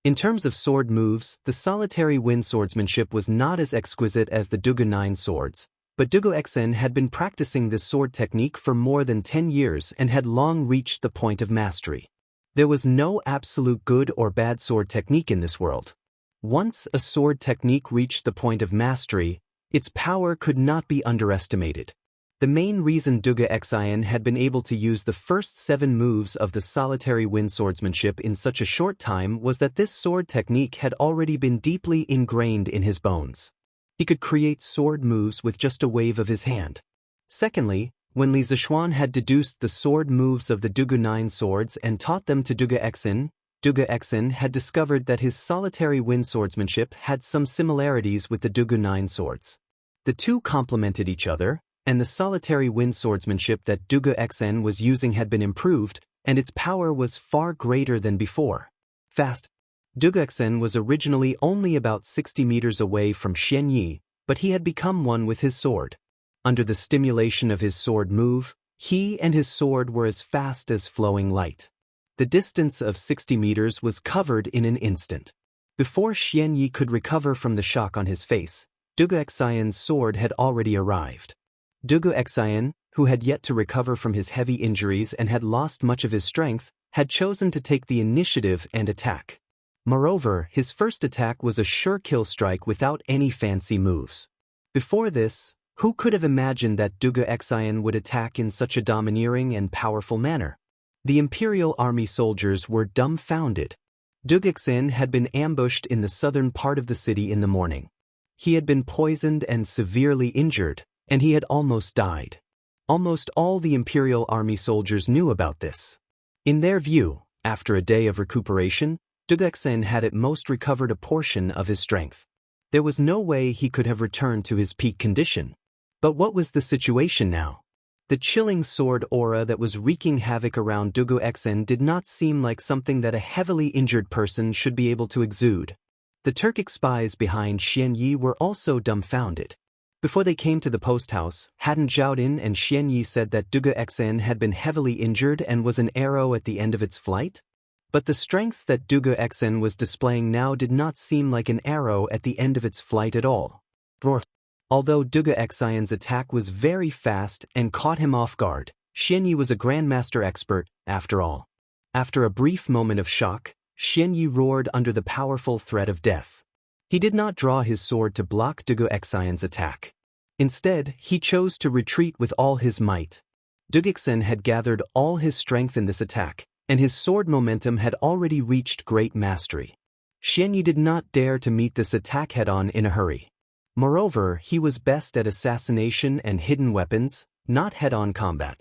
In terms of sword moves, the solitary wind swordsmanship was not as exquisite as the Duge 9 swords, but Duge Xian had been practicing this sword technique for more than 10 years and had long reached the point of mastery. There was no absolute good or bad sword technique in this world. Once a sword technique reached the point of mastery, its power could not be underestimated. The main reason Duge Xian had been able to use the first 7 moves of the solitary wind swordsmanship in such a short time was that this sword technique had already been deeply ingrained in his bones. He could create sword moves with just a wave of his hand. Secondly, when Li Zishuan had deduced the sword moves of the Duge 9 swords and taught them to Duge Xian had discovered that his solitary wind swordsmanship had some similarities with the Duge 9 swords. The two complemented each other, and the solitary wind swordsmanship that Duge Xian was using had been improved, and its power was far greater than before. Fast. Duge Xian was originally only about 60 meters away from Xian Yi, but he had become one with his sword. Under the stimulation of his sword move, he and his sword were as fast as flowing light. The distance of 60 meters was covered in an instant. Before Xian Yi could recover from the shock on his face, Duge Xian's sword had already arrived. Duge Xian, who had yet to recover from his heavy injuries and had lost much of his strength, had chosen to take the initiative and attack. Moreover, his first attack was a sure kill strike without any fancy moves. Before this, who could have imagined that Duge Xian would attack in such a domineering and powerful manner? The Imperial Army soldiers were dumbfounded. Duge Xian had been ambushed in the southern part of the city in the morning. He had been poisoned and severely injured, and he had almost died. Almost all the Imperial Army soldiers knew about this. In their view, after a day of recuperation, Duge Xian had at most recovered a portion of his strength. There was no way he could have returned to his peak condition. But what was the situation now? The chilling sword aura that was wreaking havoc around Duge Xian did not seem like something that a heavily injured person should be able to exude. The Turkic spies behind Xian Yi were also dumbfounded. Before they came to the post house, hadn't Zhao Din and Xian Yi said that Duge Xian had been heavily injured and was an arrow at the end of its flight? But the strength that Duge Xian was displaying now did not seem like an arrow at the end of its flight at all. Although Duge Xian's attack was very fast and caught him off guard, Xian Yi was a grandmaster expert, after all. After a brief moment of shock, Xian Yi roared under the powerful threat of death. He did not draw his sword to block Duge Xian's attack. Instead, he chose to retreat with all his might. Duge Xian had gathered all his strength in this attack, and his sword momentum had already reached great mastery. Xian Yi did not dare to meet this attack head-on in a hurry. Moreover, he was best at assassination and hidden weapons, not head-on combat.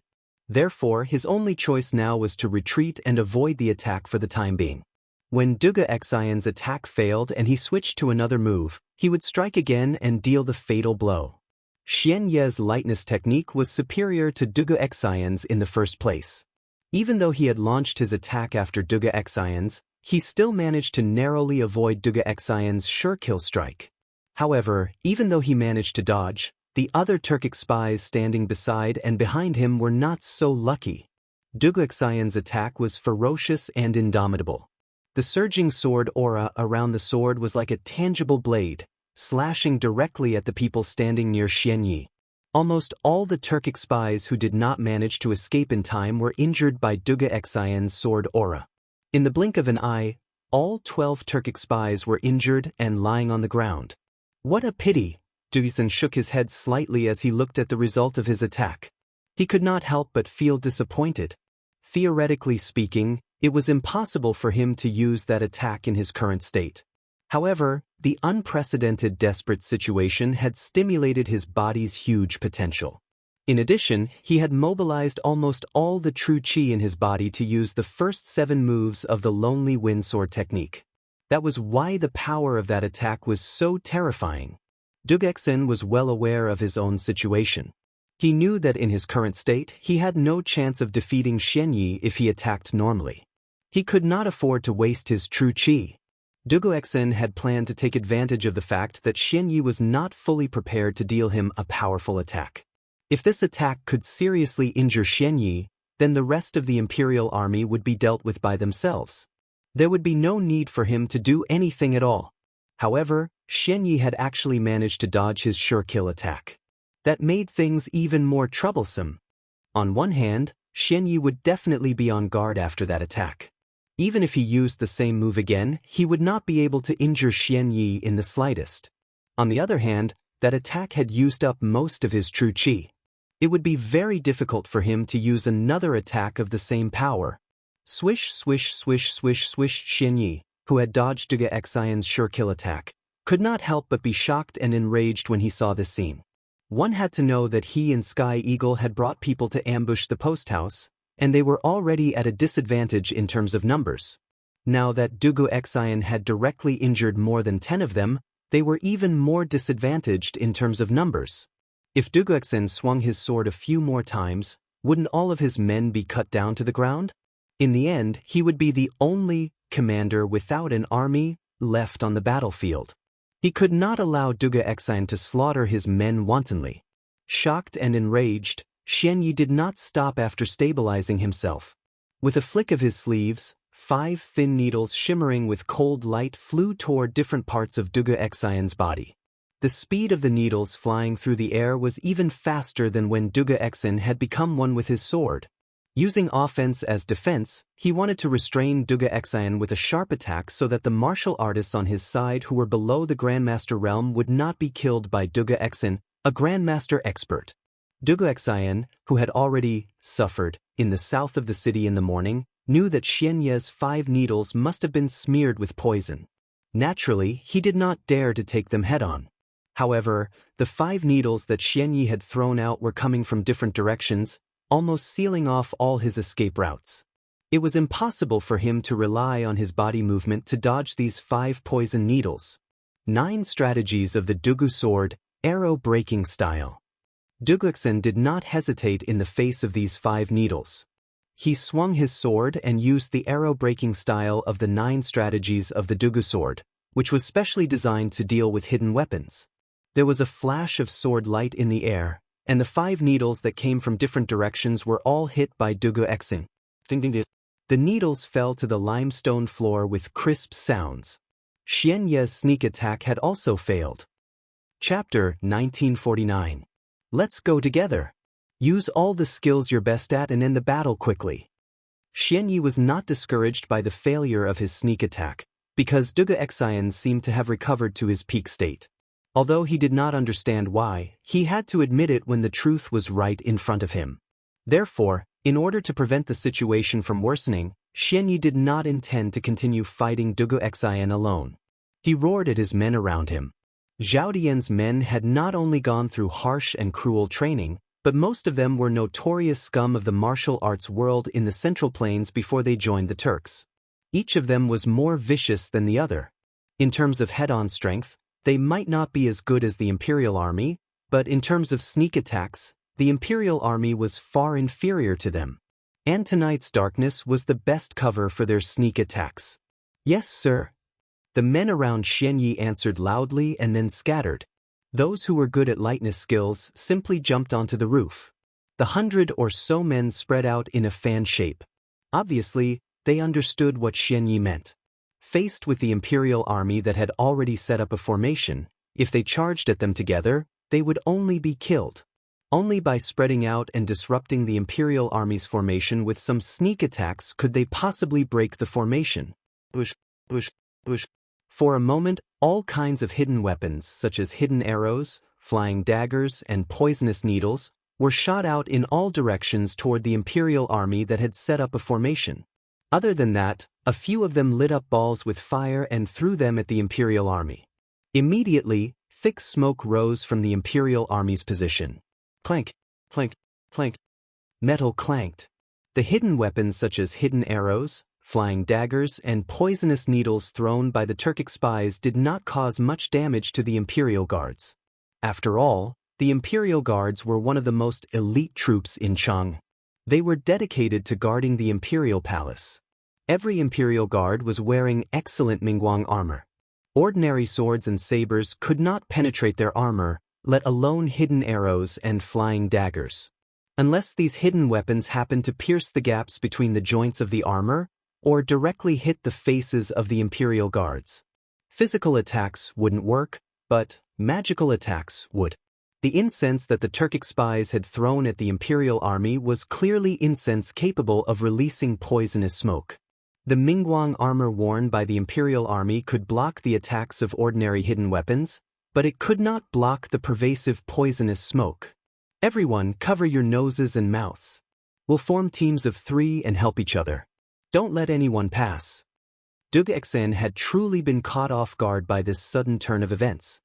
Therefore, his only choice now was to retreat and avoid the attack for the time being. When Duge Xian's attack failed and he switched to another move, he would strike again and deal the fatal blow. Xian Ye's lightness technique was superior to Duge Xian's in the first place. Even though he had launched his attack after Duge Xian's, he still managed to narrowly avoid Duge Xian's sure kill strike. However, even though he managed to dodge, the other Turkic spies standing beside and behind him were not so lucky. Duge Xian's attack was ferocious and indomitable. The surging sword aura around the sword was like a tangible blade, slashing directly at the people standing near Xian Yi. Almost all the Turkic spies who did not manage to escape in time were injured by Duge Xian's sword aura. In the blink of an eye, all 12 Turkic spies were injured and lying on the ground. What a pity! Duge Xian shook his head slightly as he looked at the result of his attack. He could not help but feel disappointed. Theoretically speaking, it was impossible for him to use that attack in his current state. However, the unprecedented desperate situation had stimulated his body's huge potential. In addition, he had mobilized almost all the true qi in his body to use the first 7 moves of the Lonely Wind Sword technique. That was why the power of that attack was so terrifying. Duge Xian was well aware of his own situation. He knew that in his current state, he had no chance of defeating Xian Yi if he attacked normally. He could not afford to waste his true qi. Duge Xian had planned to take advantage of the fact that Xian Yi was not fully prepared to deal him a powerful attack. If this attack could seriously injure Xian Yi, then the rest of the Imperial Army would be dealt with by themselves. There would be no need for him to do anything at all. However, Xian Yi had actually managed to dodge his sure kill attack. That made things even more troublesome. On one hand, Xian Yi would definitely be on guard after that attack. Even if he used the same move again, he would not be able to injure Xian Yi in the slightest. On the other hand, that attack had used up most of his true qi. It would be very difficult for him to use another attack of the same power. Swish, swish, swish, swish, swish. Xian Yi, who had dodged Duge Xian's sure kill attack, could not help but be shocked and enraged when he saw this scene. One had to know that he and Sky Eagle had brought people to ambush the post house, and they were already at a disadvantage in terms of numbers. Now that Duge Xian had directly injured more than 10 of them, they were even more disadvantaged in terms of numbers. If Duge Xian swung his sword a few more times, wouldn't all of his men be cut down to the ground? In the end, he would be the only commander without an army left on the battlefield. He could not allow Duge Xian to slaughter his men wantonly. Shocked and enraged, Xian Yi did not stop after stabilizing himself. With a flick of his sleeves, 5 thin needles shimmering with cold light flew toward different parts of Duge Xian's body. The speed of the needles flying through the air was even faster than when Duge Xian had become one with his sword. Using offense as defense, he wanted to restrain Duge Xian with a sharp attack so that the martial artists on his side who were below the Grandmaster realm would not be killed by Duge Xian, a Grandmaster expert. Duge Xian, who had already suffered in the south of the city in the morning, knew that Xian Ye's 5 needles must have been smeared with poison. Naturally, he did not dare to take them head-on. However, the 5 needles that Xian Yi had thrown out were coming from different directions, almost sealing off all his escape routes. It was impossible for him to rely on his body movement to dodge these 5 poison needles. 9 strategies of the Dugu sword, arrow-breaking style. Duge Xian did not hesitate in the face of these 5 needles. He swung his sword and used the arrow-breaking style of the 9 strategies of the Dugu sword, which was specially designed to deal with hidden weapons. There was a flash of sword light in the air, and the 5 needles that came from different directions were all hit by Duge Xian. The needles fell to the limestone floor with crisp sounds. Xian Ye's sneak attack had also failed. Chapter 1949. Let's go together. Use all the skills you're best at and end the battle quickly. Xian Yi was not discouraged by the failure of his sneak attack, because Duge Xian seemed to have recovered to his peak state. Although he did not understand why, he had to admit it when the truth was right in front of him. Therefore, in order to prevent the situation from worsening, Xian Yi did not intend to continue fighting Duge Xian alone. He roared at his men around him. Zhao Dian's men had not only gone through harsh and cruel training, but most of them were notorious scum of the martial arts world in the Central Plains before they joined the Turks. Each of them was more vicious than the other. In terms of head-on strength, they might not be as good as the Imperial Army, but in terms of sneak attacks, the Imperial Army was far inferior to them. And tonight's darkness was the best cover for their sneak attacks. Yes, sir. The men around Xian Yi answered loudly and then scattered. Those who were good at lightness skills simply jumped onto the roof. The 100 or so men spread out in a fan shape. Obviously, they understood what Xian Yi meant. Faced with the Imperial Army that had already set up a formation, if they charged at them together, they would only be killed. Only by spreading out and disrupting the Imperial Army's formation with some sneak attacks could they possibly break the formation. For a moment, all kinds of hidden weapons, such as hidden arrows, flying daggers, and poisonous needles, were shot out in all directions toward the Imperial Army that had set up a formation. Other than that, a few of them lit up balls with fire and threw them at the Imperial Army. Immediately, thick smoke rose from the Imperial Army's position. Clank, clank, clank. Metal clanked. The hidden weapons such as hidden arrows, flying daggers, and poisonous needles thrown by the Turkic spies did not cause much damage to the Imperial Guards. After all, the Imperial Guards were one of the most elite troops in Chang. They were dedicated to guarding the Imperial Palace. Every Imperial Guard was wearing excellent Mingguang armor. Ordinary swords and sabers could not penetrate their armor, let alone hidden arrows and flying daggers. Unless these hidden weapons happened to pierce the gaps between the joints of the armor, or directly hit the faces of the Imperial Guards. Physical attacks wouldn't work, but magical attacks would. The incense that the Turkic spies had thrown at the Imperial Army was clearly incense capable of releasing poisonous smoke. The Mingguang armor worn by the Imperial Army could block the attacks of ordinary hidden weapons, but it could not block the pervasive poisonous smoke. Everyone, cover your noses and mouths. We'll form teams of 3 and help each other. Don't let anyone pass. Duge Xian had truly been caught off guard by this sudden turn of events.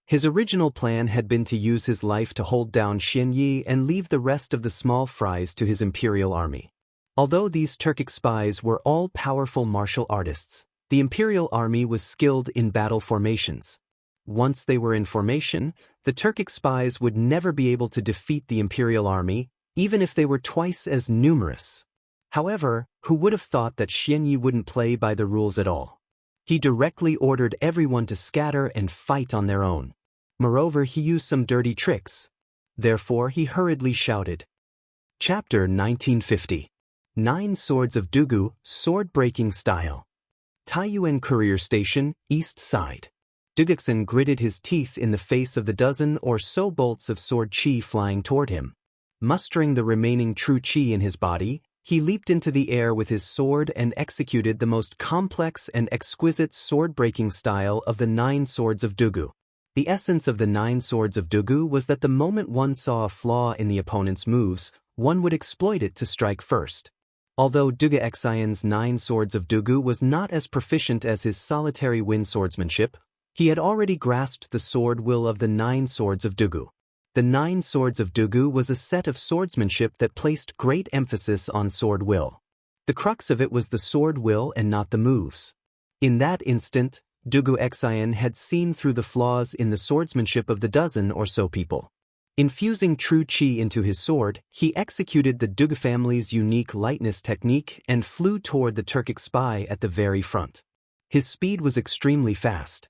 His original plan had been to use his life to hold down Xian Yi and leave the rest of the small fries to his Imperial Army. Although these Turkic spies were all powerful martial artists, the Imperial Army was skilled in battle formations. Once they were in formation, the Turkic spies would never be able to defeat the Imperial Army, even if they were twice as numerous. However, who would have thought that Xian Yi wouldn't play by the rules at all? He directly ordered everyone to scatter and fight on their own. Moreover, he used some dirty tricks. Therefore, he hurriedly shouted. Chapter 1950. 9 Swords of Dugu, Sword-Breaking Style. Taiyuan Courier Station, East Side. Duge Xian gritted his teeth in the face of the dozen or so bolts of sword chi flying toward him. Mustering the remaining true chi in his body, he leaped into the air with his sword and executed the most complex and exquisite sword-breaking style of the 9 swords of Dugu. The essence of the 9 swords of Dugu was that the moment one saw a flaw in the opponent's moves, one would exploit it to strike first. Although Dugu Xian's 9 swords of Dugu was not as proficient as his solitary wind swordsmanship, he had already grasped the sword will of the 9 swords of Dugu. The 9 swords of Dugu was a set of swordsmanship that placed great emphasis on sword will. The crux of it was the sword will and not the moves. In that instant, Dugu Xian had seen through the flaws in the swordsmanship of the dozen or so people. Infusing true qi into his sword, he executed the Dugu family's unique lightness technique and flew toward the Turkic spy at the very front. His speed was extremely fast.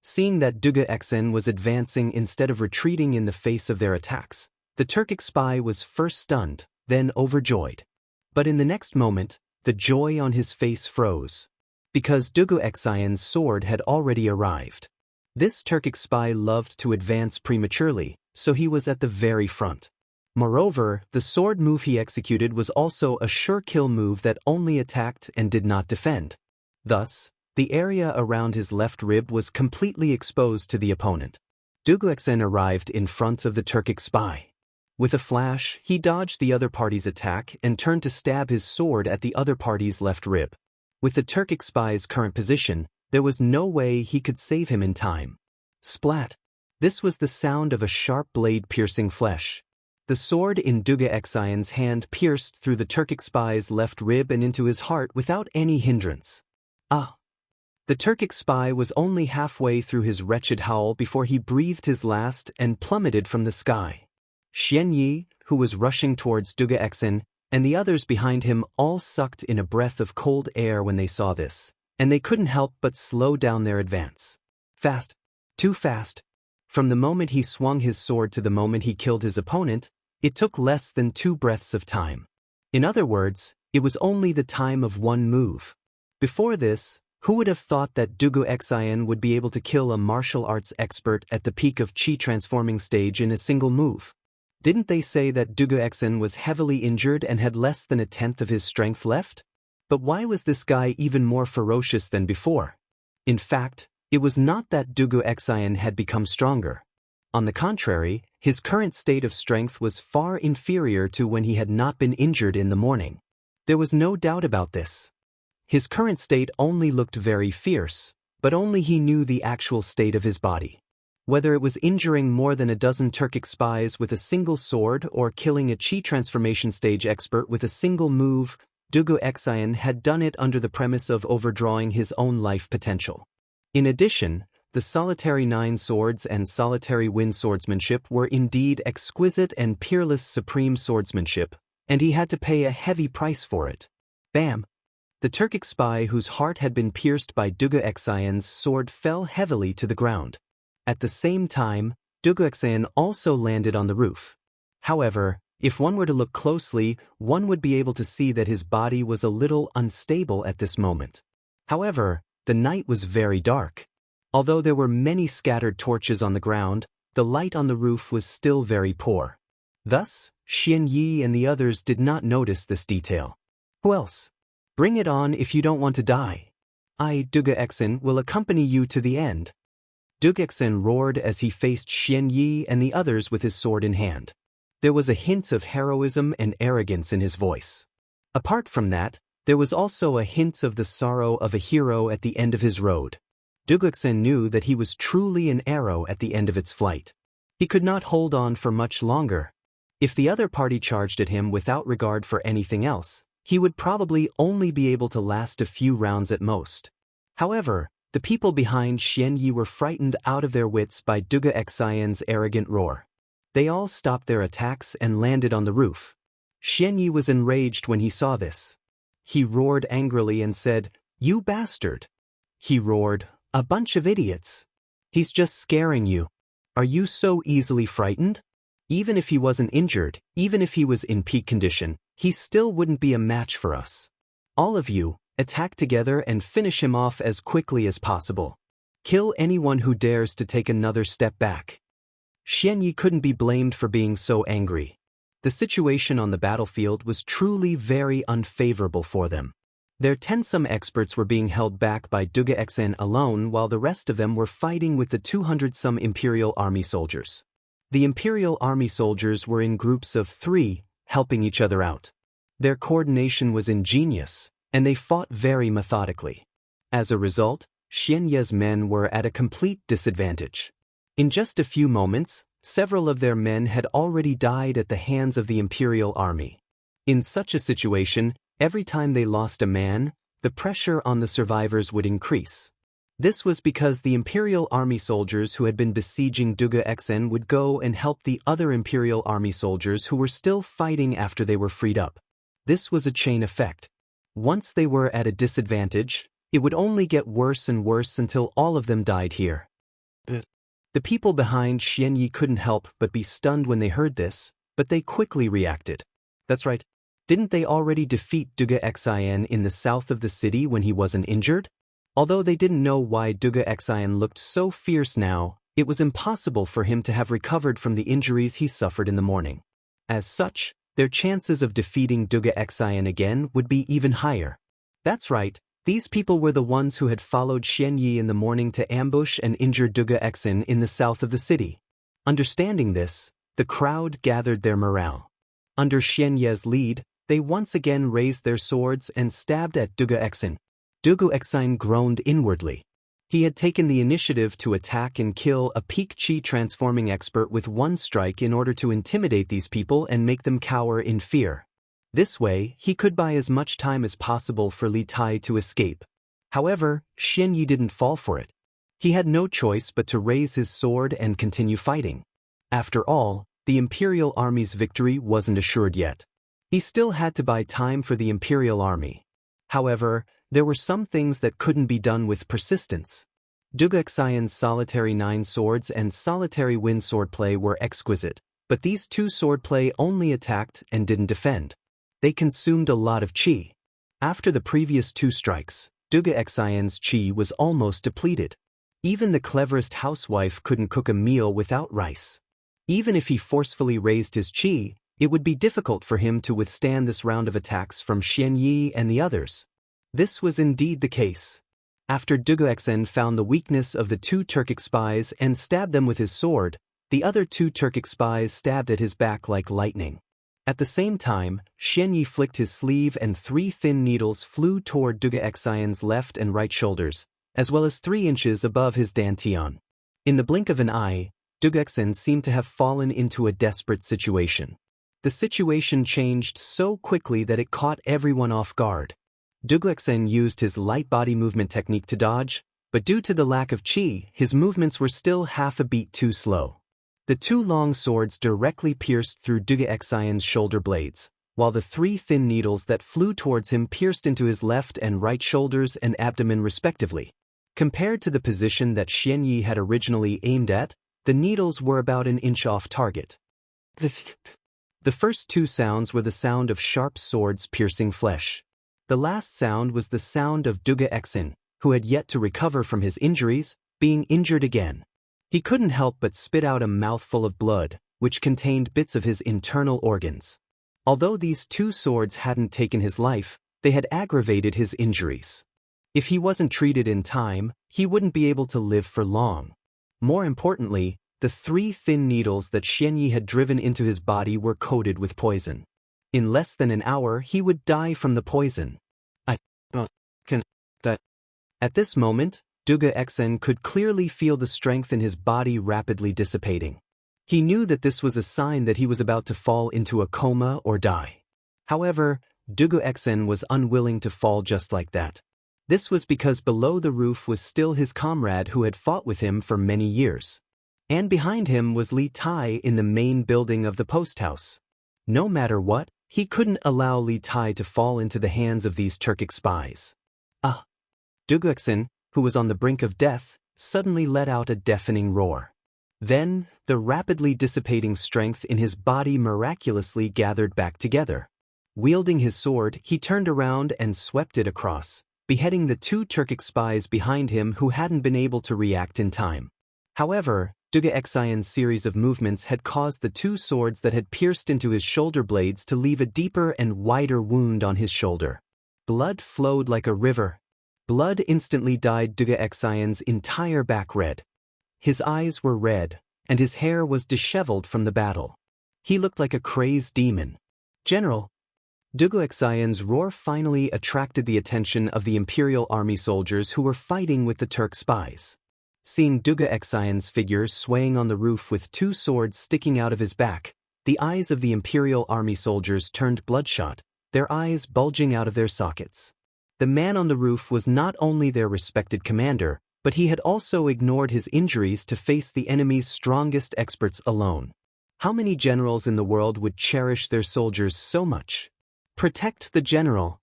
Seeing that Dugu Xian was advancing instead of retreating in the face of their attacks, the Turkic spy was first stunned, then overjoyed. But in the next moment, the joy on his face froze. Because Dugu Xian's sword had already arrived. This Turkic spy loved to advance prematurely, so he was at the very front. Moreover, the sword move he executed was also a sure kill move that only attacked and did not defend. Thus, the area around his left rib was completely exposed to the opponent. Dugu Xian arrived in front of the Turkic spy. With a flash, he dodged the other party's attack and turned to stab his sword at the other party's left rib. With the Turkic spy's current position, there was no way he could save him in time. Splat! This was the sound of a sharp blade piercing flesh. The sword in Dugu Xian's hand pierced through the Turkic spy's left rib and into his heart without any hindrance. Ah! The Turkic spy was only halfway through his wretched howl before he breathed his last and plummeted from the sky. Xian Yi, who was rushing towards Dugu Xian, and the others behind him all sucked in a breath of cold air when they saw this, and they couldn't help but slow down their advance. Fast. Too fast. From the moment he swung his sword to the moment he killed his opponent, it took less than 2 breaths of time. In other words, it was only the time of one move. Before this, who would have thought that Dugu Xian would be able to kill a martial arts expert at the peak of Qi transforming stage in a single move? Didn't they say that Dugu Xian was heavily injured and had less than 1/10 of his strength left? But why was this guy even more ferocious than before? In fact, it was not that Dugu Xian had become stronger. On the contrary, his current state of strength was far inferior to when he had not been injured in the morning. There was no doubt about this. His current state only looked very fierce, but only he knew the actual state of his body. Whether it was injuring more than a dozen Turkic spies with a single sword or killing a Qi transformation stage expert with a single move, Dugu Xian had done it under the premise of overdrawing his own life potential. In addition, the solitary 9 swords and solitary wind swordsmanship were indeed exquisite and peerless supreme swordsmanship, and he had to pay a heavy price for it. Bam! The Turkic spy whose heart had been pierced by Dugu Xian's sword fell heavily to the ground. At the same time, Dugu Xian also landed on the roof. However, if one were to look closely, one would be able to see that his body was a little unstable at this moment. However, the night was very dark. Although there were many scattered torches on the ground, the light on the roof was still very poor. Thus, Xian Yi and the others did not notice this detail. Who else? Bring it on if you don't want to die. I, Dugu Xian, will accompany you to the end. Dugu Xian roared as he faced Xian Yi and the others with his sword in hand. There was a hint of heroism and arrogance in his voice. Apart from that, there was also a hint of the sorrow of a hero at the end of his road. Dugu Xian knew that he was truly an arrow at the end of its flight. He could not hold on for much longer. If the other party charged at him without regard for anything else, he would probably only be able to last a few rounds at most. However, the people behind Xian Yi were frightened out of their wits by Dugu Xian's arrogant roar. They all stopped their attacks and landed on the roof. Xian Yi was enraged when he saw this. He roared angrily and said, "You bastard!" He roared, "A bunch of idiots! He's just scaring you. Are you so easily frightened? Even if he wasn't injured, even if he was in peak condition, he still wouldn't be a match for us. All of you, attack together and finish him off as quickly as possible. Kill anyone who dares to take another step back." Xian Yi couldn't be blamed for being so angry. The situation on the battlefield was truly very unfavorable for them. Their 10-some experts were being held back by Duga Xen alone while the rest of them were fighting with the 200-some Imperial Army soldiers. The Imperial Army soldiers were in groups of 3, helping each other out. Their coordination was ingenious, and they fought very methodically. As a result, Xian Ye's men were at a complete disadvantage. In just a few moments, several of their men had already died at the hands of the Imperial Army. In such a situation, every time they lost a man, the pressure on the survivors would increase. This was because the Imperial Army soldiers who had been besieging Duga Xen would go and help the other Imperial Army soldiers who were still fighting after they were freed up. This was a chain effect. Once they were at a disadvantage, it would only get worse and worse until all of them died here. The people behind Xian Yi couldn't help but be stunned when they heard this, but they quickly reacted. That's right. Didn't they already defeat Duga Xen in the south of the city when he wasn't injured? Although they didn't know why Duga Xen looked so fierce now, it was impossible for him to have recovered from the injuries he suffered in the morning. As such, their chances of defeating Duga Xen again would be even higher. That's right, these people were the ones who had followed Xian Yi in the morning to ambush and injure Duga Xen in the south of the city. Understanding this, the crowd gathered their morale. Under Xian Ye's lead, they once again raised their swords and stabbed at Duga Xen. Duga Xen groaned inwardly. He had taken the initiative to attack and kill a peak chi transforming expert with one strike in order to intimidate these people and make them cower in fear. This way, he could buy as much time as possible for Li Tai to escape. However, Xian Yi didn't fall for it. He had no choice but to raise his sword and continue fighting. After all, the Imperial Army's victory wasn't assured yet. He still had to buy time for the Imperial Army. However, there were some things that couldn't be done with persistence. Duga Xian's solitary 9 swords and solitary wind swordplay were exquisite, but these 2 swordplay only attacked and didn't defend. They consumed a lot of qi. After the previous 2 strikes, Duga Xian's qi was almost depleted. Even the cleverest housewife couldn't cook a meal without rice. Even if he forcefully raised his qi, it would be difficult for him to withstand this round of attacks from Xian Yi and the others. This was indeed the case. After Duga Xen found the weakness of the 2 Turkic spies and stabbed them with his sword, the other 2 Turkic spies stabbed at his back like lightning. At the same time, Xian Yi flicked his sleeve and 3 thin needles flew toward Duga Xian's left and right shoulders, as well as 3 inches above his dantian. In the blink of an eye, Duga Xen seemed to have fallen into a desperate situation. The situation changed so quickly that it caught everyone off guard. Duga Xen used his light body movement technique to dodge, but due to the lack of qi, his movements were still half a beat too slow. The 2 long swords directly pierced through Duga Xian's shoulder blades, while the 3 thin needles that flew towards him pierced into his left and right shoulders and abdomen respectively. Compared to the position that Xian Yi had originally aimed at, the needles were about an inch off target. The first 2 sounds were the sound of sharp swords piercing flesh. The last sound was the sound of Duga Xen, who had yet to recover from his injuries, being injured again. He couldn't help but spit out a mouthful of blood, which contained bits of his internal organs. Although these 2 swords hadn't taken his life, they had aggravated his injuries. If he wasn't treated in time, he wouldn't be able to live for long. More importantly, the 3 thin needles that Xian Yi had driven into his body were coated with poison. In less than an hour, he would die from the poison. At this moment, Duga Xen could clearly feel the strength in his body rapidly dissipating. He knew that this was a sign that he was about to fall into a coma or die. However, Duga Xen was unwilling to fall just like that. This was because below the roof was still his comrade who had fought with him for many years. And behind him was Li Tai in the main building of the post house. No matter what, he couldn't allow Li Tai to fall into the hands of these Turkic spies. Duga Xen, who was on the brink of death, suddenly let out a deafening roar. Then, the rapidly dissipating strength in his body miraculously gathered back together. Wielding his sword, he turned around and swept it across, beheading the 2 Turkic spies behind him who hadn't been able to react in time. However, Duga Xian's series of movements had caused the two swords that had pierced into his shoulder blades to leave a deeper and wider wound on his shoulder. Blood flowed like a river. Blood instantly dyed Duga Xian's entire back red. His eyes were red, and his hair was disheveled from the battle. He looked like a crazed demon. General! Duga Xian's roar finally attracted the attention of the Imperial Army soldiers who were fighting with the Turk spies. Seeing Duga Xian's figure swaying on the roof with two swords sticking out of his back, the eyes of the Imperial Army soldiers turned bloodshot, their eyes bulging out of their sockets. The man on the roof was not only their respected commander, but he had also ignored his injuries to face the enemy's strongest experts alone. How many generals in the world would cherish their soldiers so much? Protect the general!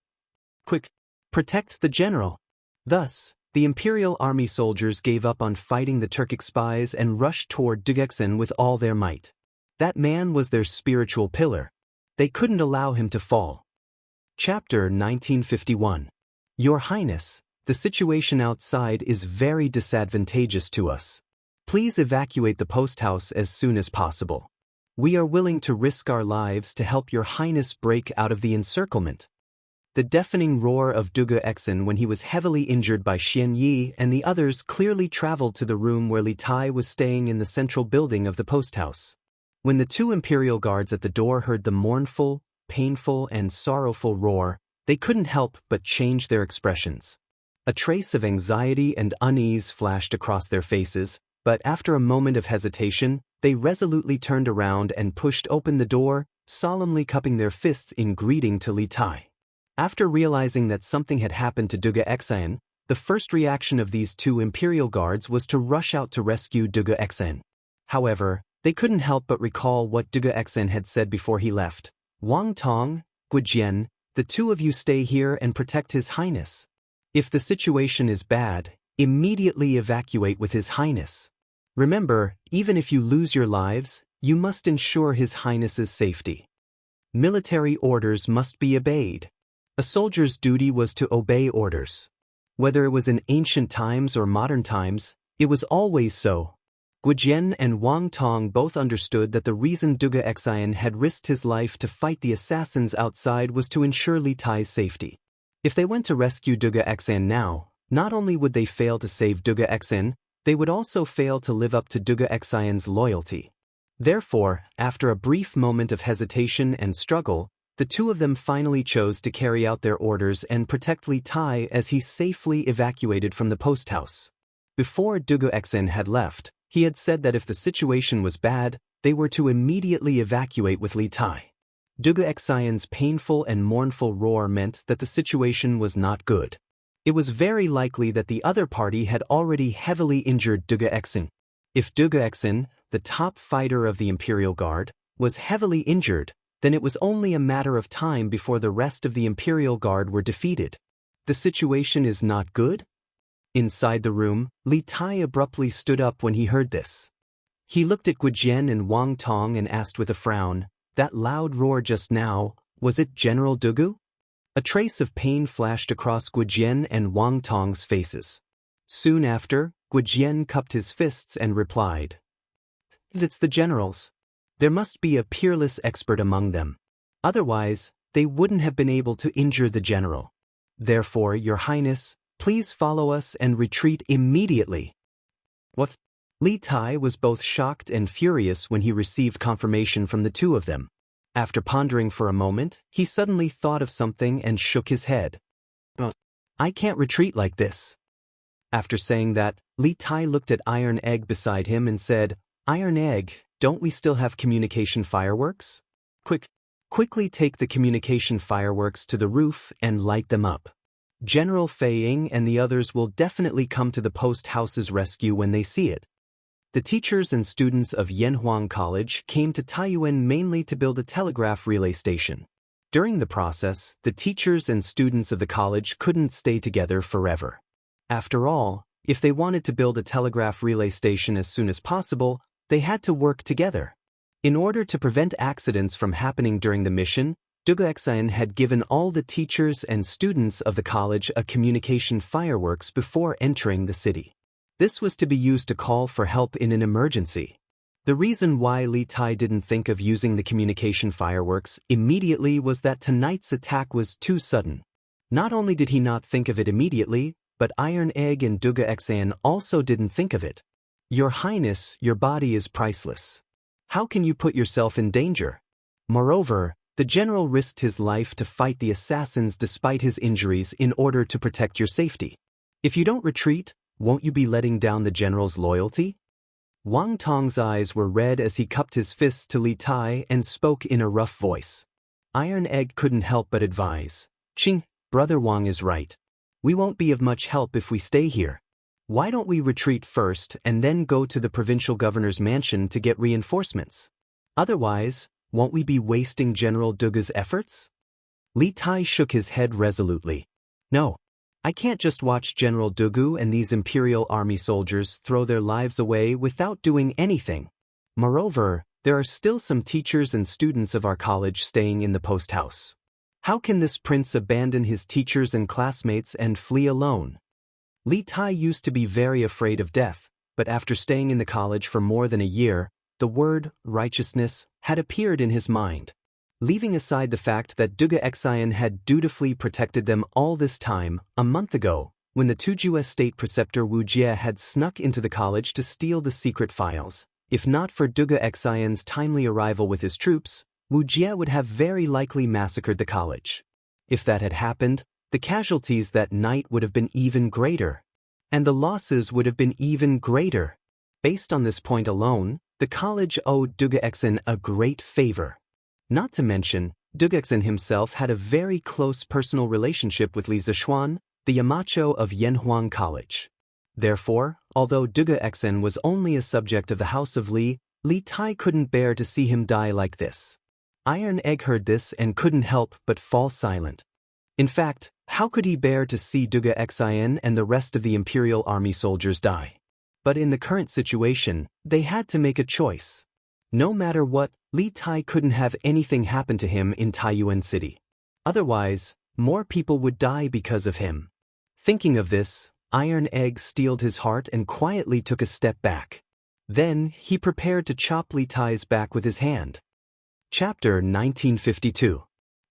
Quick! Protect the general! Thus, the Imperial Army soldiers gave up on fighting the Turkic spies and rushed toward Duga Xian with all their might. That man was their spiritual pillar. They couldn't allow him to fall. Chapter 1951. Your Highness, the situation outside is very disadvantageous to us. Please evacuate the post house as soon as possible. We are willing to risk our lives to help Your Highness break out of the encirclement. The deafening roar of Duga Xian when he was heavily injured by Xian Yi and the others clearly traveled to the room where Li Tai was staying in the central building of the post house. When the two imperial guards at the door heard the mournful, painful and sorrowful roar, they couldn't help but change their expressions. A trace of anxiety and unease flashed across their faces, but after a moment of hesitation, they resolutely turned around and pushed open the door, solemnly cupping their fists in greeting to Li Tai. After realizing that something had happened to Duga Xian, the first reaction of these two imperial guards was to rush out to rescue Duga Xian. However, they couldn't help but recall what Duga Xian had said before he left. Wang Tong, Guijian, the two of you stay here and protect His Highness. If the situation is bad, immediately evacuate with His Highness. Remember, even if you lose your lives, you must ensure His Highness's safety. Military orders must be obeyed. A soldier's duty was to obey orders. Whether it was in ancient times or modern times, it was always so. Guijian and Wang Tong both understood that the reason Duga Xian had risked his life to fight the assassins outside was to ensure Li Tai's safety. If they went to rescue Duga Xian now, not only would they fail to save Duga Xian, they would also fail to live up to Duga Xian's loyalty. Therefore, after a brief moment of hesitation and struggle, the two of them finally chose to carry out their orders and protect Li Tai as he safely evacuated from the post house. Before Duga Xian had left, he had said that if the situation was bad, they were to immediately evacuate with Li Tai. Duga Xian's painful and mournful roar meant that the situation was not good. It was very likely that the other party had already heavily injured Duga Xian. If Duga Xian, the top fighter of the Imperial Guard, was heavily injured, then it was only a matter of time before the rest of the Imperial Guard were defeated. The situation is not good? Inside the room, Li Tai abruptly stood up when he heard this. He looked at Guijian and Wang Tong and asked with a frown, "That loud roar just now, was it General Dugu?" A trace of pain flashed across Guijian and Wang Tong's faces. Soon after, Guijian cupped his fists and replied, "It's the generals. There must be a peerless expert among them. Otherwise, they wouldn't have been able to injure the general. Therefore, Your Highness, please follow us and retreat immediately." What? Li Tai was both shocked and furious when he received confirmation from the two of them. After pondering for a moment, he suddenly thought of something and shook his head. "I can't retreat like this." After saying that, Li Tai looked at Iron Egg beside him and said, "Iron Egg, don't we still have communication fireworks? Quickly take the communication fireworks to the roof and light them up. General Fei Ying and the others will definitely come to the post house's rescue when they see it." The teachers and students of Yanhuang College came to Taiyuan mainly to build a telegraph relay station. During the process, the teachers and students of the college couldn't stay together forever. After all, if they wanted to build a telegraph relay station as soon as possible, they had to work together. In order to prevent accidents from happening during the mission, Duga Xian had given all the teachers and students of the college a communication fireworks before entering the city. This was to be used to call for help in an emergency. The reason why Li Tai didn't think of using the communication fireworks immediately was that tonight's attack was too sudden. Not only did he not think of it immediately, but Iron Egg and Duga Xan also didn't think of it. Your Highness, your body is priceless. How can you put yourself in danger? Moreover, the general risked his life to fight the assassins despite his injuries in order to protect your safety. If you don't retreat, won't you be letting down the general's loyalty? Wang Tong's eyes were red as he cupped his fists to Li Tai and spoke in a rough voice. Iron Egg couldn't help but advise. Ching, Brother Wang is right. We won't be of much help if we stay here. Why don't we retreat first and then go to the provincial governor's mansion to get reinforcements? Otherwise, won't we be wasting General Duga's efforts? Li Tai shook his head resolutely. No. I can't just watch General Dugu and these Imperial Army soldiers throw their lives away without doing anything. Moreover, there are still some teachers and students of our college staying in the post house. How can this prince abandon his teachers and classmates and flee alone? Li Tai used to be very afraid of death, but after staying in the college for more than a year, the word righteousness had appeared in his mind. Leaving aside the fact that Duga Xian had dutifully protected them all this time, a month ago, when the Tujue state preceptor Wuxia had snuck into the college to steal the secret files, if not for Duga Xian's timely arrival with his troops, Wuxia would have very likely massacred the college. If that had happened, the casualties that night would have been even greater. And the losses would have been even greater. Based on this point alone, the college owed Duga Xian a great favor. Not to mention, Duga Xian himself had a very close personal relationship with Li Zixuan, the Yamacho of Yanhuang College. Therefore, although Duga Xian was only a subject of the House of Li, Li Tai couldn't bear to see him die like this. Iron Egg heard this and couldn't help but fall silent. In fact, how could he bear to see Duga Xian and the rest of the Imperial Army soldiers die? But in the current situation, they had to make a choice. No matter what, Li Tai couldn't have anything happen to him in Taiyuan City. Otherwise, more people would die because of him. Thinking of this, Iron Egg steeled his heart and quietly took a step back. Then, he prepared to chop Li Tai's back with his hand. Chapter 1952.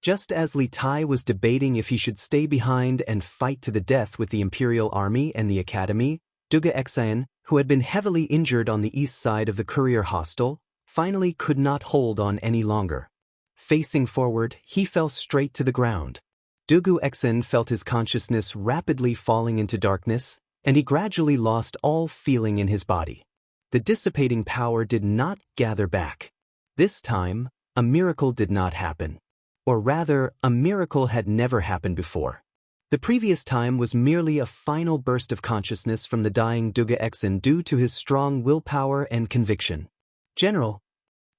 Just as Li Tai was debating if he should stay behind and fight to the death with the Imperial Army and the Academy, Duga Xian, who had been heavily injured on the east side of the courier hostel, finally could not hold on any longer. Facing forward, he fell straight to the ground. Dugu Xian felt his consciousness rapidly falling into darkness, and he gradually lost all feeling in his body. The dissipating power did not gather back. This time, a miracle did not happen. Or rather, a miracle had never happened before. The previous time was merely a final burst of consciousness from the dying Duga Xian due to his strong willpower and conviction. General,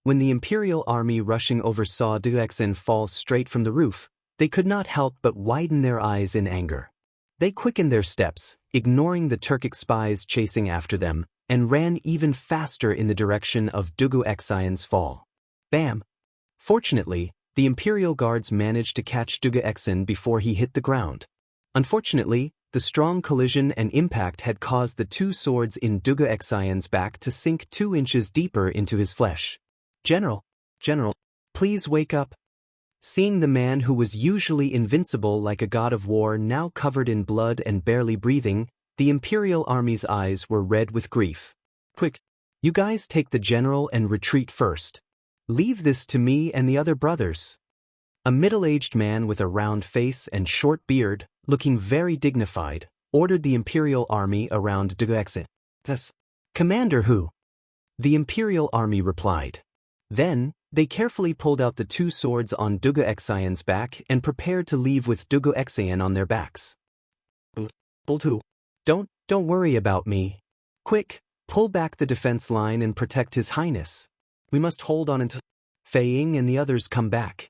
when the Imperial Army rushing over saw Duga Xian fall straight from the roof, they could not help but widen their eyes in anger. They quickened their steps, ignoring the Turkic spies chasing after them, and ran even faster in the direction of Dugu Xian's fall. Bam! Fortunately, the Imperial Guards managed to catch Duga Xian before he hit the ground. Unfortunately, the strong collision and impact had caused the two swords in Duga Xian's back to sink 2 inches deeper into his flesh. General, please wake up. Seeing the man who was usually invincible like a god of war now covered in blood and barely breathing, the Imperial Army's eyes were red with grief. Quick, you guys take the general and retreat first. Leave this to me and the other brothers. A middle-aged man with a round face and short beard, looking very dignified, ordered the Imperial Army around Duga Xian. Yes. Commander who? The Imperial Army replied. Then, they carefully pulled out the 2 swords on Duga Xian's back and prepared to leave with Duga Xian on their backs. Don't worry about me. Quick, pull back the defense line and protect His Highness. We must hold on until Fei Ying and the others come back.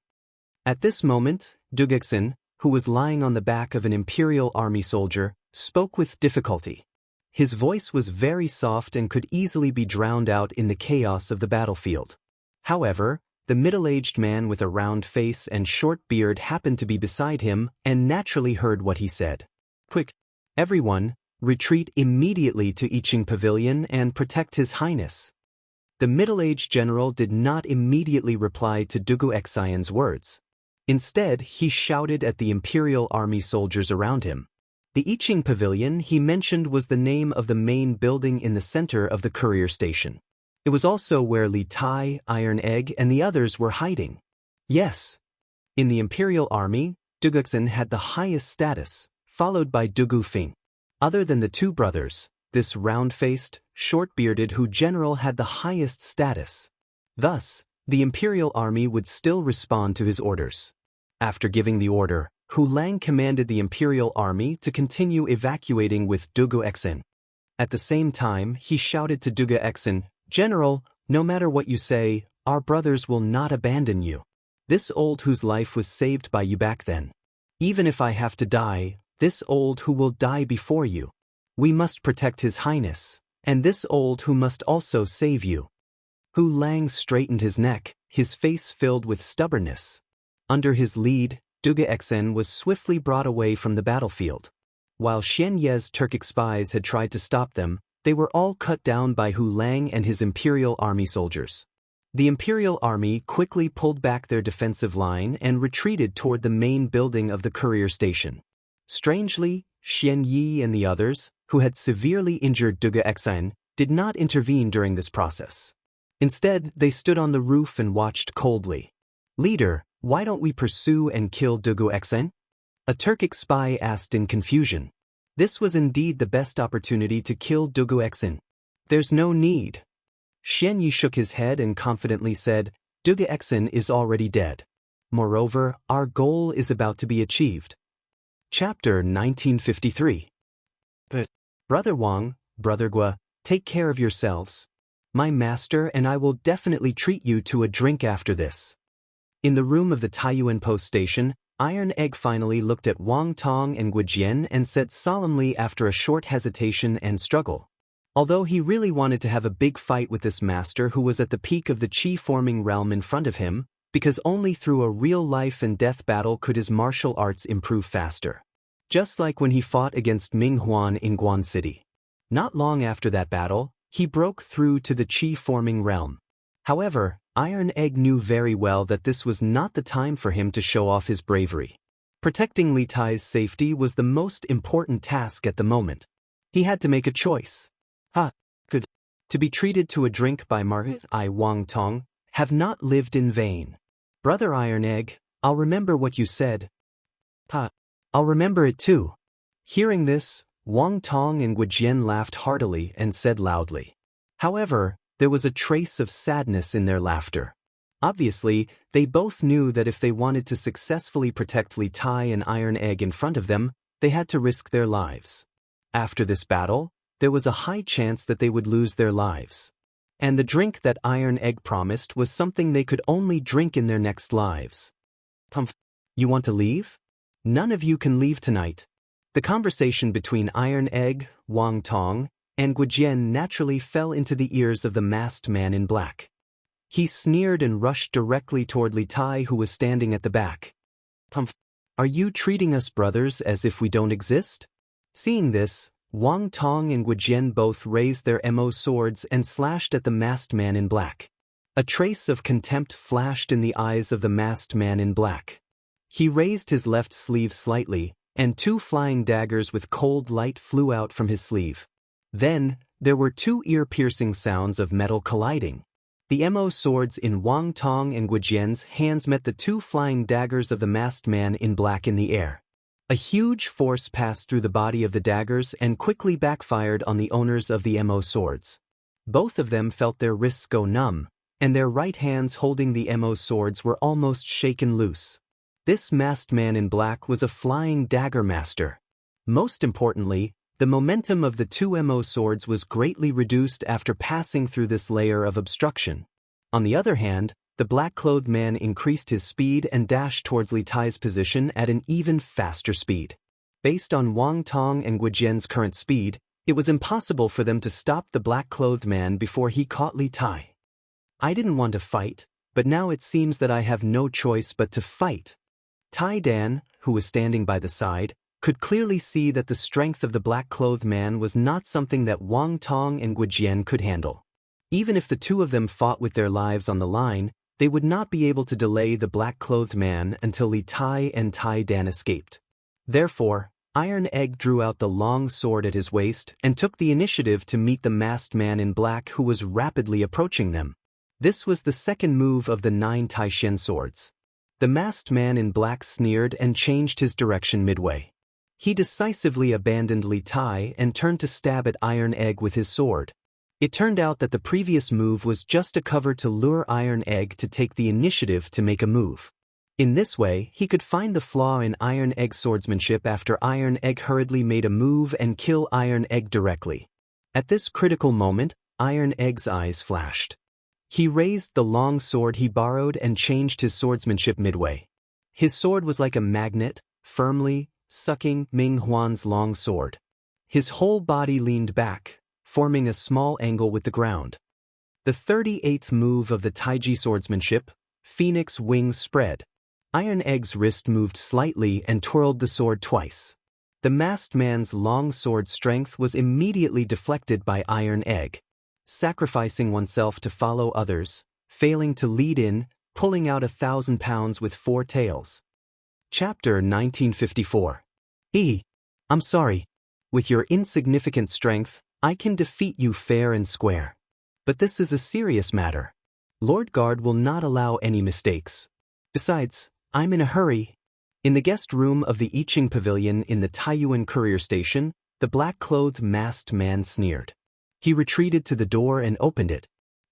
At this moment, Duga Xian, who was lying on the back of an Imperial Army soldier, spoke with difficulty. His voice was very soft and could easily be drowned out in the chaos of the battlefield. However, the middle-aged man with a round face and short beard happened to be beside him and naturally heard what he said. Quick, everyone, retreat immediately to Iching Pavilion and protect His Highness." The middle-aged general did not immediately reply to Dugu Xian's words. Instead, he shouted at the imperial army soldiers around him. The Iching Pavilion he mentioned was the name of the main building in the center of the courier station. It was also where Li Tai, Iron Egg, and the others were hiding. Yes. In the imperial army, Dugu Xian had the highest status, followed by Dugu Feng. Other than the two brothers, this round-faced, short-bearded general had the highest status. Thus, the imperial army would still respond to his orders. After giving the order, Hu Lang commanded the imperial army to continue evacuating with Dugu Xian. At the same time, he shouted to Dugu Xian, "General, no matter what you say, our brothers will not abandon you. This old whose life was saved by you back then. Even if I have to die, this old who will die before you. We must protect His Highness, and this old who must also save you." Hu Lang straightened his neck, his face filled with stubbornness. Under his lead, Dugu Xian was swiftly brought away from the battlefield. While Xian Ye's Turkic spies had tried to stop them, they were all cut down by Hu Lang and his imperial army soldiers. The imperial army quickly pulled back their defensive line and retreated toward the main building of the courier station. Strangely, Xian Yi and the others, who had severely injured Dugu Xian, did not intervene during this process. Instead, they stood on the roof and watched coldly. "Leader, why don't we pursue and kill Dugu Xian?" A Turkic spy asked in confusion. This was indeed the best opportunity to kill Dugu Xian. "There's no need." Xian Yi shook his head and confidently said, "Dugu Xian is already dead. Moreover, our goal is about to be achieved." Chapter 1953. But, Brother Wang, Brother Gua, take care of yourselves. My master and I will definitely treat you to a drink after this. In the room of the Taiyuan post station, Iron Egg finally looked at Wang Tong and Guijian and said solemnly after a short hesitation and struggle. Although he really wanted to have a big fight with this master who was at the peak of the Qi-forming realm in front of him, because only through a real life and death battle could his martial arts improve faster. Just like when he fought against Ming Huan in Guan City. Not long after that battle, he broke through to the Qi-forming realm. However, Iron Egg knew very well that this was not the time for him to show off his bravery. Protecting Li Tai's safety was the most important task at the moment. He had to make a choice. Good. To be treated to a drink by Marith I Wang Tong, have not lived in vain. Brother Iron Egg, I'll remember what you said. I'll remember it too. Hearing this, Wang Tong and Guijian laughed heartily and said loudly. However, there was a trace of sadness in their laughter. Obviously, they both knew that if they wanted to successfully protect Li Tai and Iron Egg in front of them, they had to risk their lives. After this battle, there was a high chance that they would lose their lives. And the drink that Iron Egg promised was something they could only drink in their next lives. You want to leave? None of you can leave tonight. The conversation between Iron Egg, Wang Tong, and Guijian naturally fell into the ears of the masked man in black. He sneered and rushed directly toward Li Tai, who was standing at the back. Are you treating us brothers as if we don't exist? Seeing this, Wang Tong and Guijian both raised their mo swords and slashed at the masked man in black. A trace of contempt flashed in the eyes of the masked man in black. He raised his left sleeve slightly, and two flying daggers with cold light flew out from his sleeve. Then, there were two ear-piercing sounds of metal colliding. The mo swords in Wang Tong and Guijian's hands met the two flying daggers of the masked man in black in the air. A huge force passed through the body of the daggers and quickly backfired on the owners of the mo swords. Both of them felt their wrists go numb, and their right hands holding the mo swords were almost shaken loose. This masked man in black was a flying dagger master. Most importantly, the momentum of the two mo swords was greatly reduced after passing through this layer of obstruction. On the other hand, the black-clothed man increased his speed and dashed towards Li Tai's position at an even faster speed. Based on Wang Tong and Guijian's current speed, it was impossible for them to stop the black-clothed man before he caught Li Tai. I didn't want to fight, but now it seems that I have no choice but to fight. Tai Dan, who was standing by the side, could clearly see that the strength of the black-clothed man was not something that Wang Tong and Gujian could handle. Even if the two of them fought with their lives on the line, they would not be able to delay the black-clothed man until Li Tai and Tai Dan escaped. Therefore, Iron Egg drew out the long sword at his waist and took the initiative to meet the masked man in black who was rapidly approaching them. This was the second move of the 9 Taishen swords. The masked man in black sneered and changed his direction midway. He decisively abandoned Li Tai and turned to stab at Iron Egg with his sword. It turned out that the previous move was just a cover to lure Iron Egg to take the initiative to make a move. In this way, he could find the flaw in Iron Egg's swordsmanship after Iron Egg hurriedly made a move and kill Iron Egg directly. At this critical moment, Iron Egg's eyes flashed. He raised the long sword he borrowed and changed his swordsmanship midway. His sword was like a magnet, firmly sucking Ming Huan's long sword. His whole body leaned back, forming a small angle with the ground. The 38th move of the Taiji swordsmanship, Phoenix Wings Spread. Iron Egg's wrist moved slightly and twirled the sword twice. The masked man's long sword strength was immediately deflected by Iron Egg. Sacrificing oneself to follow others, failing to lead in, pulling out 1,000 pounds with 4 tails. Chapter 1954. I'm sorry. With your insignificant strength, I can defeat you fair and square. But this is a serious matter. Lord Guard will not allow any mistakes. Besides, I'm in a hurry. In the guest room of the Iching Pavilion in the Taiyuan courier station, the black-clothed masked man sneered. He retreated to the door and opened it.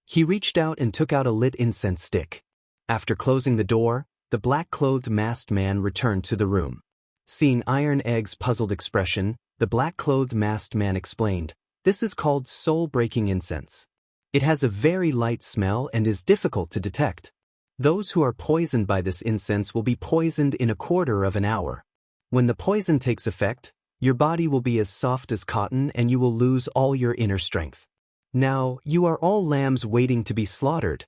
He reached out and took out a lit incense stick. After closing the door, the black-clothed masked man returned to the room. Seeing Iron Egg's puzzled expression, the black-clothed masked man explained, "This is called soul-breaking incense. It has a very light smell and is difficult to detect. Those who are poisoned by this incense will be poisoned in a quarter of an hour. When the poison takes effect, your body will be as soft as cotton and you will lose all your inner strength. Now, you are all lambs waiting to be slaughtered."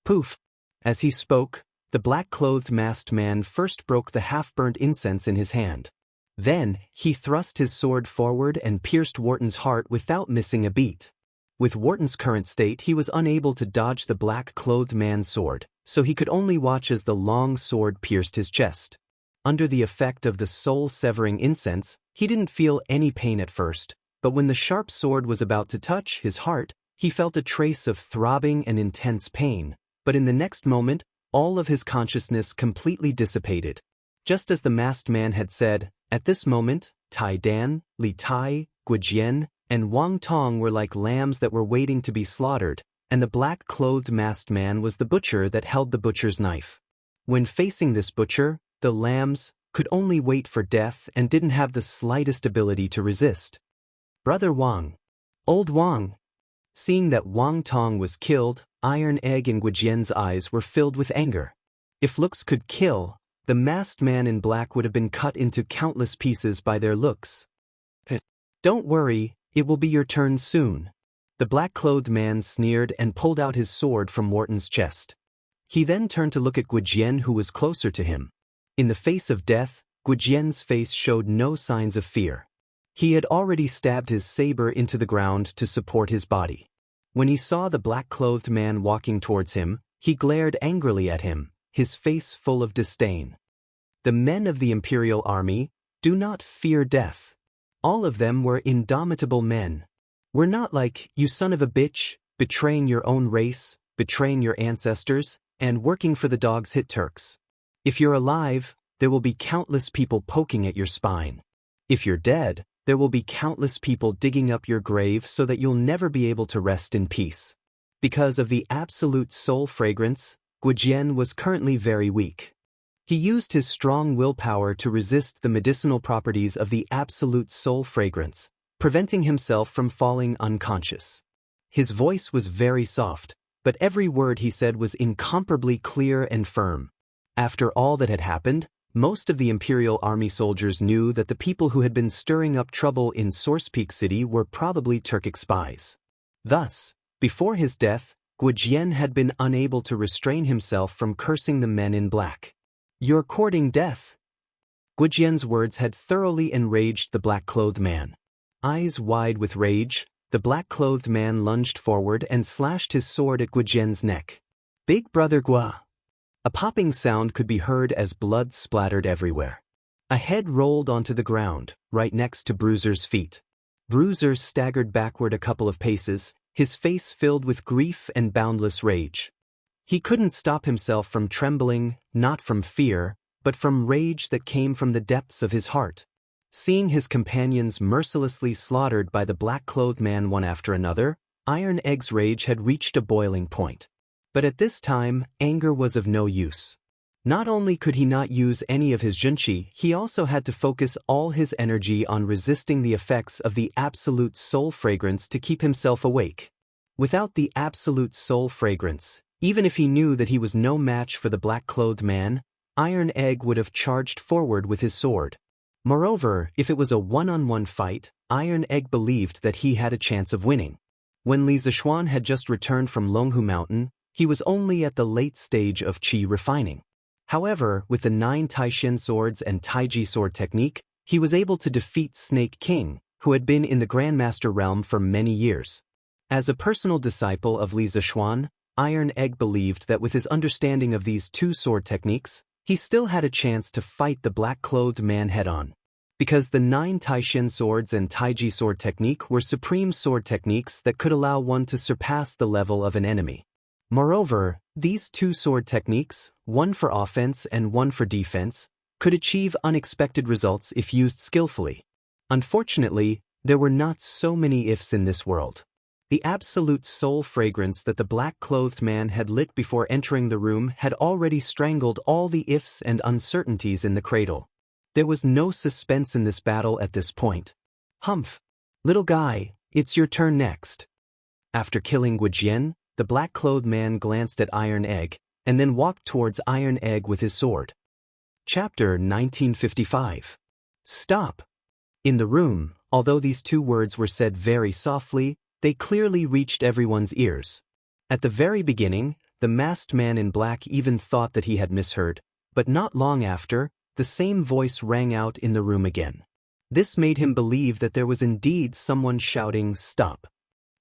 Poof! As he spoke, the black-clothed masked man first broke the half-burnt incense in his hand. Then, he thrust his sword forward and pierced Wharton's heart without missing a beat. With Wharton's current state, he was unable to dodge the black-clothed man's sword, so he could only watch as the long sword pierced his chest. Under the effect of the soul-severing incense, he didn't feel any pain at first, but when the sharp sword was about to touch his heart, he felt a trace of throbbing and intense pain, but in the next moment, all of his consciousness completely dissipated. Just as the masked man had said, at this moment, Tai Dan, Li Tai, Gujian, and Wang Tong were like lambs that were waiting to be slaughtered, and the black-clothed masked man was the butcher that held the butcher's knife. When facing this butcher, the lambs could only wait for death and didn't have the slightest ability to resist. Brother Wang. Old Wang. Seeing that Wang Tong was killed, Iron Egg and Gujian's eyes were filled with anger. If looks could kill, the masked man in black would have been cut into countless pieces by their looks. Don't worry, it will be your turn soon. The black-clothed man sneered and pulled out his sword from Wharton's chest. He then turned to look at Gujian, who was closer to him. In the face of death, Gujian's face showed no signs of fear. He had already stabbed his saber into the ground to support his body. When he saw the black-clothed man walking towards him, he glared angrily at him, his face full of disdain. The men of the Imperial Army do not fear death. All of them were indomitable men. We're not like, you son of a bitch, betraying your own race, betraying your ancestors, and working for the dogs hit Turks. If you're alive, there will be countless people poking at your spine. If you're dead, there will be countless people digging up your grave so that you'll never be able to rest in peace. Because of the absolute soul fragrance, Gujian was currently very weak. He used his strong willpower to resist the medicinal properties of the absolute soul fragrance, preventing himself from falling unconscious. His voice was very soft, but every word he said was incomparably clear and firm. After all that had happened, most of the Imperial Army soldiers knew that the people who had been stirring up trouble in Source Peak City were probably Turkic spies. Thus, before his death, Gujian had been unable to restrain himself from cursing the men in black. "You're courting death." Gujian's words had thoroughly enraged the black-clothed man. Eyes wide with rage, the black-clothed man lunged forward and slashed his sword at Gujian's neck. Big Brother Gua! A popping sound could be heard as blood splattered everywhere. A head rolled onto the ground, right next to Bruiser's feet. Bruiser staggered backward a couple of paces, his face filled with grief and boundless rage. He couldn't stop himself from trembling, not from fear, but from rage that came from the depths of his heart. Seeing his companions mercilessly slaughtered by the black-clothed man one after another, Iron Egg's rage had reached a boiling point. But at this time, anger was of no use. Not only could he not use any of his junqi, he also had to focus all his energy on resisting the effects of the absolute soul fragrance to keep himself awake. Without the absolute soul fragrance, even if he knew that he was no match for the black-clothed man, Iron Egg would have charged forward with his sword. Moreover, if it was a one-on-one fight, Iron Egg believed that he had a chance of winning. When Li Zishuan had just returned from Longhu Mountain, he was only at the late stage of qi refining. However, with the 9 Taishin swords and Taiji sword technique, he was able to defeat Snake King, who had been in the Grandmaster realm for many years. As a personal disciple of Li Zishuan, Iron Egg believed that with his understanding of these 2 sword techniques, he still had a chance to fight the black-clothed man head-on. Because the 9 Taishin swords and Taiji sword technique were supreme sword techniques that could allow one to surpass the level of an enemy. Moreover, these 2 sword techniques, one for offense and one for defense, could achieve unexpected results if used skillfully. Unfortunately, there were not so many ifs in this world. The absolute soul fragrance that the black-clothed man had lit before entering the room had already strangled all the ifs and uncertainties in the cradle. There was no suspense in this battle at this point. Humph! Little guy, it's your turn next. After killing Gujian, the black-clothed man glanced at Iron Egg, and then walked towards Iron Egg with his sword. Chapter 1955. Stop! In the room, although these 2 words were said very softly, they clearly reached everyone's ears. At the very beginning, the masked man in black even thought that he had misheard, but not long after, the same voice rang out in the room again. This made him believe that there was indeed someone shouting, "Stop!"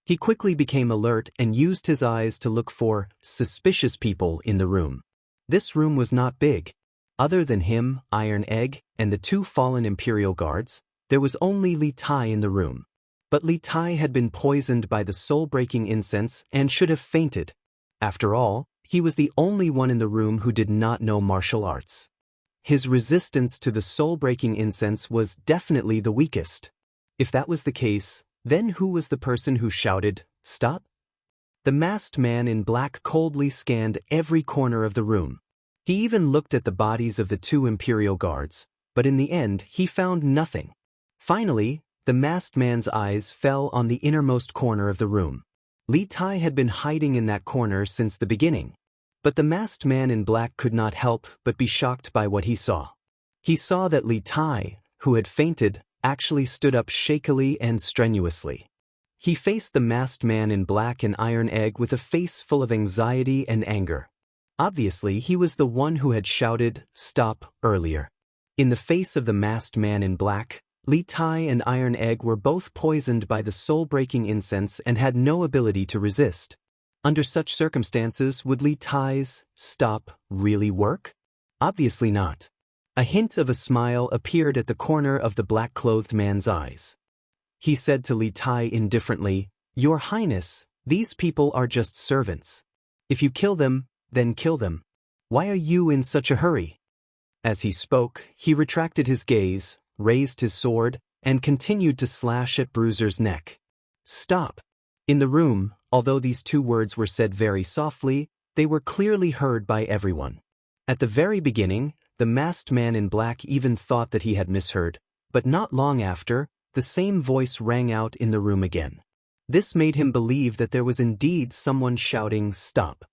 He quickly became alert and used his eyes to look for suspicious people in the room. This room was not big. Other than him, Iron Egg, and the 2 fallen Imperial Guards, there was only Li Tai in the room. But Li Tai had been poisoned by the soul-breaking incense and should have fainted. After all, he was the only one in the room who did not know martial arts. His resistance to the soul-breaking incense was definitely the weakest. If that was the case, then who was the person who shouted, "Stop"? The masked man in black coldly scanned every corner of the room. He even looked at the bodies of the 2 Imperial Guards, but in the end he found nothing. Finally, the masked man's eyes fell on the innermost corner of the room. Li Tai had been hiding in that corner since the beginning. But the masked man in black could not help but be shocked by what he saw. He saw that Li Tai, who had fainted, actually stood up shakily and strenuously. He faced the masked man in black and Iron Egg with a face full of anxiety and anger. Obviously, he was the one who had shouted, "Stop," earlier. In the face of the masked man in black, Li Tai and Iron Egg were both poisoned by the soul-breaking incense and had no ability to resist. Under such circumstances, would Li Tai's "stop" really work? Obviously not. A hint of a smile appeared at the corner of the black-clothed man's eyes. He said to Li Tai indifferently, "Your Highness, these people are just servants. If you kill them, then kill them. Why are you in such a hurry?" As he spoke, he retracted his gaze, raised his sword, and continued to slash at Bruiser's neck. "Stop!" In the room, although these 2 words were said very softly, they were clearly heard by everyone. At the very beginning, the masked man in black even thought that he had misheard, but not long after, the same voice rang out in the room again. This made him believe that there was indeed someone shouting, "Stop!"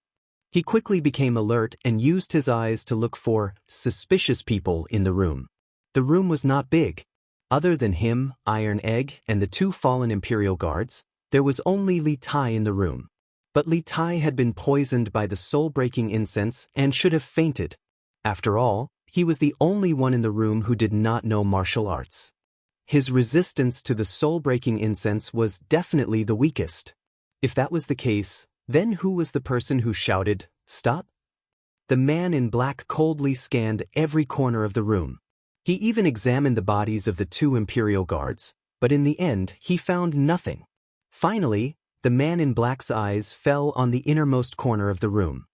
He quickly became alert and used his eyes to look for suspicious people in the room. The room was not big. Other than him, Iron Egg, and the 2 fallen Imperial Guards, there was only Li Tai in the room. But Li Tai had been poisoned by the soul-breaking incense and should have fainted. After all, he was the only one in the room who did not know martial arts. His resistance to the soul-breaking incense was definitely the weakest. If that was the case, then who was the person who shouted, "Stop"? The man in black coldly scanned every corner of the room. He even examined the bodies of the 2 Imperial guards, but in the end he found nothing. Finally, the man in black's eyes fell on the innermost corner of the room.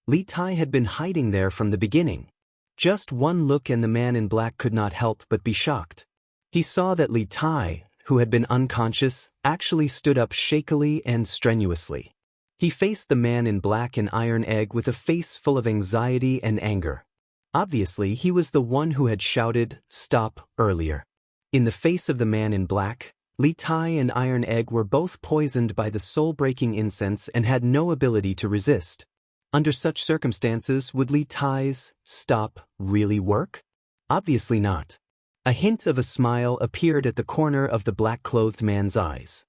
Li Tai had been hiding there from the beginning. Just one look and the man in black could not help but be shocked. He saw that Li Tai, who had been unconscious, actually stood up shakily and strenuously. He faced the man in black and iron egg with a face full of anxiety and anger. Obviously, he was the one who had shouted, "Stop," earlier. In the face of the man in black, Li Tai and Iron Egg were both poisoned by the soul-breaking incense and had no ability to resist. Under such circumstances, would Li Tai's "stop" really work? Obviously not. A hint of a smile appeared at the corner of the black-clothed man's eyes.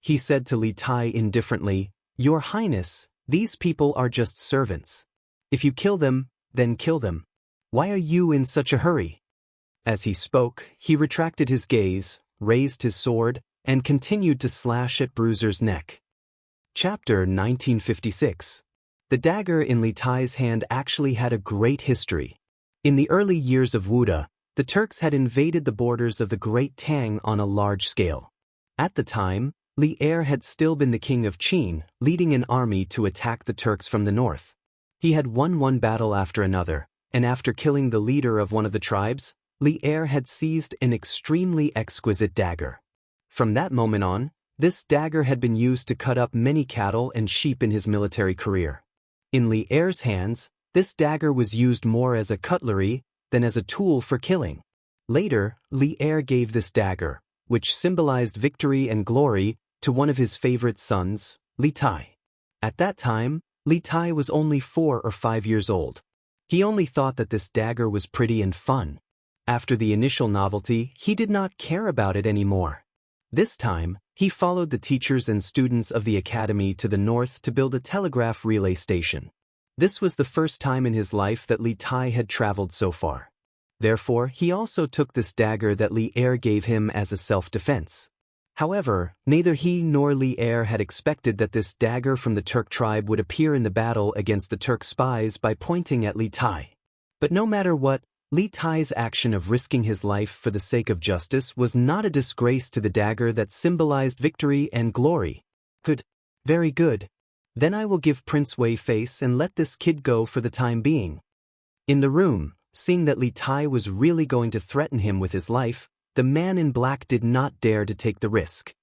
He said to Li Tai indifferently, "Your Highness, these people are just servants. If you kill them, then kill them. Why are you in such a hurry?" As he spoke, he retracted his gaze, raised his sword, and continued to slash at Bruiser's neck. Chapter 1956. The dagger in Li Tai's hand actually had a great history. In the early years of Wuda, the Turks had invaded the borders of the Great Tang on a large scale. At the time, Li Er had still been the king of Qin, leading an army to attack the Turks from the north. He had won one battle after another, and after killing the leader of one of the tribes, Li Er had seized an extremely exquisite dagger. From that moment on, this dagger had been used to cut up many cattle and sheep in his military career. In Li Er's hands, this dagger was used more as a cutlery than as a tool for killing. Later, Li Er gave this dagger, which symbolized victory and glory, to one of his favorite sons, Li Tai. At that time, Li Tai was only 4 or 5 years old. He only thought that this dagger was pretty and fun. After the initial novelty, he did not care about it anymore. This time, he followed the teachers and students of the academy to the north to build a telegraph relay station. This was the first time in his life that Li Tai had traveled so far. Therefore, he also took this dagger that Li Er gave him as a self-defense. However, neither he nor Li Er had expected that this dagger from the Turk tribe would appear in the battle against the Turk spies by pointing at Li Tai. But no matter what, Li Tai's action of risking his life for the sake of justice was not a disgrace to the dagger that symbolized victory and glory. Good. Very good. Then I will give Prince Wei face and let this kid go for the time being. In the room, seeing that Li Tai was really going to threaten him with his life, the man in black did not dare to take the risk.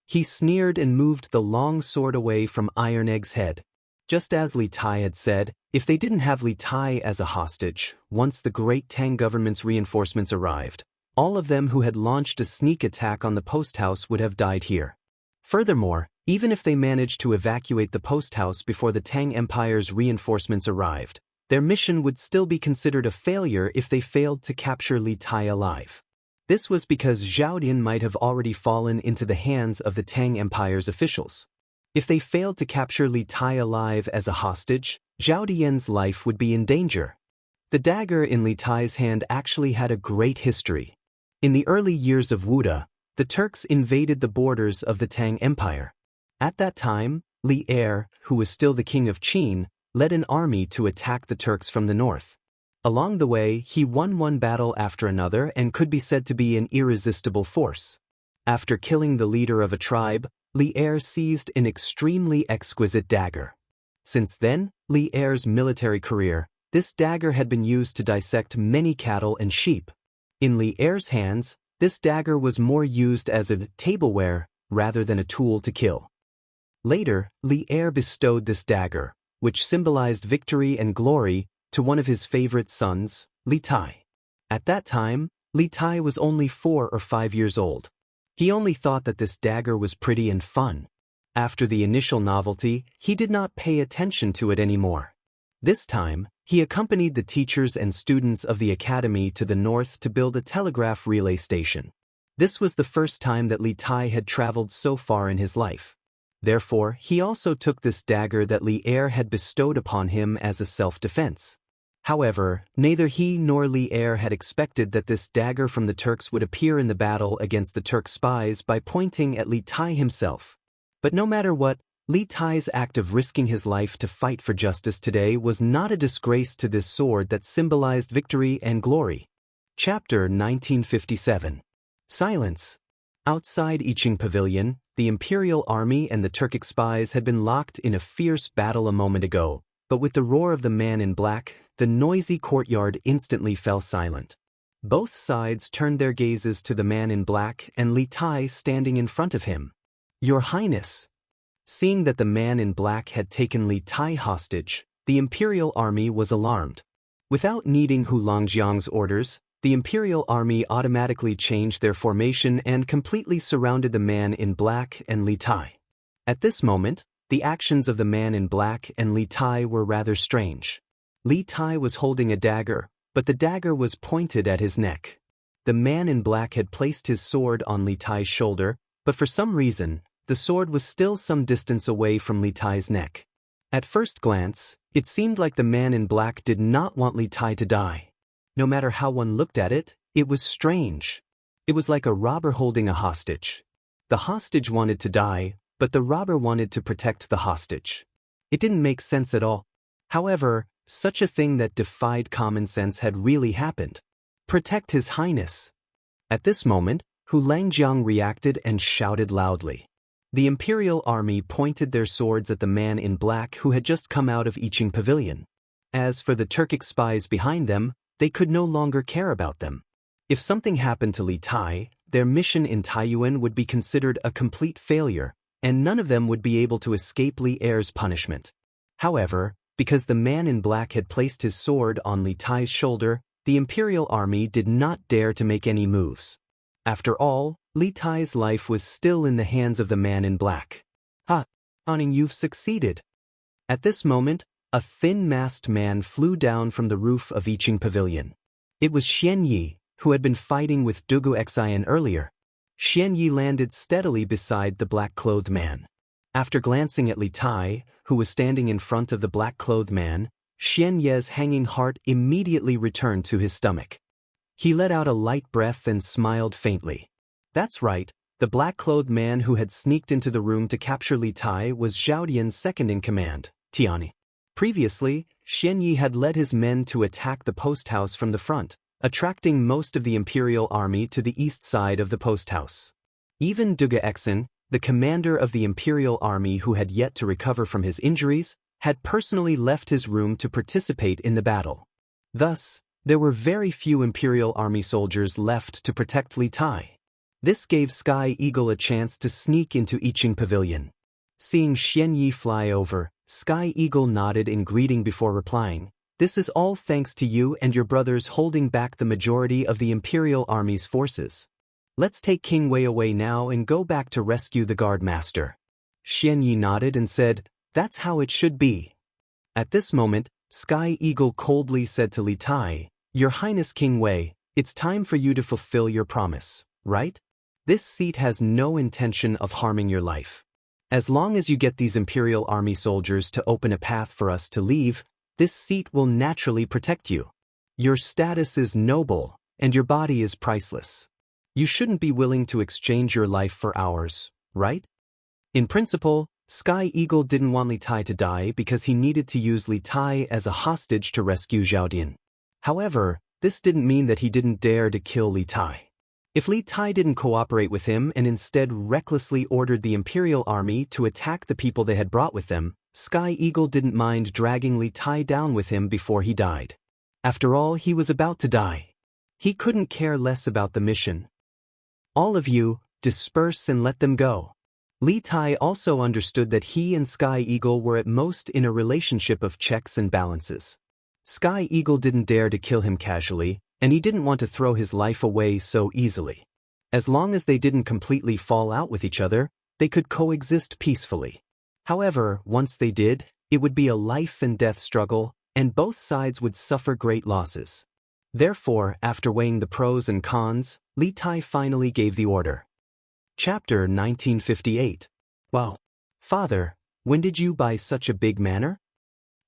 He sneered and moved the long sword away from Iron Egg's head. Just as Li Tai had said, if they didn't have Li Tai as a hostage, once the Great Tang government's reinforcements arrived, all of them who had launched a sneak attack on the post house would have died here. Furthermore, even if they managed to evacuate the post house before the Tang Empire's reinforcements arrived, their mission would still be considered a failure if they failed to capture Li Tai alive. This was because Zhao Dian might have already fallen into the hands of the Tang Empire's officials. If they failed to capture Li Tai alive as a hostage, Zhao Dian's life would be in danger. The dagger in Li Tai's hand actually had a great history. In the early years of Wuda, the Turks invaded the borders of the Tang Empire. At that time, Li Er, who was still the king of Qin, led an army to attack the Turks from the north. Along the way, he won one battle after another and could be said to be an irresistible force. After killing the leader of a tribe, Li Er seized an extremely exquisite dagger. Since then, Li Er's military career, this dagger had been used to dissect many cattle and sheep. In Li Er's hands, this dagger was more used as a tableware rather than a tool to kill. Later, Li Er bestowed this dagger, which symbolized victory and glory, to one of his favorite sons, Li Tai. At that time, Li Tai was only 4 or 5 years old. He only thought that this dagger was pretty and fun. After the initial novelty, he did not pay attention to it anymore. This time, he accompanied the teachers and students of the academy to the north to build a telegraph relay station. This was the first time that Li Tai had traveled so far in his life. Therefore, he also took this dagger that Li Er had bestowed upon him as a self-defense. However, neither he nor Li Er had expected that this dagger from the Turks would appear in the battle against the Turk spies by pointing at Li Tai himself. But no matter what, Li Tai's act of risking his life to fight for justice today was not a disgrace to this sword that symbolized victory and glory. Chapter 1957. Silence. Outside Iching Pavilion, the Imperial Army and the Turkic spies had been locked in a fierce battle a moment ago, but with the roar of the man in black, the noisy courtyard instantly fell silent. Both sides turned their gazes to the man in black and Li Tai standing in front of him. "Your Highness." Seeing that the man in black had taken Li Tai hostage, the Imperial Army was alarmed. Without needing Hu Longjiang's orders, the Imperial Army automatically changed their formation and completely surrounded the man in black and Li Tai. At this moment, the actions of the man in black and Li Tai were rather strange. Li Tai was holding a dagger, but the dagger was pointed at his neck. The man in black had placed his sword on Li Tai's shoulder, but for some reason, the sword was still some distance away from Li Tai's neck. At first glance, it seemed like the man in black did not want Li Tai to die. No matter how one looked at it, it was strange. It was like a robber holding a hostage. The hostage wanted to die, but the robber wanted to protect the hostage. It didn't make sense at all. However, such a thing that defied common sense had really happened. "Protect His Highness." At this moment, Hu Longjiang reacted and shouted loudly. The Imperial Army pointed their swords at the man in black who had just come out of Iching Pavilion. As for the Turkic spies behind them, they could no longer care about them. If something happened to Li Tai, their mission in Taiyuan would be considered a complete failure, and none of them would be able to escape Li Er's punishment. However, because the man in black had placed his sword on Li Tai's shoulder, the Imperial Army did not dare to make any moves. After all, Li Tai's life was still in the hands of the man in black. "Ha! Aning, you've succeeded." At this moment, a thin-masked man flew down from the roof of Iching Pavilion. It was Xian Yi, who had been fighting with Dugu Xian earlier. Xian Yi landed steadily beside the black-clothed man. After glancing at Li Tai, who was standing in front of the black-clothed man, Xian Ye's hanging heart immediately returned to his stomach. He let out a light breath and smiled faintly. That's right, the black-clothed man who had sneaked into the room to capture Li Tai was Zhao Dian's second-in-command, Tiani. Previously, Xian Yi had led his men to attack the post house from the front, attracting most of the Imperial Army to the east side of the post house. Even Dugu Xen, the commander of the Imperial Army who had yet to recover from his injuries, had personally left his room to participate in the battle. Thus, there were very few Imperial Army soldiers left to protect Li Tai. This gave Sky Eagle a chance to sneak into Iching Pavilion. Seeing Xian Yi fly over, Sky Eagle nodded in greeting before replying, "This is all thanks to you and your brothers holding back the majority of the Imperial Army's forces. Let's take King Wei away now and go back to rescue the guard master." Xian Yi nodded and said, "That's how it should be." At this moment, Sky Eagle coldly said to Li Tai, "Your Highness King Wei, it's time for you to fulfill your promise, right? This seat has no intention of harming your life. As long as you get these Imperial Army soldiers to open a path for us to leave, this seat will naturally protect you. Your status is noble, and your body is priceless. You shouldn't be willing to exchange your life for ours, right?" In principle, Sky Eagle didn't want Li Tai to die because he needed to use Li Tai as a hostage to rescue Zhao Dian. However, this didn't mean that he didn't dare to kill Li Tai. If Li Tai didn't cooperate with him and instead recklessly ordered the Imperial Army to attack the people they had brought with them, Sky Eagle didn't mind dragging Li Tai down with him before he died. After all, he was about to die. He couldn't care less about the mission. "All of you, disperse and let them go." Li Tai also understood that he and Sky Eagle were at most in a relationship of checks and balances. Sky Eagle didn't dare to kill him casually, and he didn't want to throw his life away so easily. As long as they didn't completely fall out with each other, they could coexist peacefully. However, once they did, it would be a life-and-death struggle, and both sides would suffer great losses. Therefore, after weighing the pros and cons, Li Tai finally gave the order. Chapter 1958. "Wow. Father, when did you buy such a big manor?"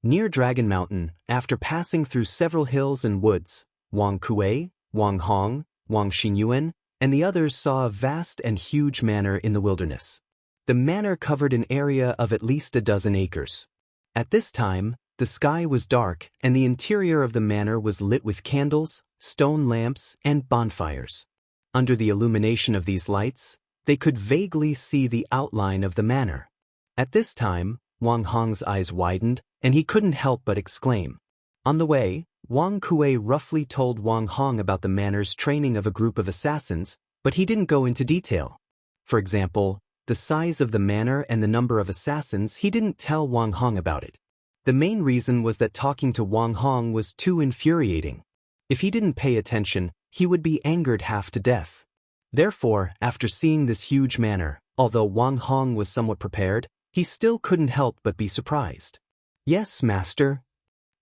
Near Dragon Mountain, after passing through several hills and woods, Wang Kuei, Wang Hong, Wang Xinyuan, and the others saw a vast and huge manor in the wilderness. The manor covered an area of at least a dozen acres. At this time, the sky was dark and the interior of the manor was lit with candles, stone lamps, and bonfires. Under the illumination of these lights, they could vaguely see the outline of the manor. At this time, Wang Hong's eyes widened, and he couldn't help but exclaim. On the way, Wang Kuei roughly told Wang Hong about the manor's training of a group of assassins, but he didn't go into detail. For example, the size of the manor and the number of assassins, he didn't tell Wang Hong about it. The main reason was that talking to Wang Hong was too infuriating. If he didn't pay attention, he would be angered half to death. Therefore, after seeing this huge manor, although Wang Hong was somewhat prepared, he still couldn't help but be surprised. "Yes, master."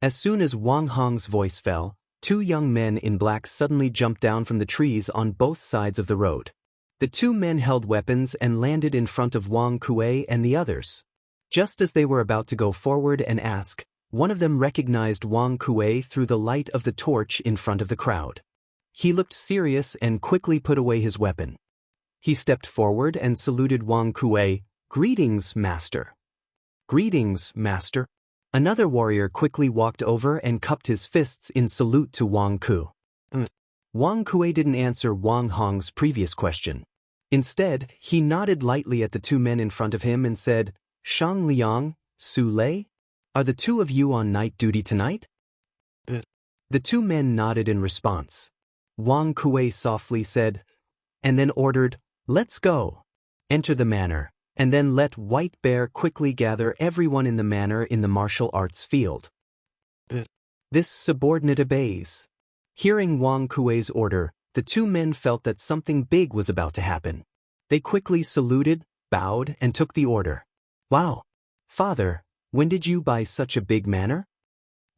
As soon as Wang Hong's voice fell, two young men in black suddenly jumped down from the trees on both sides of the road. The two men held weapons and landed in front of Wang Kuei and the others. Just as they were about to go forward and ask, one of them recognized Wang Kuei through the light of the torch in front of the crowd. He looked serious and quickly put away his weapon. He stepped forward and saluted Wang Kuei. "Greetings, master." "Greetings, master." Another warrior quickly walked over and cupped his fists in salute to Wang Ku. Wang Kuei didn't answer Wang Hong's previous question. Instead, he nodded lightly at the two men in front of him and said, "Shang Liang, Su Lei? Are the two of you on night duty tonight?" The two men nodded in response. Wang Kuei softly said, and then ordered, "Let's go. Enter the manor, and then let White Bear quickly gather everyone in the manor in the martial arts field." This subordinate obeys. Hearing Wang Kuei's order, the two men felt that something big was about to happen. They quickly saluted, bowed, and took the order. "Wow! Father, when did you buy such a big manor?"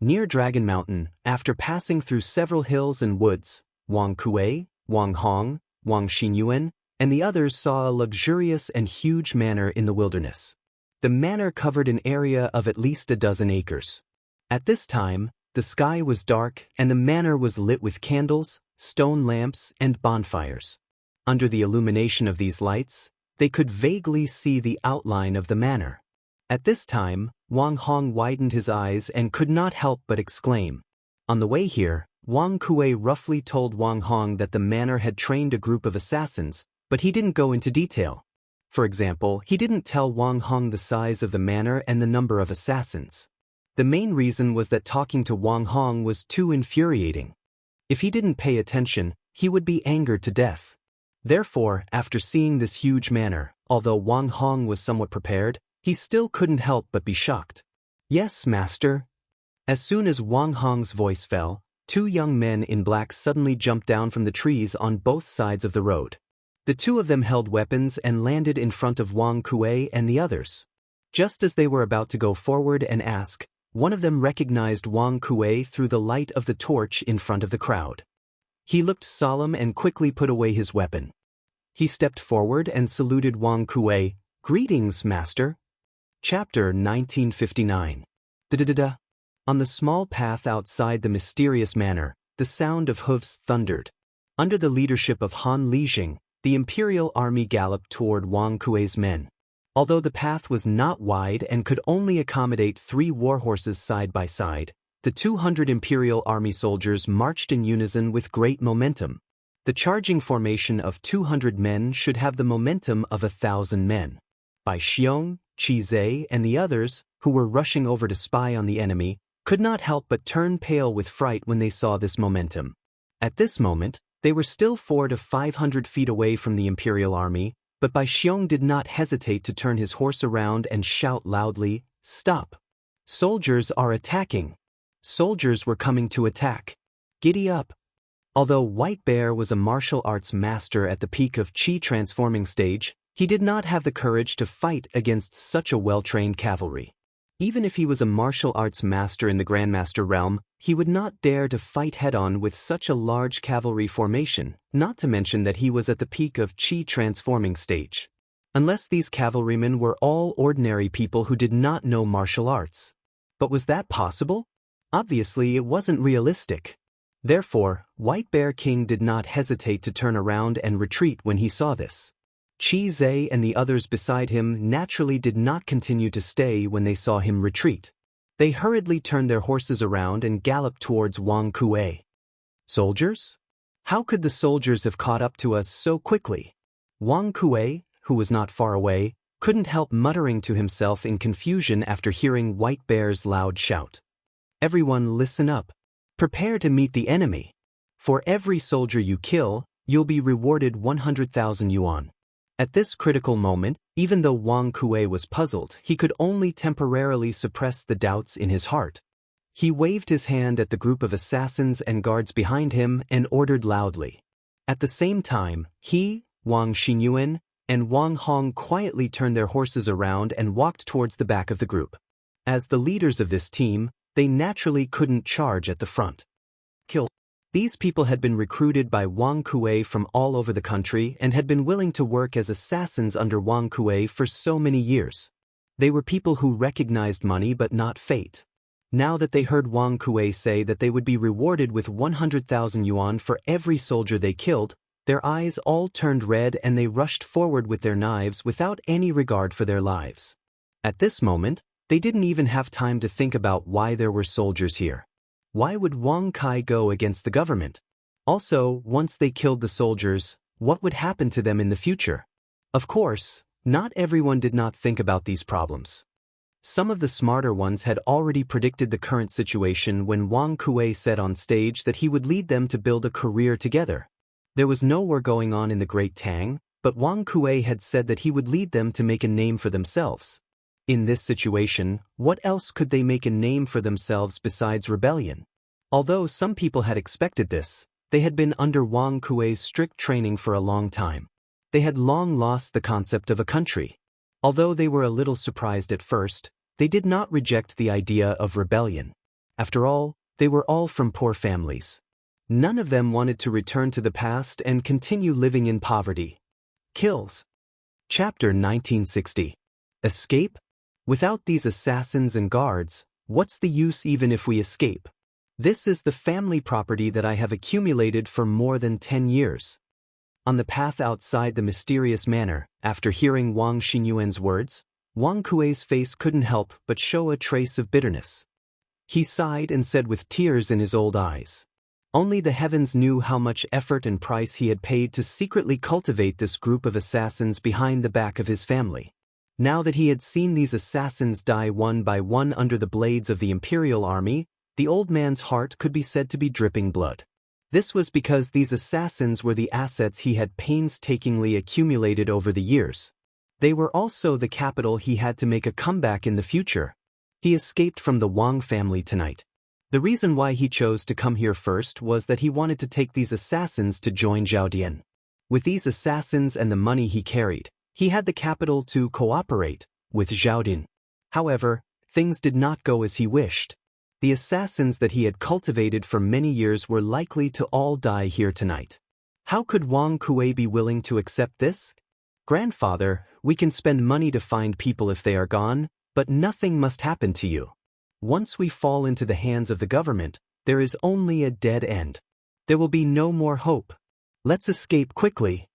Near Dragon Mountain, after passing through several hills and woods, Wang Kuei, Wang Hong, Wang Xinyuan, and the others saw a luxurious and huge manor in the wilderness. The manor covered an area of at least a dozen acres. At this time, the sky was dark and the manor was lit with candles, stone lamps, and bonfires. Under the illumination of these lights, they could vaguely see the outline of the manor. At this time, Wang Hong widened his eyes and could not help but exclaim. On the way here, Wang Kuei roughly told Wang Hong that the manor had trained a group of assassins, but he didn't go into detail. For example, he didn't tell Wang Hong the size of the manor and the number of assassins. The main reason was that talking to Wang Hong was too infuriating. If he didn't pay attention, he would be angered to death. Therefore, after seeing this huge manor, although Wang Hong was somewhat prepared, he still couldn't help but be shocked. "Yes, master." As soon as Wang Hong's voice fell, two young men in black suddenly jumped down from the trees on both sides of the road. The two of them held weapons and landed in front of Wang Kuei and the others. Just as they were about to go forward and ask, one of them recognized Wang Kuei through the light of the torch in front of the crowd. He looked solemn and quickly put away his weapon. He stepped forward and saluted Wang Kuei. "Greetings, master." Chapter 1959. Da-da-da-da. On the small path outside the mysterious manor, the sound of hooves thundered. Under the leadership of Han Lijing, the imperial army galloped toward Wang Kuei's men. Although the path was not wide and could only accommodate 3 war horses side by side, the 200 imperial army soldiers marched in unison with great momentum. The charging formation of 200 men should have the momentum of 1,000 men. Bai Xiong, Qi Zhe, and the others, who were rushing over to spy on the enemy, could not help but turn pale with fright when they saw this momentum. At this moment, they were still 400 to 500 feet away from the imperial army, but Bai Xiong did not hesitate to turn his horse around and shout loudly, "Stop! Soldiers are attacking!" Soldiers were coming to attack. Giddy up! Although White Bear was a martial arts master at the peak of Qi transforming stage, he did not have the courage to fight against such a well-trained cavalry. Even if he was a martial arts master in the Grandmaster realm, he would not dare to fight head-on with such a large cavalry formation, not to mention that he was at the peak of Qi transforming stage. Unless these cavalrymen were all ordinary people who did not know martial arts. But was that possible? Obviously, it wasn't realistic. Therefore, White Bear King did not hesitate to turn around and retreat when he saw this. Qi Zhe and the others beside him naturally did not continue to stay when they saw him retreat. They hurriedly turned their horses around and galloped towards Wang Kuei. Soldiers? How could the soldiers have caught up to us so quickly? Wang Kuei, who was not far away, couldn't help muttering to himself in confusion after hearing White Bear's loud shout. Everyone listen up. Prepare to meet the enemy. For every soldier you kill, you'll be rewarded 100,000 yuan. At this critical moment, even though Wang Kuei was puzzled, he could only temporarily suppress the doubts in his heart. He waved his hand at the group of assassins and guards behind him and ordered loudly. At the same time, he, Wang Xinyuan, and Wang Hong quietly turned their horses around and walked towards the back of the group. As the leaders of this team, they naturally couldn't charge at the front. These people had been recruited by Wang Kuei from all over the country and had been willing to work as assassins under Wang Kuei for so many years. They were people who recognized money but not fate. Now that they heard Wang Kuei say that they would be rewarded with 100,000 yuan for every soldier they killed, their eyes all turned red and they rushed forward with their knives without any regard for their lives. At this moment, they didn't even have time to think about why there were soldiers here. Why would Wang Kai go against the government? Also, once they killed the soldiers, what would happen to them in the future? Of course, not everyone did not think about these problems. Some of the smarter ones had already predicted the current situation when Wang Kuei said on stage that he would lead them to build a career together. There was no war going on in the Great Tang, but Wang Kuei had said that he would lead them to make a name for themselves. In this situation, what else could they make a name for themselves besides rebellion? Although some people had expected this, they had been under Wang Kuei's strict training for a long time. They had long lost the concept of a country. Although they were a little surprised at first, they did not reject the idea of rebellion. After all, they were all from poor families. None of them wanted to return to the past and continue living in poverty. Kills. Chapter 1960. Escape? Without these assassins and guards, what's the use even if we escape? This is the family property that I have accumulated for more than 10 years. On the path outside the mysterious manor, after hearing Wang Xinyuan's words, Wang Kuei's face couldn't help but show a trace of bitterness. He sighed and said with tears in his old eyes. Only the heavens knew how much effort and price he had paid to secretly cultivate this group of assassins behind the back of his family. Now that he had seen these assassins die one by one under the blades of the imperial army, the old man's heart could be said to be dripping blood. This was because these assassins were the assets he had painstakingly accumulated over the years. They were also the capital he had to make a comeback in the future. He escaped from the Wang family tonight. The reason why he chose to come here first was that he wanted to take these assassins to join Zhaodian. With these assassins and the money he carried, he had the capital to cooperate with Zhaodian. However, things did not go as he wished. The assassins that he had cultivated for many years were likely to all die here tonight. How could Wang Kuei be willing to accept this? Grandfather, we can spend money to find people if they are gone, but nothing must happen to you. Once we fall into the hands of the government, there is only a dead end. There will be no more hope. Let's escape quickly.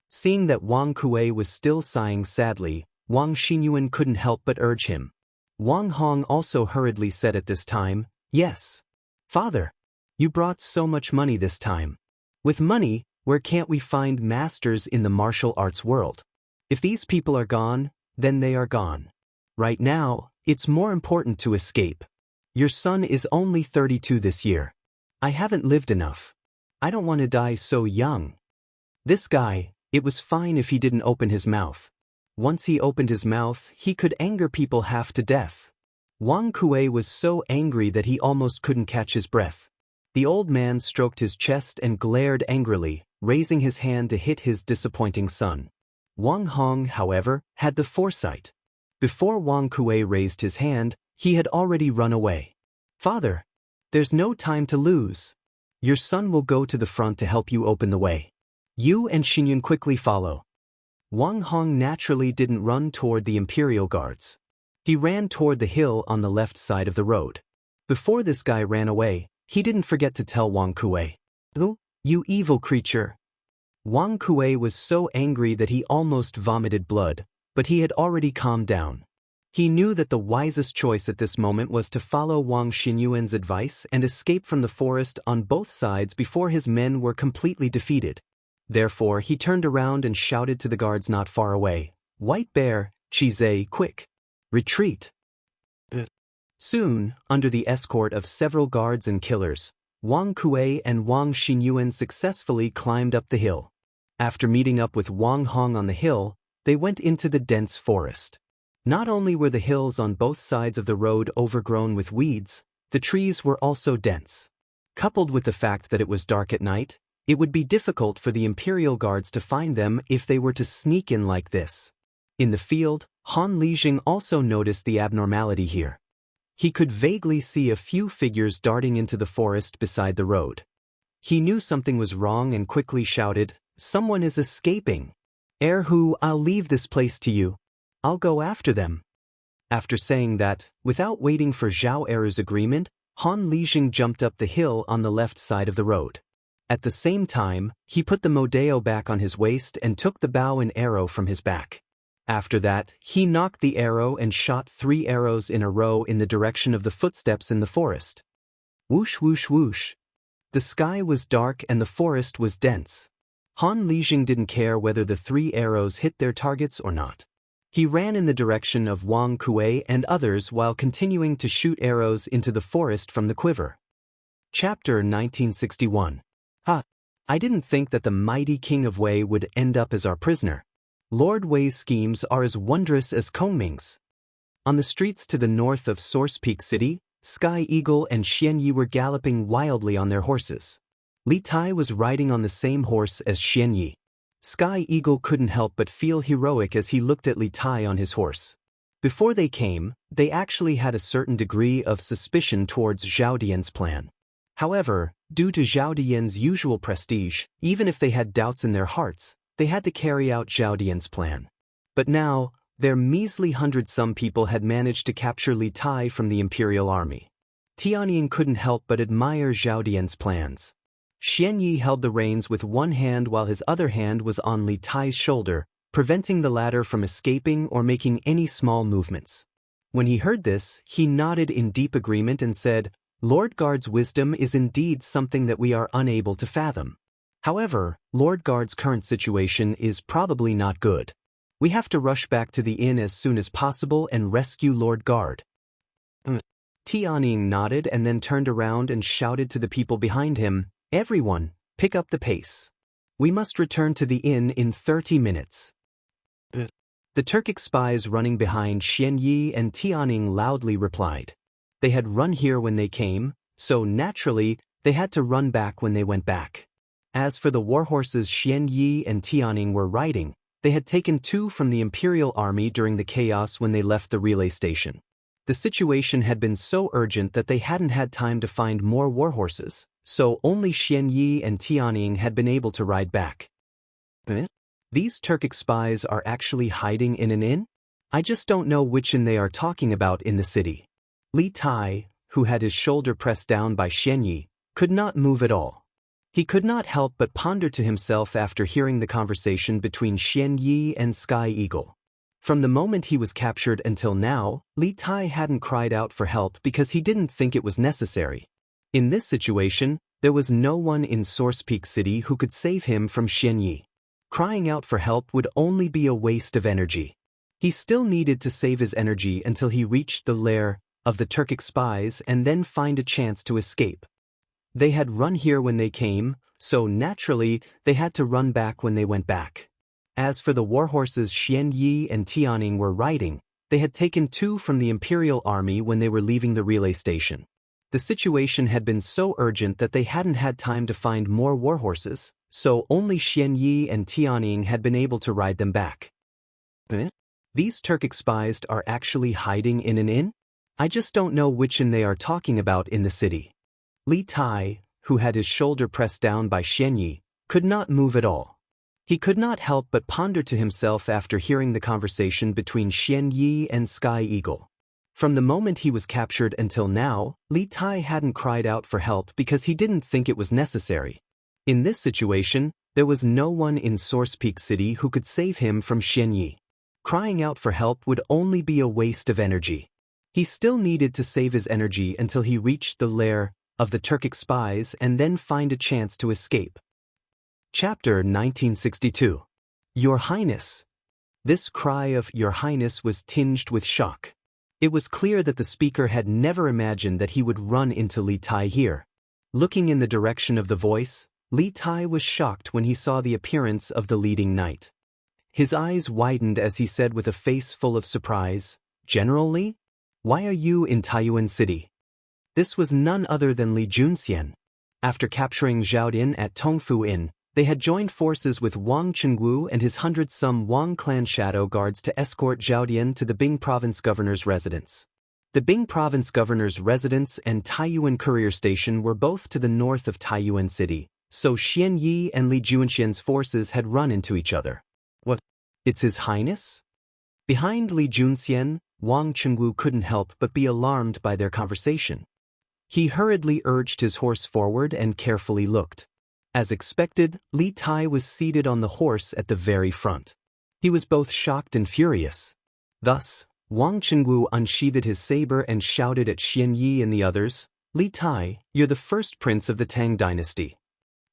Seeing that Wang Kuei was still sighing sadly, Wang Xinyuan couldn't help but urge him. Wang Hong also hurriedly said at this time, "Yes. Father, you brought so much money this time. With money, where can't we find masters in the martial arts world? If these people are gone, then they are gone. Right now, it's more important to escape. Your son is only 32 this year. I haven't lived enough. I don't want to die so young." This guy, it was fine if he didn't open his mouth. Once he opened his mouth, he could anger people half to death. Wang Kuei was so angry that he almost couldn't catch his breath. The old man stroked his chest and glared angrily, raising his hand to hit his disappointing son. Wang Hong, however, had the foresight. Before Wang Kuei raised his hand, he had already run away. "Father, there's no time to lose. Your son will go to the front to help you open the way. You and Xinyun quickly follow." Wang Hong naturally didn't run toward the imperial guards. He ran toward the hill on the left side of the road. Before this guy ran away, he didn't forget to tell Wang Kuei. "Oh, you evil creature." Wang Kuei was so angry that he almost vomited blood, but he had already calmed down. He knew that the wisest choice at this moment was to follow Wang Xinyuan's advice and escape from the forest on both sides before his men were completely defeated. Therefore, he turned around and shouted to the guards not far away, "White Bear, Chizé, quick! Retreat!" Soon, under the escort of several guards and killers, Wang Kuei and Wang Xinyuan successfully climbed up the hill. After meeting up with Wang Hong on the hill, they went into the dense forest. Not only were the hills on both sides of the road overgrown with weeds, the trees were also dense. Coupled with the fact that it was dark at night, it would be difficult for the Imperial Guards to find them if they were to sneak in like this. In the field, Han Lijing also noticed the abnormality here. He could vaguely see a few figures darting into the forest beside the road. He knew something was wrong and quickly shouted, "Someone is escaping! Erhu, I'll leave this place to you. I'll go after them." After saying that, without waiting for Zhao Erhu's agreement, Han Lijing jumped up the hill on the left side of the road. At the same time, he put the Modeo back on his waist and took the bow and arrow from his back. After that, he knocked the arrow and shot 3 arrows in a row in the direction of the footsteps in the forest. Whoosh whoosh whoosh. The sky was dark and the forest was dense. Han Lijing didn't care whether the 3 arrows hit their targets or not. He ran in the direction of Wang Kuei and others while continuing to shoot arrows into the forest from the quiver. Chapter 1961. I didn't think that the mighty King of Wei would end up as our prisoner. Lord Wei's schemes are as wondrous as Kongming's. On the streets to the north of Source Peak City, Sky Eagle and Xianyi were galloping wildly on their horses. Li Tai was riding on the same horse as Xianyi. Sky Eagle couldn't help but feel heroic as he looked at Li Tai on his horse. Before they came, they actually had a certain degree of suspicion towards Zhao Dian's plan. However, due to Zhao Dian's usual prestige, even if they had doubts in their hearts, they had to carry out Zhao Dian's plan. But now, their measly 100-some people had managed to capture Li Tai from the Imperial Army. Tianying couldn't help but admire Zhao Dian's plans. Xianyi held the reins with one hand while his other hand was on Li Tai's shoulder, preventing the latter from escaping or making any small movements. When he heard this, he nodded in deep agreement and said, "Lord Guard's wisdom is indeed something that we are unable to fathom. However, Lord Guard's current situation is probably not good. We have to rush back to the inn as soon as possible and rescue Lord Guard." Tianying nodded and then turned around and shouted to the people behind him, "Everyone, pick up the pace. We must return to the inn in 30 minutes. The Turkic spies running behind Xianyi and Tianying loudly replied. They had run here when they came, so naturally, they had to run back when they went back. As for the warhorses Xianyi and Tianying were riding, they had taken 2 from the Imperial Army during the chaos when they left the relay station. The situation had been so urgent that they hadn't had time to find more warhorses, so only Xianyi and Tianying had been able to ride back. These Turkic spies are actually hiding in an inn? I just don't know which inn they are talking about in the city. Li Tai, who had his shoulder pressed down by Xianyi, could not move at all. He could not help but ponder to himself after hearing the conversation between Xianyi and Sky Eagle. From the moment he was captured until now, Li Tai hadn't cried out for help because he didn't think it was necessary. In this situation, there was no one in Source Peak City who could save him from Xianyi. Crying out for help would only be a waste of energy. He still needed to save his energy until he reached the lair of the Turkic spies and then find a chance to escape. They had run here when they came, so naturally they had to run back when they went back. As for the warhorses Xianyi and Tianying were riding, they had taken 2 from the Imperial Army when they were leaving the relay station. The situation had been so urgent that they hadn't had time to find more warhorses, so only Xianyi and Tianying had been able to ride them back. These Turkic spies are actually hiding in an inn? I just don't know which inn they are talking about in the city. Li Tai, who had his shoulder pressed down by Xianyi, could not move at all. He could not help but ponder to himself after hearing the conversation between Xianyi and Sky Eagle. From the moment he was captured until now, Li Tai hadn't cried out for help because he didn't think it was necessary. In this situation, there was no one in Source Peak City who could save him from Xianyi. Crying out for help would only be a waste of energy. He still needed to save his energy until he reached the lair of the Turkic spies and then find a chance to escape. Chapter 1962. Your Highness. This cry of Your Highness was tinged with shock. It was clear that the speaker had never imagined that he would run into Li Tai here. Looking in the direction of the voice, Li Tai was shocked when he saw the appearance of the leading knight. His eyes widened as he said with a face full of surprise, "General Li? Why are you in Taiyuan City?" This was none other than Li Junxian. After capturing Zhao Din at Tongfu Inn, they had joined forces with Wang Chengwu and his 100-some Wang clan shadow guards to escort Zhao Din to the Bing Province Governor's residence. The Bing Province Governor's residence and Taiyuan Courier Station were both to the north of Taiyuan City, so Xian Yi and Li Junxian's forces had run into each other. What? It's His Highness? Behind Li Junxian, Wang Chengwu couldn't help but be alarmed by their conversation. He hurriedly urged his horse forward and carefully looked. As expected, Li Tai was seated on the horse at the very front. He was both shocked and furious. Thus, Wang Chengwu unsheathed his saber and shouted at Xian Yi and the others, "Li Tai, you're the first prince of the Tang dynasty.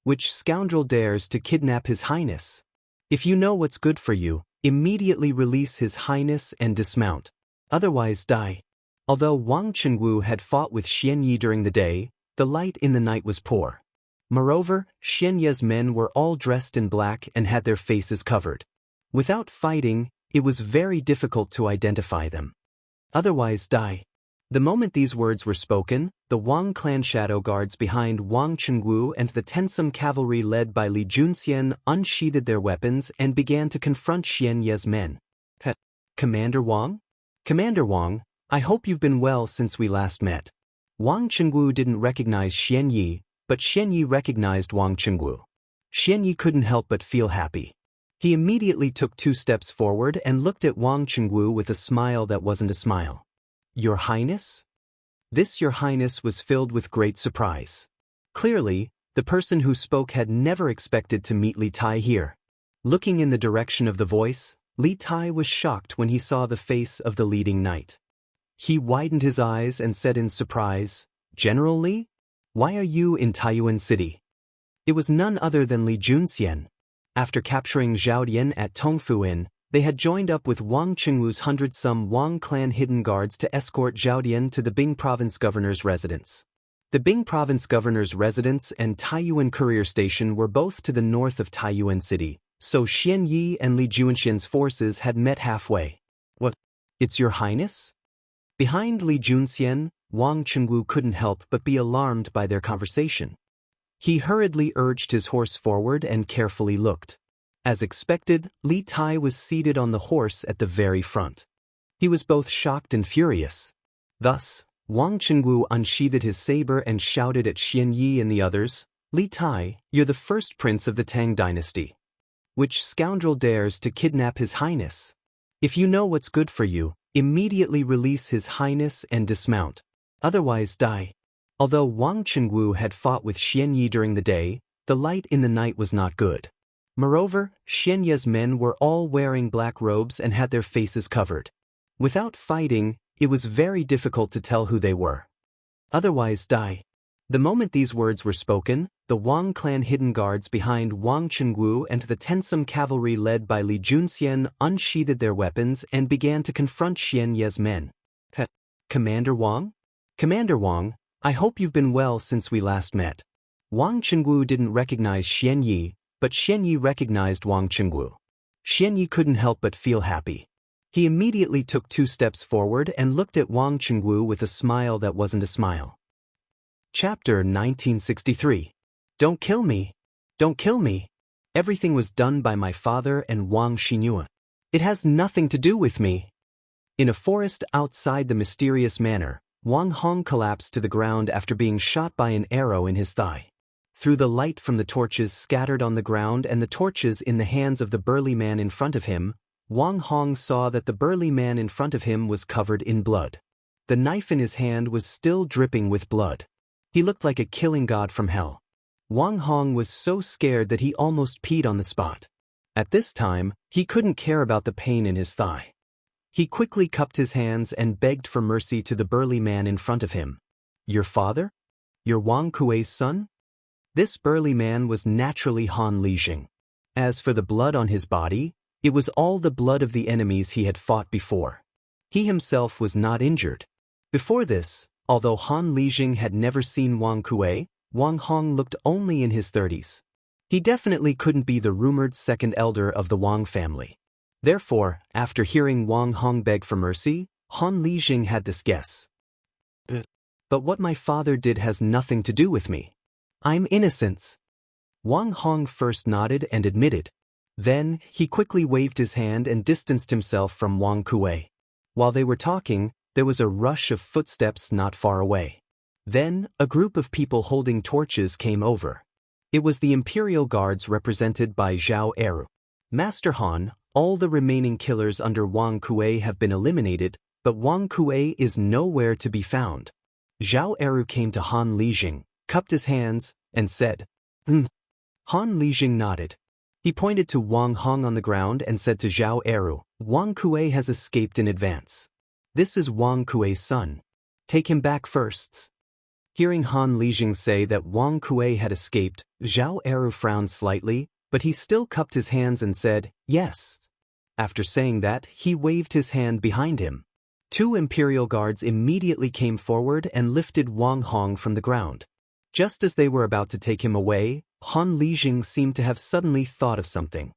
Which scoundrel dares to kidnap His Highness? If you know what's good for you, immediately release His Highness and dismount. Otherwise die." Although Wang Chengwu had fought with Xian Yi during the day, the light in the night was poor. Moreover, Xian Yi's men were all dressed in black and had their faces covered. Without fighting, it was very difficult to identify them. Otherwise die. The moment these words were spoken, the Wang clan shadow guards behind Wang Chengwu and the Tensum cavalry led by Li Junxian unsheathed their weapons and began to confront Xian Yi's men. Commander Wang? Commander Wang, I hope you've been well since we last met. Wang Chengwu didn't recognize Xian Yi, but Xian Yi recognized Wang Chengwu. Xian Yi couldn't help but feel happy. He immediately took 2 steps forward and looked at Wang Chengwu with a smile that wasn't a smile. Your Highness? This Your Highness was filled with great surprise. Clearly, the person who spoke had never expected to meet Li Tai here. Looking in the direction of the voice, Li Tai was shocked when he saw the face of the leading knight. He widened his eyes and said in surprise, "General Li? Why are you in Taiyuan City?" It was none other than Li Junxian. After capturing Zhao Din at Tongfu Inn, they had joined up with Wang Chengwu's 100-some Wang clan hidden guards to escort Zhao Din to the Bing Province Governor's residence. The Bing Province Governor's residence and Taiyuan Courier Station were both to the north of Taiyuan City, so Xian Yi and Li Junxian's forces had met halfway. What? It's Your Highness? Behind Li Junxian, Wang Chengwu couldn't help but be alarmed by their conversation. He hurriedly urged his horse forward and carefully looked. As expected, Li Tai was seated on the horse at the very front. He was both shocked and furious. Thus, Wang Chengwu unsheathed his saber and shouted at Xian Yi and the others, "Li Tai, you're the first prince of the Tang dynasty. Which scoundrel dares to kidnap His Highness? If you know what's good for you, immediately release His Highness and dismount. Otherwise die." Although Wang Chengwu had fought with Xian Yi during the day, the light in the night was not good. Moreover, Xian Yi's men were all wearing black robes and had their faces covered. Without fighting, it was very difficult to tell who they were. Otherwise die. The moment these words were spoken, the Wang clan hidden guards behind Wang Chengwu and the Tensum cavalry led by Li Junxian unsheathed their weapons and began to confront Xian Yi's men. Commander Wang? Commander Wang, I hope you've been well since we last met. Wang Chengwu didn't recognize Xian Yi, but Xian Yi recognized Wang Chengwu. Xian Yi couldn't help but feel happy. He immediately took 2 steps forward and looked at Wang Chengwu with a smile that wasn't a smile. Chapter 1963. Don't kill me. Don't kill me. Everything was done by my father and Wang Xinyu. It has nothing to do with me. In a forest outside the mysterious manor, Wang Hong collapsed to the ground after being shot by an arrow in his thigh. Through the light from the torches scattered on the ground and the torches in the hands of the burly man in front of him, Wang Hong saw that the burly man in front of him was covered in blood. The knife in his hand was still dripping with blood. He looked like a killing god from hell. Wang Hong was so scared that he almost peed on the spot. At this time, he couldn't care about the pain in his thigh. He quickly cupped his hands and begged for mercy to the burly man in front of him. "Your father? You're Wang Kuei's son?" This burly man was naturally Han Lijing. As for the blood on his body, it was all the blood of the enemies he had fought before. He himself was not injured. Before this, although Han Lijing had never seen Wang Kuei, Wang Hong looked only in his 30s. He definitely couldn't be the rumored second elder of the Wang family. Therefore, after hearing Wang Hong beg for mercy, Han Lijing had this guess. But what my father did has nothing to do with me. I'm innocent. Wang Hong first nodded and admitted. Then, he quickly waved his hand and distanced himself from Wang Kuei. While they were talking, there was a rush of footsteps not far away. Then, a group of people holding torches came over. It was the Imperial Guards represented by Zhao Eru. "Master Han, all the remaining killers under Wang Kuei have been eliminated, but Wang Kuei is nowhere to be found." Zhao Eru came to Han Lijing, cupped his hands, and said, Han Lijing nodded. He pointed to Wang Hong on the ground and said to Zhao Eru, "Wang Kuei has escaped in advance. This is Wang Kuei's son. Take him back first." Hearing Han Lijing say that Wang Kuei had escaped, Zhao Eru frowned slightly, but he still cupped his hands and said, "Yes." After saying that, he waved his hand behind him. 2 Imperial Guards immediately came forward and lifted Wang Hong from the ground. Just as they were about to take him away, Han Lijing seemed to have suddenly thought of something.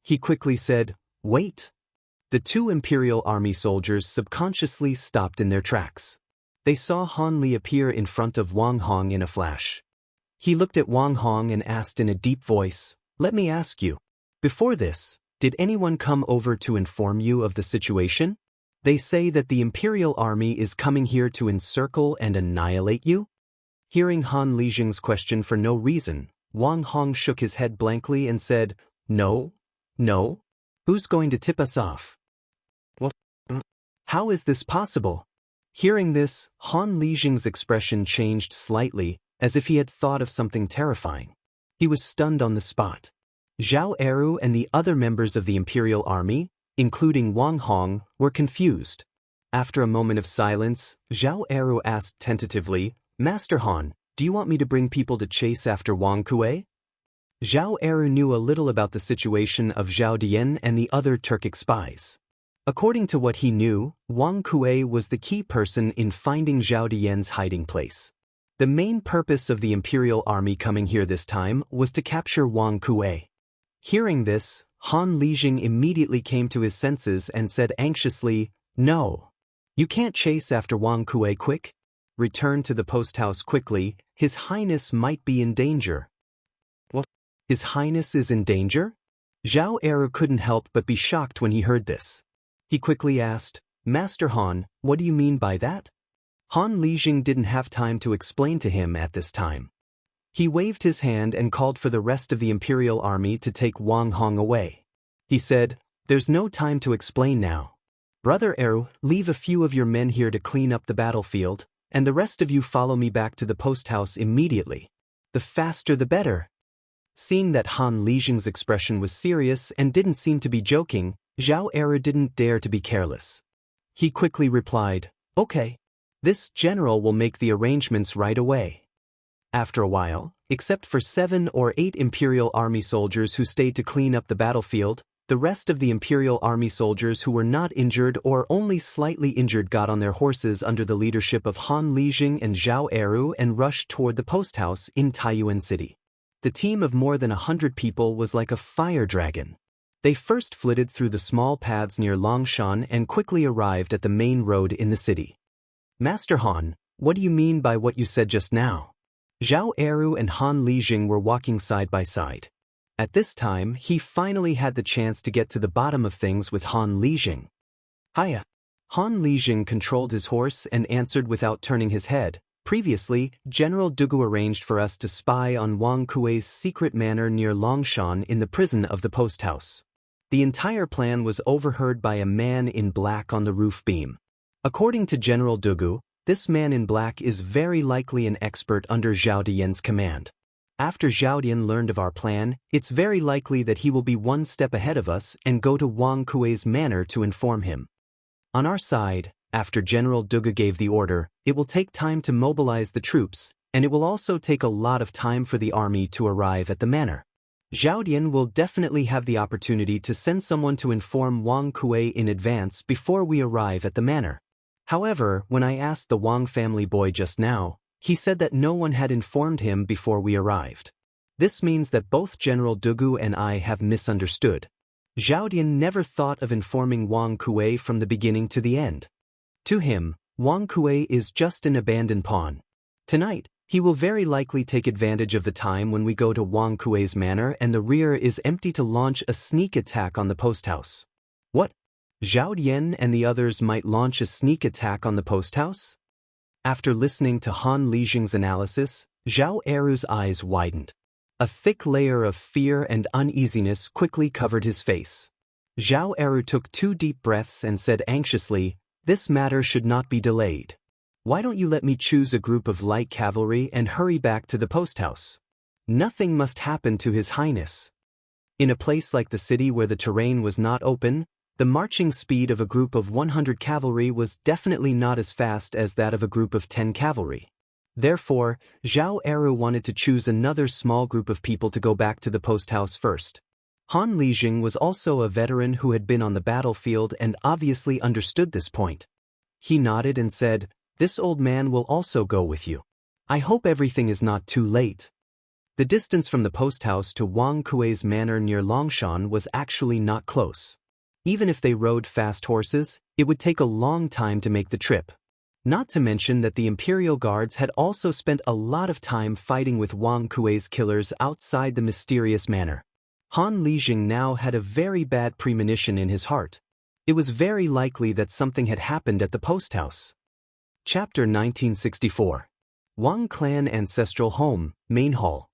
He quickly said, "Wait." The 2 Imperial Army soldiers subconsciously stopped in their tracks. They saw Han Li appear in front of Wang Hong in a flash. He looked at Wang Hong and asked in a deep voice, "Let me ask you. Before this, did anyone come over to inform you of the situation? They say that the Imperial Army is coming here to encircle and annihilate you?" Hearing Han Lijing's question for no reason, Wang Hong shook his head blankly and said, No. Who's going to tip us off?" "What? How is this possible?" Hearing this, Han Lijing's expression changed slightly, as if he had thought of something terrifying. He was stunned on the spot. Zhao Eru and the other members of the Imperial Army, including Wang Hong, were confused. After a moment of silence, Zhao Eru asked tentatively, "Master Han, do you want me to bring people to chase after Wang Kuei?" Zhao Eru knew a little about the situation of Zhao Dian and the other Turkic spies. According to what he knew, Wang Kuei was the key person in finding Zhao Dian's hiding place. The main purpose of the Imperial Army coming here this time was to capture Wang Kuei. Hearing this, Han Lijing immediately came to his senses and said anxiously, "No. You can't chase after Wang Kuei quick. Return to the post house quickly, His Highness might be in danger." "What? His Highness is in danger?" Zhao Eru couldn't help but be shocked when he heard this. He quickly asked, "Master Han, what do you mean by that?" Han Lijing didn't have time to explain to him at this time. He waved his hand and called for the rest of the Imperial Army to take Wang Hong away. He said, "There's no time to explain now. Brother Eru, leave a few of your men here to clean up the battlefield, and the rest of you follow me back to the post house immediately. The faster the better." Seeing that Han Lijing's expression was serious and didn't seem to be joking, Zhao Eru didn't dare to be careless. He quickly replied, "Okay. This general will make the arrangements right away." After a while, except for 7 or 8 Imperial Army soldiers who stayed to clean up the battlefield, the rest of the Imperial Army soldiers who were not injured or only slightly injured got on their horses under the leadership of Han Lijing and Zhao Eru and rushed toward the post house in Taiyuan City. The team of more than 100 people was like a fire dragon. They first flitted through the small paths near Longshan and quickly arrived at the main road in the city. "Master Han, what do you mean by what you said just now?" Zhao Eru and Han Lijing were walking side by side. At this time, he finally had the chance to get to the bottom of things with Han Lijing. "Hiya." Han Lijing controlled his horse and answered without turning his head. "Previously, General Dugu arranged for us to spy on Wang Kuei's secret manor near Longshan in the prison of the post house. The entire plan was overheard by a man in black on the roof beam. According to General Dugu, this man in black is very likely an expert under Zhao Dian's command. After Zhao Dian learned of our plan, it's very likely that he will be one step ahead of us and go to Wang Kuei's manor to inform him. On our side, after General Dugu gave the order, it will take time to mobilize the troops, and it will also take a lot of time for the army to arrive at the manor. Zhao Dian will definitely have the opportunity to send someone to inform Wang Kuei in advance before we arrive at the manor. However, when I asked the Wang family boy just now, he said that no one had informed him before we arrived. This means that both General Dugu and I have misunderstood. Zhao Dian never thought of informing Wang Kuei from the beginning to the end. To him, Wang Kuei is just an abandoned pawn. Tonight, he will very likely take advantage of the time when we go to Wang Kuei's manor and the rear is empty to launch a sneak attack on the post house. What? Zhao Dian and the others might launch a sneak attack on the post house? After listening to Han Lijing's analysis, Zhao Eru's eyes widened. A thick layer of fear and uneasiness quickly covered his face. Zhao Eru took 2 deep breaths and said anxiously, "This matter should not be delayed. Why don't you let me choose a group of light cavalry and hurry back to the post house? Nothing must happen to His Highness." In a place like the city where the terrain was not open, the marching speed of a group of 100 cavalry was definitely not as fast as that of a group of 10 cavalry. Therefore, Zhao Eru wanted to choose another small group of people to go back to the post house first. Han Lijing was also a veteran who had been on the battlefield and obviously understood this point. He nodded and said, "This old man will also go with you. I hope everything is not too late." The distance from the post house to Wang Kuei's manor near Longshan was actually not close. Even if they rode fast horses, it would take a long time to make the trip. Not to mention that the Imperial Guards had also spent a lot of time fighting with Wang Kuei's killers outside the mysterious manor. Han Lijing now had a very bad premonition in his heart. It was very likely that something had happened at the post house. Chapter 1964. Wang Clan Ancestral Home, Main Hall.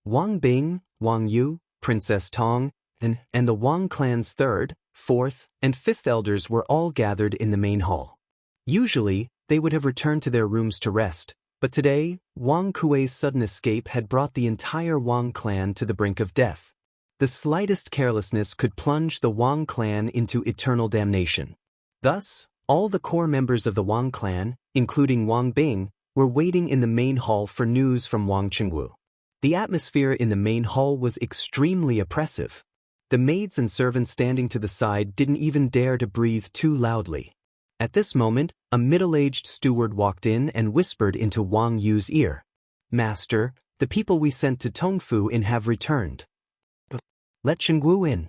Wang Bing, Wang Yu, Princess Tong, and the Wang clan's 3rd, 4th, and 5th elders were all gathered in the main hall. Usually, they would have returned to their rooms to rest, but today, Wang Kuei's sudden escape had brought the entire Wang clan to the brink of death. The slightest carelessness could plunge the Wang clan into eternal damnation. Thus, all the core members of the Wang clan, including Wang Bing, were waiting in the main hall for news from Wang Qingwu. The atmosphere in the main hall was extremely oppressive. The maids and servants standing to the side didn't even dare to breathe too loudly. At this moment, a middle-aged steward walked in and whispered into Wang Yu's ear, "Master, the people we sent to Tongfu in have returned. Let Qingwu in."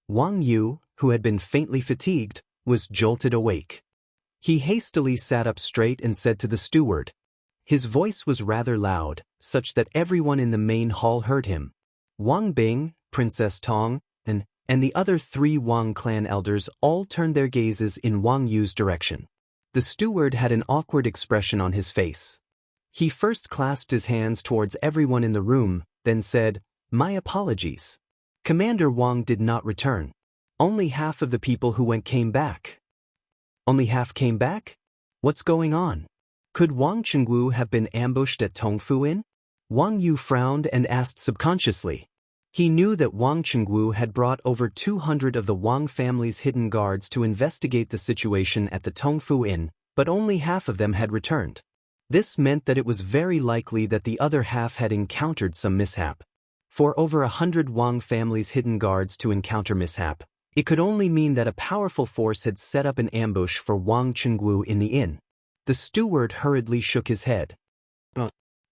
Wang Yu, who had been faintly fatigued, was jolted awake. He hastily sat up straight and said to the steward. His voice was rather loud, such that everyone in the main hall heard him. Wang Bing, Princess Tong, and the other 3 Wang clan elders all turned their gazes in Wang Yu's direction. The steward had an awkward expression on his face. He first clasped his hands towards everyone in the room, then said, "My apologies. Commander Wang did not return. Only half of the people who went came back." "Only half came back? What's going on? Could Wang Qingwu have been ambushed at Tongfu Inn?" Wang Yu frowned and asked subconsciously. He knew that Wang Qingwu had brought over 200 of the Wang family's hidden guards to investigate the situation at the Tongfu Inn, but only half of them had returned. This meant that it was very likely that the other half had encountered some mishap. For over 100 Wang family's hidden guards to encounter mishap, it could only mean that a powerful force had set up an ambush for Wang Qingwu in the inn. The steward hurriedly shook his head.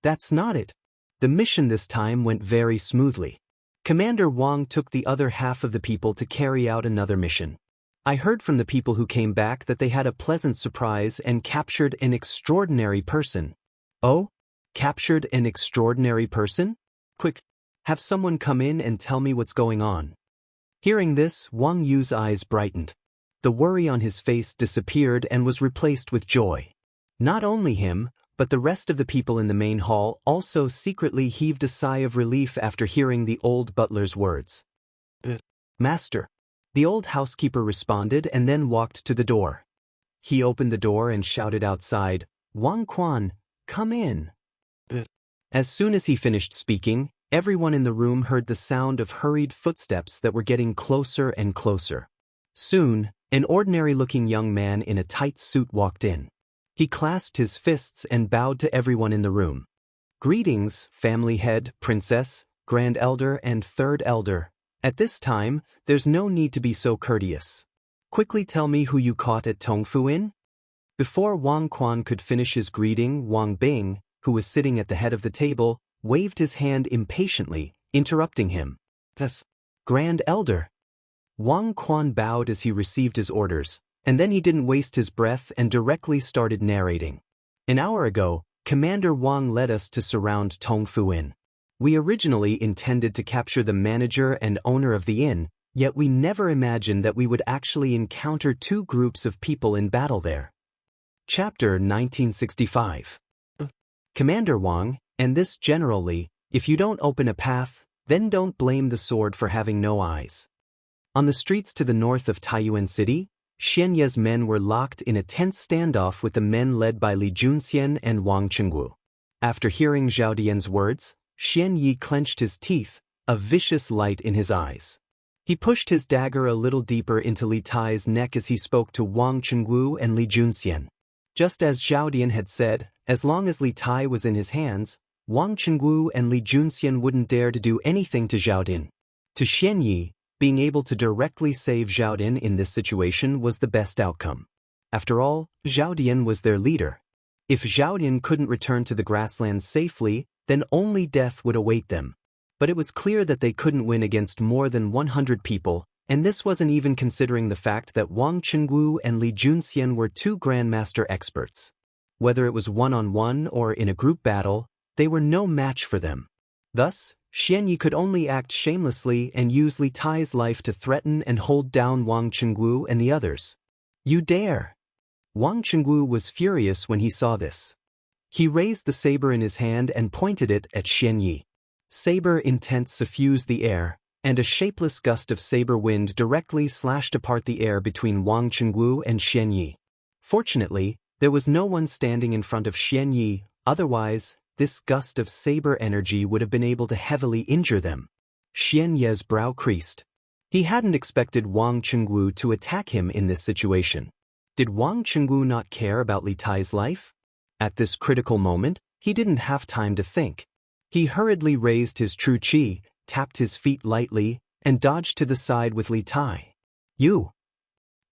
"That's not it. The mission this time went very smoothly. Commander Wang took the other half of the people to carry out another mission. I heard from the people who came back that they had a pleasant surprise and captured an extraordinary person." "Oh? Captured an extraordinary person? Quick, have someone come in and tell me what's going on." Hearing this, Wang Yu's eyes brightened. The worry on his face disappeared and was replaced with joy. Not only him, but the rest of the people in the main hall also secretly heaved a sigh of relief after hearing the old butler's words. "Master," the old housekeeper responded and then walked to the door. he opened the door and shouted outside, "Wang Quan, come in." As soon as he finished speaking, everyone in the room heard the sound of hurried footsteps that were getting closer and closer. Soon, an ordinary-looking young man in a tight suit walked in. He clasped his fists and bowed to everyone in the room. "Greetings, family head, princess, grand elder and third elder. At this time, there's no need to be so courteous. Quickly tell me who you caught at Tongfu Inn?" Before Wang Quan could finish his greeting, Wang Bing, who was sitting at the head of the table, waved his hand impatiently, interrupting him. "Yes, Grand Elder." Wang Quan bowed as he received his orders, and then he didn't waste his breath and directly started narrating. "An hour ago, Commander Wang led us to surround Tongfu Inn. We originally intended to capture the manager and owner of the inn, yet we never imagined that we would actually encounter two groups of people in battle there." Chapter 1965. Commander Wang, and this generally, if you don't open a path, then don't blame the sword for having no eyes. On the streets to the north of Taiyuan City, Xian Ye's men were locked in a tense standoff with the men led by Li Junxian and Wang Chengwu. After hearing Zhao Dian's words, Xian Yi clenched his teeth, a vicious light in his eyes. He pushed his dagger a little deeper into Li Tai's neck as he spoke to Wang Chengwu and Li Junxian. Just as Zhao Dian had said, as long as Li Tai was in his hands, Wang Chengwu and Li Junxian wouldn't dare to do anything to Zhao Dian. To Xian Yi, being able to directly save Zhao Dian in this situation was the best outcome. After all, Zhao Dian was their leader. If Zhao Dian couldn't return to the grasslands safely, then only death would await them. But it was clear that they couldn't win against more than 100 people, and this wasn't even considering the fact that Wang Chengwu and Li Junxian were two Grandmaster experts. Whether it was one-on-one or in a group battle, they were no match for them. Thus, Xian Yi could only act shamelessly and use Li Tai's life to threaten and hold down Wang Chengwu and the others. "You dare!" Wang Chengwu was furious when he saw this. He raised the saber in his hand and pointed it at Xian Yi. Saber intent suffused the air, and a shapeless gust of saber wind directly slashed apart the air between Wang Chengwu and Xian Yi. Fortunately, there was no one standing in front of Xian Yi, otherwise, this gust of saber energy would have been able to heavily injure them. Xian Ye's brow creased. He hadn't expected Wang Chengwu to attack him in this situation. Did Wang Chengwu not care about Li Tai's life? At this critical moment, he didn't have time to think. He hurriedly raised his true qi, tapped his feet lightly, and dodged to the side with Li Tai. "You!"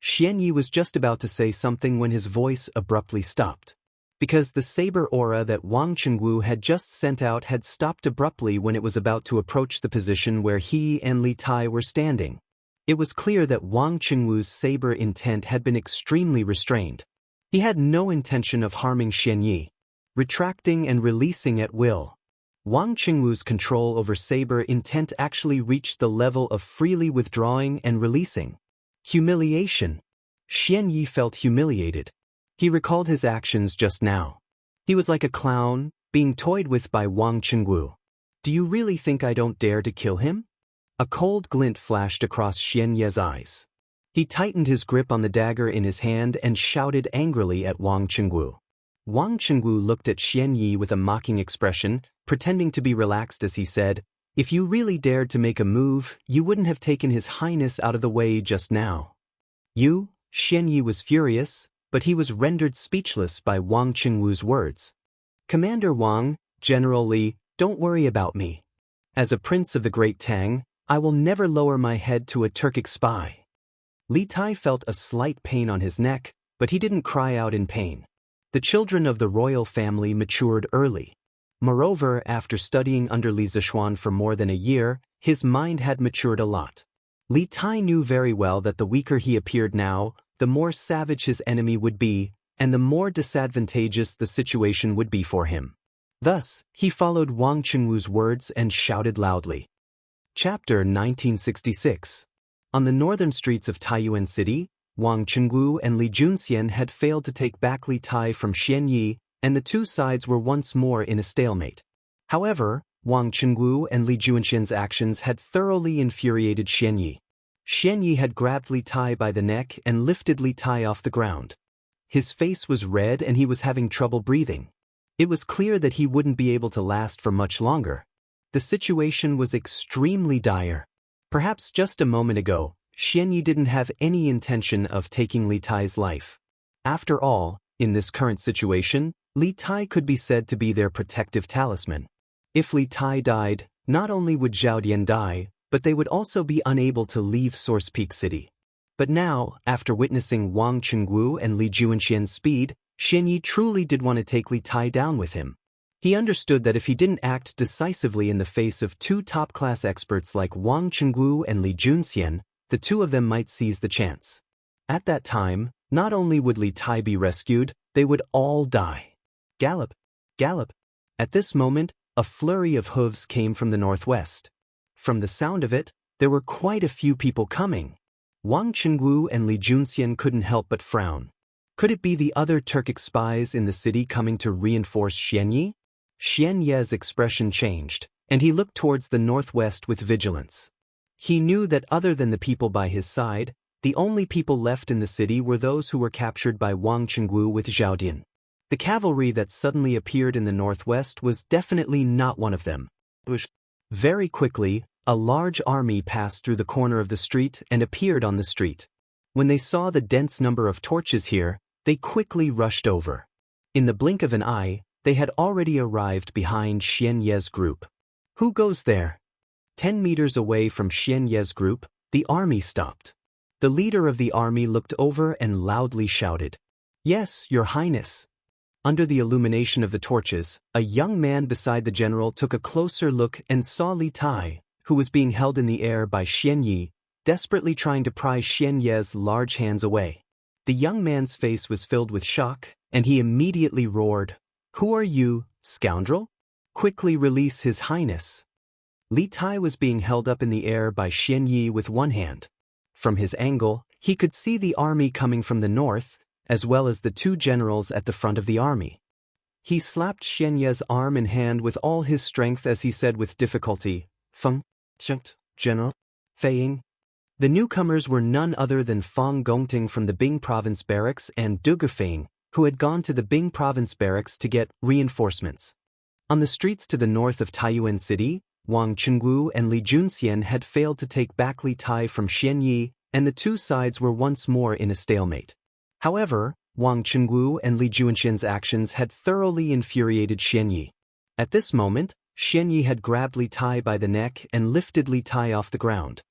Xian Yi was just about to say something when his voice abruptly stopped. Because the saber aura that Wang Chengwu had just sent out had stopped abruptly when it was about to approach the position where he and Li Tai were standing. It was clear that Wang Chengwu's saber intent had been extremely restrained. He had no intention of harming Xian Yi, retracting and releasing at will. Wang Chengwu's control over saber intent actually reached the level of freely withdrawing and releasing. Humiliation. Xian Yi felt humiliated. He recalled his actions just now. He was like a clown, being toyed with by Wang Chengwu. "Do you really think I don't dare to kill him?" A cold glint flashed across Xian Ye's eyes. He tightened his grip on the dagger in his hand and shouted angrily at Wang Chengwu. Wang Chengwu looked at Xian Yi with a mocking expression, pretending to be relaxed as he said, "If you really dared to make a move, you wouldn't have taken His Highness out of the way just now." "You?" Xian Yi was furious, but he was rendered speechless by Wang Chengwu's words. "Commander Wang, General Li, don't worry about me. As a prince of the Great Tang, I will never lower my head to a Turkic spy." Li Tai felt a slight pain on his neck, but he didn't cry out in pain. The children of the royal family matured early. Moreover, after studying under Li Zishuan for more than a year, his mind had matured a lot. Li Tai knew very well that the weaker he appeared now, the more savage his enemy would be, and the more disadvantageous the situation would be for him. Thus, he followed Wang Chengwu's words and shouted loudly. Chapter 1966. On the northern streets of Taiyuan City, Wang Chengwu and Li Junxian had failed to take back Li Tai from Xian Yi, and the two sides were once more in a stalemate. However, Wang Chengwu and Li Junxian's actions had thoroughly infuriated Xian Yi. Xian Yi had grabbed Li Tai by the neck and lifted Li Tai off the ground. His face was red and he was having trouble breathing. It was clear that he wouldn't be able to last for much longer. The situation was extremely dire. Perhaps just a moment ago, Xianyi didn't have any intention of taking Li Tai's life. After all, in this current situation, Li Tai could be said to be their protective talisman. If Li Tai died, not only would Zhao Dian die, but they would also be unable to leave Source Peak City. But now, after witnessing Wang Chengwu and Li Juanxian's speed, Xianyi truly did want to take Li Tai down with him. He understood that if he didn't act decisively in the face of two top-class experts like Wang Chengwu and Li Junxian, the two of them might seize the chance. At that time, not only would Li Tai be rescued, they would all die. Gallop! Gallop! At this moment, a flurry of hooves came from the northwest. From the sound of it, there were quite a few people coming. Wang Chengwu and Li Junxian couldn't help but frown. Could it be the other Turkic spies in the city coming to reinforce Xianyi? Xian Ye's expression changed, and he looked towards the northwest with vigilance. He knew that other than the people by his side, the only people left in the city were those who were captured by Wang Chengwu with Zhao Dian. The cavalry that suddenly appeared in the northwest was definitely not one of them. Very quickly, a large army passed through the corner of the street and appeared on the street. When they saw the dense number of torches here, they quickly rushed over. In the blink of an eye, they had already arrived behind Xian Ye's group. Who goes there? 10 meters away from Xian Ye's group, the army stopped. The leader of the army looked over and loudly shouted, "Yes, Your Highness." Under the illumination of the torches, a young man beside the general took a closer look and saw Li Tai, who was being held in the air by Xianyi, desperately trying to pry Xian Ye's large hands away. The young man's face was filled with shock, and he immediately roared, "Who are you, scoundrel? Quickly release His Highness." Li Tai was being held up in the air by Xianyi with one hand. From his angle, he could see the army coming from the north, as well as the two generals at the front of the army. He slapped Xianye's arm and hand with all his strength as he said with difficulty, "Feng, Zheng, General, Feiying." The newcomers were none other than Fang Gongting from the Bing Province Barracks and Du Gefeng, who had gone to the Bing Province Barracks to get reinforcements. On the streets to the north of Taiyuan City, Wang Chengwu and Li Junxian had failed to take back Li Tai from Xianyi, and the two sides were once more in a stalemate. However, Wang Chengwu and Li Junxian's actions had thoroughly infuriated Xianyi. At this moment, Xianyi had grabbed Li Tai by the neck and lifted Li Tai off the ground.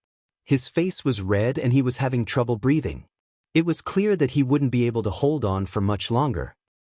His face was red and he was having trouble breathing. It was clear that he wouldn't be able to hold on for much longer.